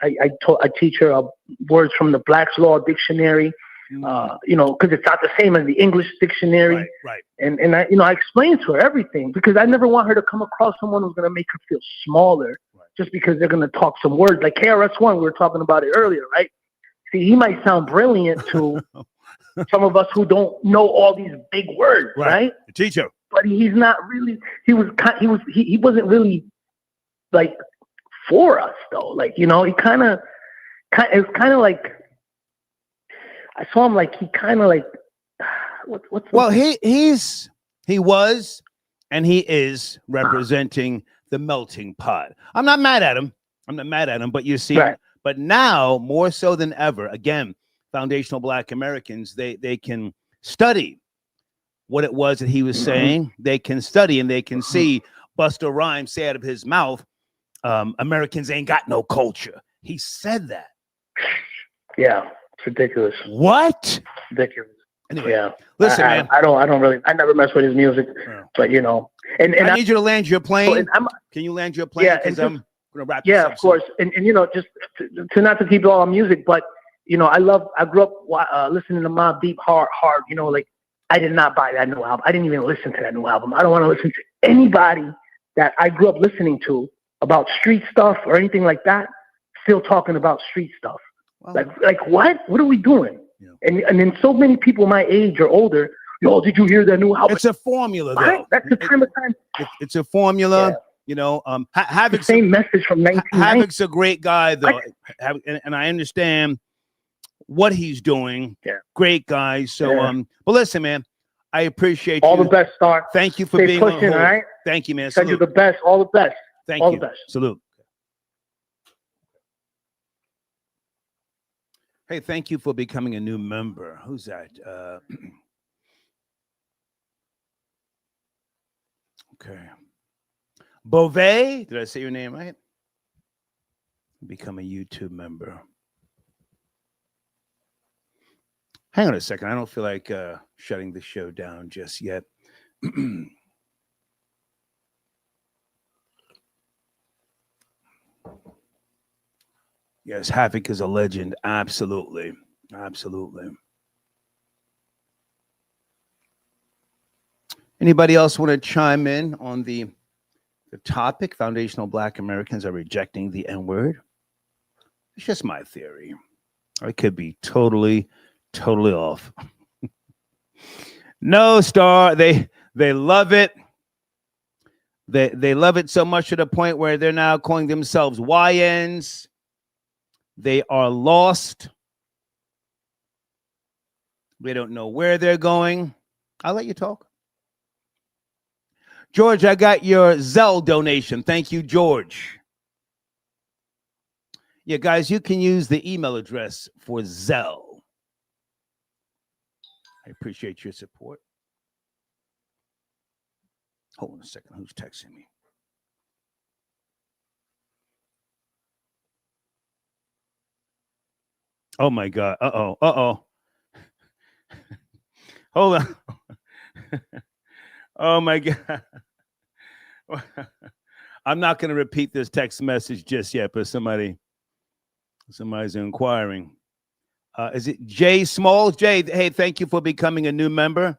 I teach her words from the Black's Law Dictionary, because it's not the same as the English dictionary. Right. And I explain to her everything because I never want her to come across someone who's going to make her feel smaller just because they're going to talk some words. Like KRS-One, we were talking about it earlier, right? See, he might sound brilliant to some of us who don't know all these big words, right? The teacher. But he's not really. He wasn't really like for us though. Like he kind of. It was kind of like I saw him like he kind of like what's. Well, he was and he is representing the melting pot. I'm not mad at him. But you see, but now more so than ever, again, foundational Black Americans they can study what it was that he was saying. They can study and they can see Busta Rhymes say out of his mouth, Americans ain't got no culture. He said that. Yeah, it's ridiculous. What? Ridiculous. Anyway, yeah. Listen, man. I never mess with his music, but and I need you to land your plane. Can you land your plane? Yeah, because I'm gonna wrap this up. Of course. And just to not to keep it all on music, but I grew up listening to Mobb Deep hard, like I did not buy that new album. I didn't even listen to that new album. I don't want to listen to anybody that I grew up listening to about street stuff or anything like that still talking about street stuff. Wow. Like what? What are we doing? Yeah. And then so many people my age or older, did you hear that new album? It's a formula, though. That's the time of time. It's a formula. Yeah. Havoc's the same message from 1990. Havoc's a great guy, though, and I understand what he's doing. Yeah. Great guy. So, but listen, man, I appreciate all you. the best, Star. Thank you for Stay being pushing, on hold. all right? Thank you, man. Send you the best. All the best. Thank all you. The best. Salute. Hey, thank you for becoming a new member. Who's that? Okay. Beauvais, did I say your name right? Become a YouTube member. Hang on a second. I don't feel like shutting the show down just yet. Yes, Havoc is a legend. Absolutely. Absolutely. Anybody else want to chime in on the topic? Foundational Black Americans are rejecting the N-word. It's just my theory. I could be totally off. No, Star. They love it. They love it so much to the point where they're now calling themselves YNs. They are lost. They don't know where they're going. I'll let you talk. George, I got your Zelle donation. Thank you, George. Yeah, guys, you can use the email address for Zelle. I appreciate your support. Hold on a second. Who's texting me? Oh, my God. Uh-oh. Hold on. Oh, my God. I'm not going to repeat this text message just yet, but somebody's inquiring. Is it Jay Smalls? Jay, hey, thank you for becoming a new member.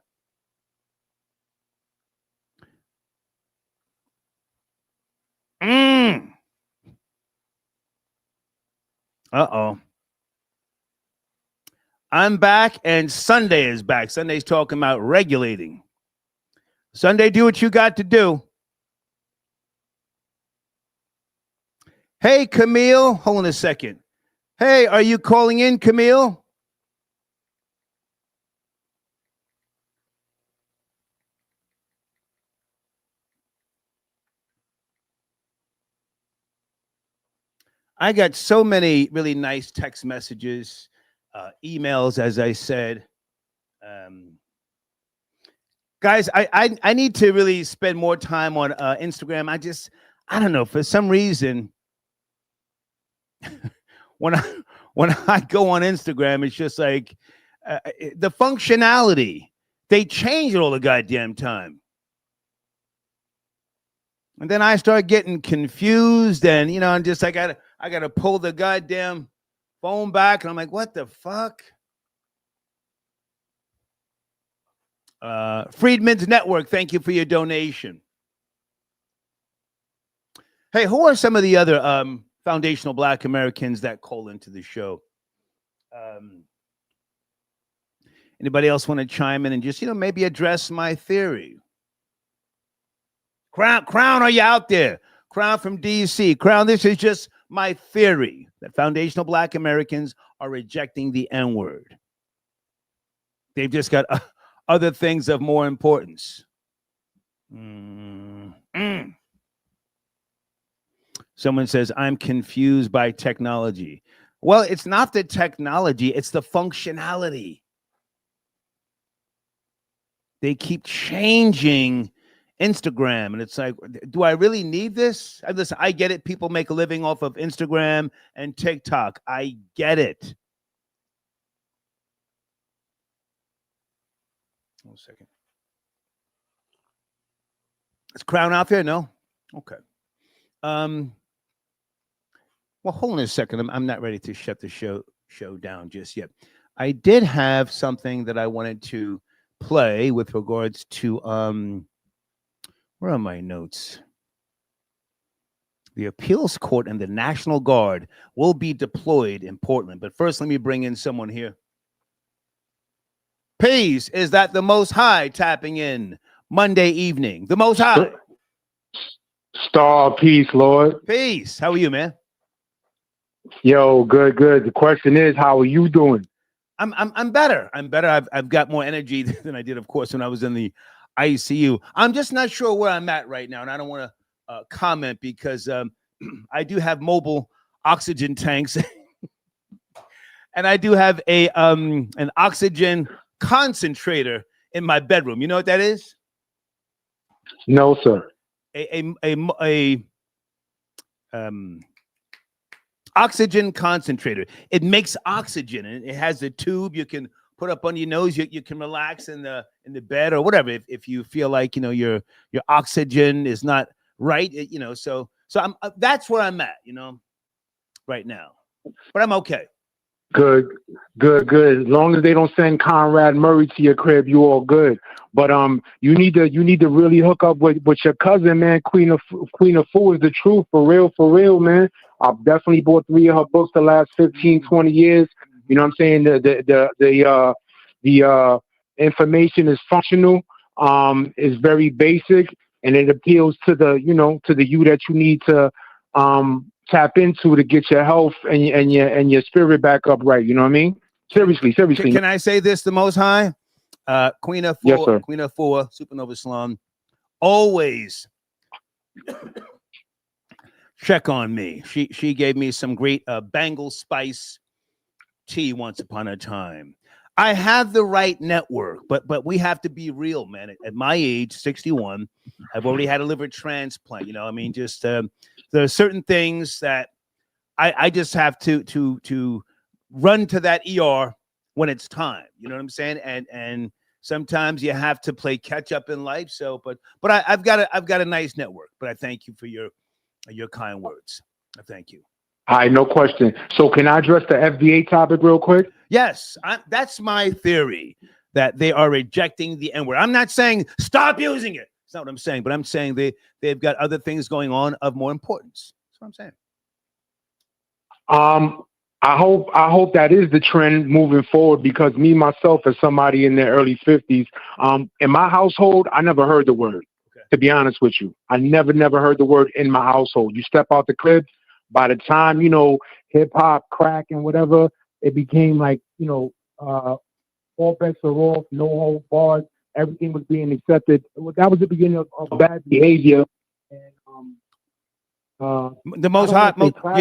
Uh-oh. I'm back, and Sunday is back. Sunday's talking about regulating. Sunday, do what you got to do. Hey, Camille. Hold on a second. Hey, are you calling in, Camille? I got so many really nice text messages, emails, as I said. Guys, I need to really spend more time on Instagram. I don't know, for some reason, when I go on Instagram, it's just like the functionality. They change it all the goddamn time. And then I start getting confused, and I'm just like, I gotta pull the goddamn phone back, and I'm like, what the fuck? Freedmen's Network, thank you for your donation. Hey, who are some of the other foundational Black Americans that call into the show? Anybody else want to chime in and just, maybe address my theory? Crown, are you out there? Crown from DC. Crown, this is just my theory that foundational Black Americans are rejecting the N-word. They've just got other things of more importance. Someone says, I'm confused by technology. Well, it's not the technology, it's the functionality. They keep changing Instagram, and it's like, do I really need this? Listen, I get it. People make a living off of Instagram and TikTok. I get it. 1 second. Is Crown out there? No? Okay. Well, hold on a second. I'm not ready to shut the show down just yet. I did have something that I wanted to play with regards to where are my notes? The appeals court and the National Guard will be deployed in Portland. But first, let me bring in someone here. Peace. Is that the Most High tapping in Monday evening? The Most High. Star peace, Lord. Peace. How are you, man? Yo, good. The question is, how are you doing? I'm better. I've got more energy than I did, of course, when I was in the ICU. I'm just not sure where I'm at right now, and I don't want to comment because I do have mobile oxygen tanks, and I do have an oxygen concentrator in my bedroom. You know what that is? No, sir. A oxygen concentrator. It makes oxygen, and it has a tube you can put up on your nose. You can relax in the bed or whatever if you feel like your oxygen is not right. So I'm that's where I'm at, right now. But I'm okay. Good. As long as they don't send Conrad Murray to your crib, you all good. But you need to really hook up with your cousin, man. Queen of Fu is the truth, for real, man. I've definitely bought 3 of her books the last 15, 20 years. You know what I'm saying? The information is functional, is very basic, and it appeals to the you that you need to tap into to get your health and your spirit back up right. You know what I mean? Seriously. Can I say this, the Most High? Queen of Fu, yes, sir. Queen of Fu, Supernova Salon, always check on me. She gave me some great Bengal spice tea once upon a time. I have the right network, but we have to be real, man. At my age, 61, I've already had a liver transplant. Just there are certain things that I just have to run to that ER when it's time. You know what I'm saying? And sometimes you have to play catch up in life. So, but I've got a nice network. But I thank you for your kind words. I thank you. All right, no question. So can I address the FBA topic real quick? Yes, that's my theory, that they are rejecting the N-word. I'm not saying stop using it. That's not what I'm saying, but I'm saying they've got other things going on of more importance. That's what I'm saying. I hope that is the trend moving forward, because me, myself, as somebody in their early 50s, in my household, I never heard the word, to be honest with you. I never heard the word in my household. You step out the crib, by the time, hip hop, crack, and whatever, it became like, all bets are off, no hold bars, everything was being accepted. That was the beginning of bad behavior. And the Most High,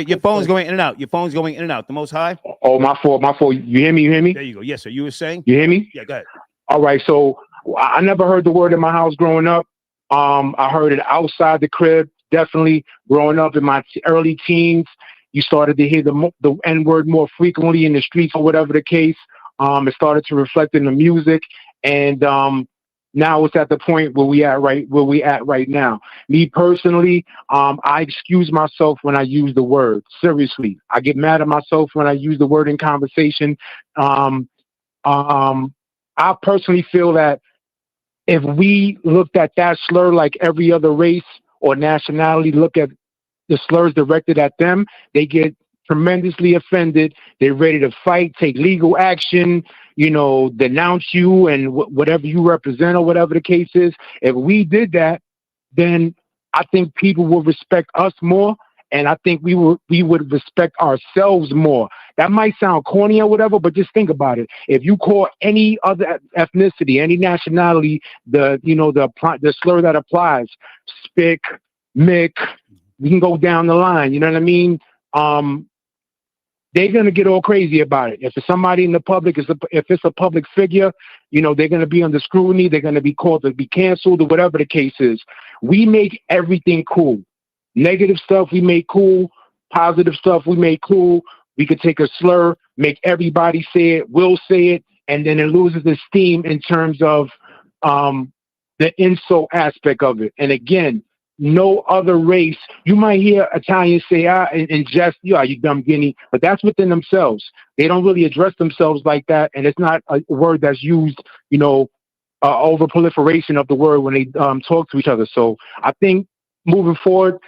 your phone's going in and out. Your phone's going in and out. The Most High. Oh, my fault. You hear me? There you go. Yes, sir. You were saying? You hear me? Yeah, go ahead. All right. So I never heard the word in my house growing up. I heard it outside the crib. definitely growing up in my early teens, you started to hear the N-word more frequently in the streets or whatever the case. It started to reflect in the music, and now it's at the point where we at right now. Me personally, I excuse myself when I use the word. Seriously, I get mad at myself when I use the word in conversation. I personally feel that if we looked at that slur like every other race or nationality, look at the slurs directed at them, they get tremendously offended. They're ready to fight, take legal action, denounce you and whatever you represent or whatever the case is. If we did that, then I think people would respect us more, and I think we would respect ourselves more. That might sound corny or whatever, but just think about it. If you call any other ethnicity, any nationality, the slur that applies, spick, mick, we can go down the line. You know what I mean? They're going to get all crazy about it. If it's somebody in the public, if it's a public figure, they're going to be under scrutiny. They're going to be called to be canceled or whatever the case is. We make everything cool. Negative stuff we make cool. Positive stuff we make cool. We could take a slur, make everybody say it, we'll say it, and then it loses its steam in terms of the insult aspect of it. And again, no other race. You might hear Italians say, in jest, you dumb guinea, but that's within themselves. They don't really address themselves like that, and it's not a word that's used, over proliferation of the word when they talk to each other. So I think moving forward,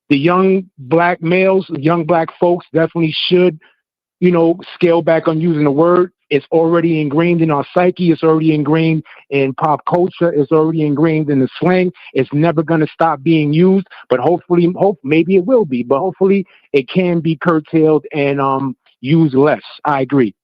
the young black males, young black folks definitely should, scale back on using the word. It's already ingrained in our psyche. It's already ingrained in pop culture. It's already ingrained in the slang. It's never going to stop being used, but maybe it will be, but hopefully it can be curtailed and used less. I agree.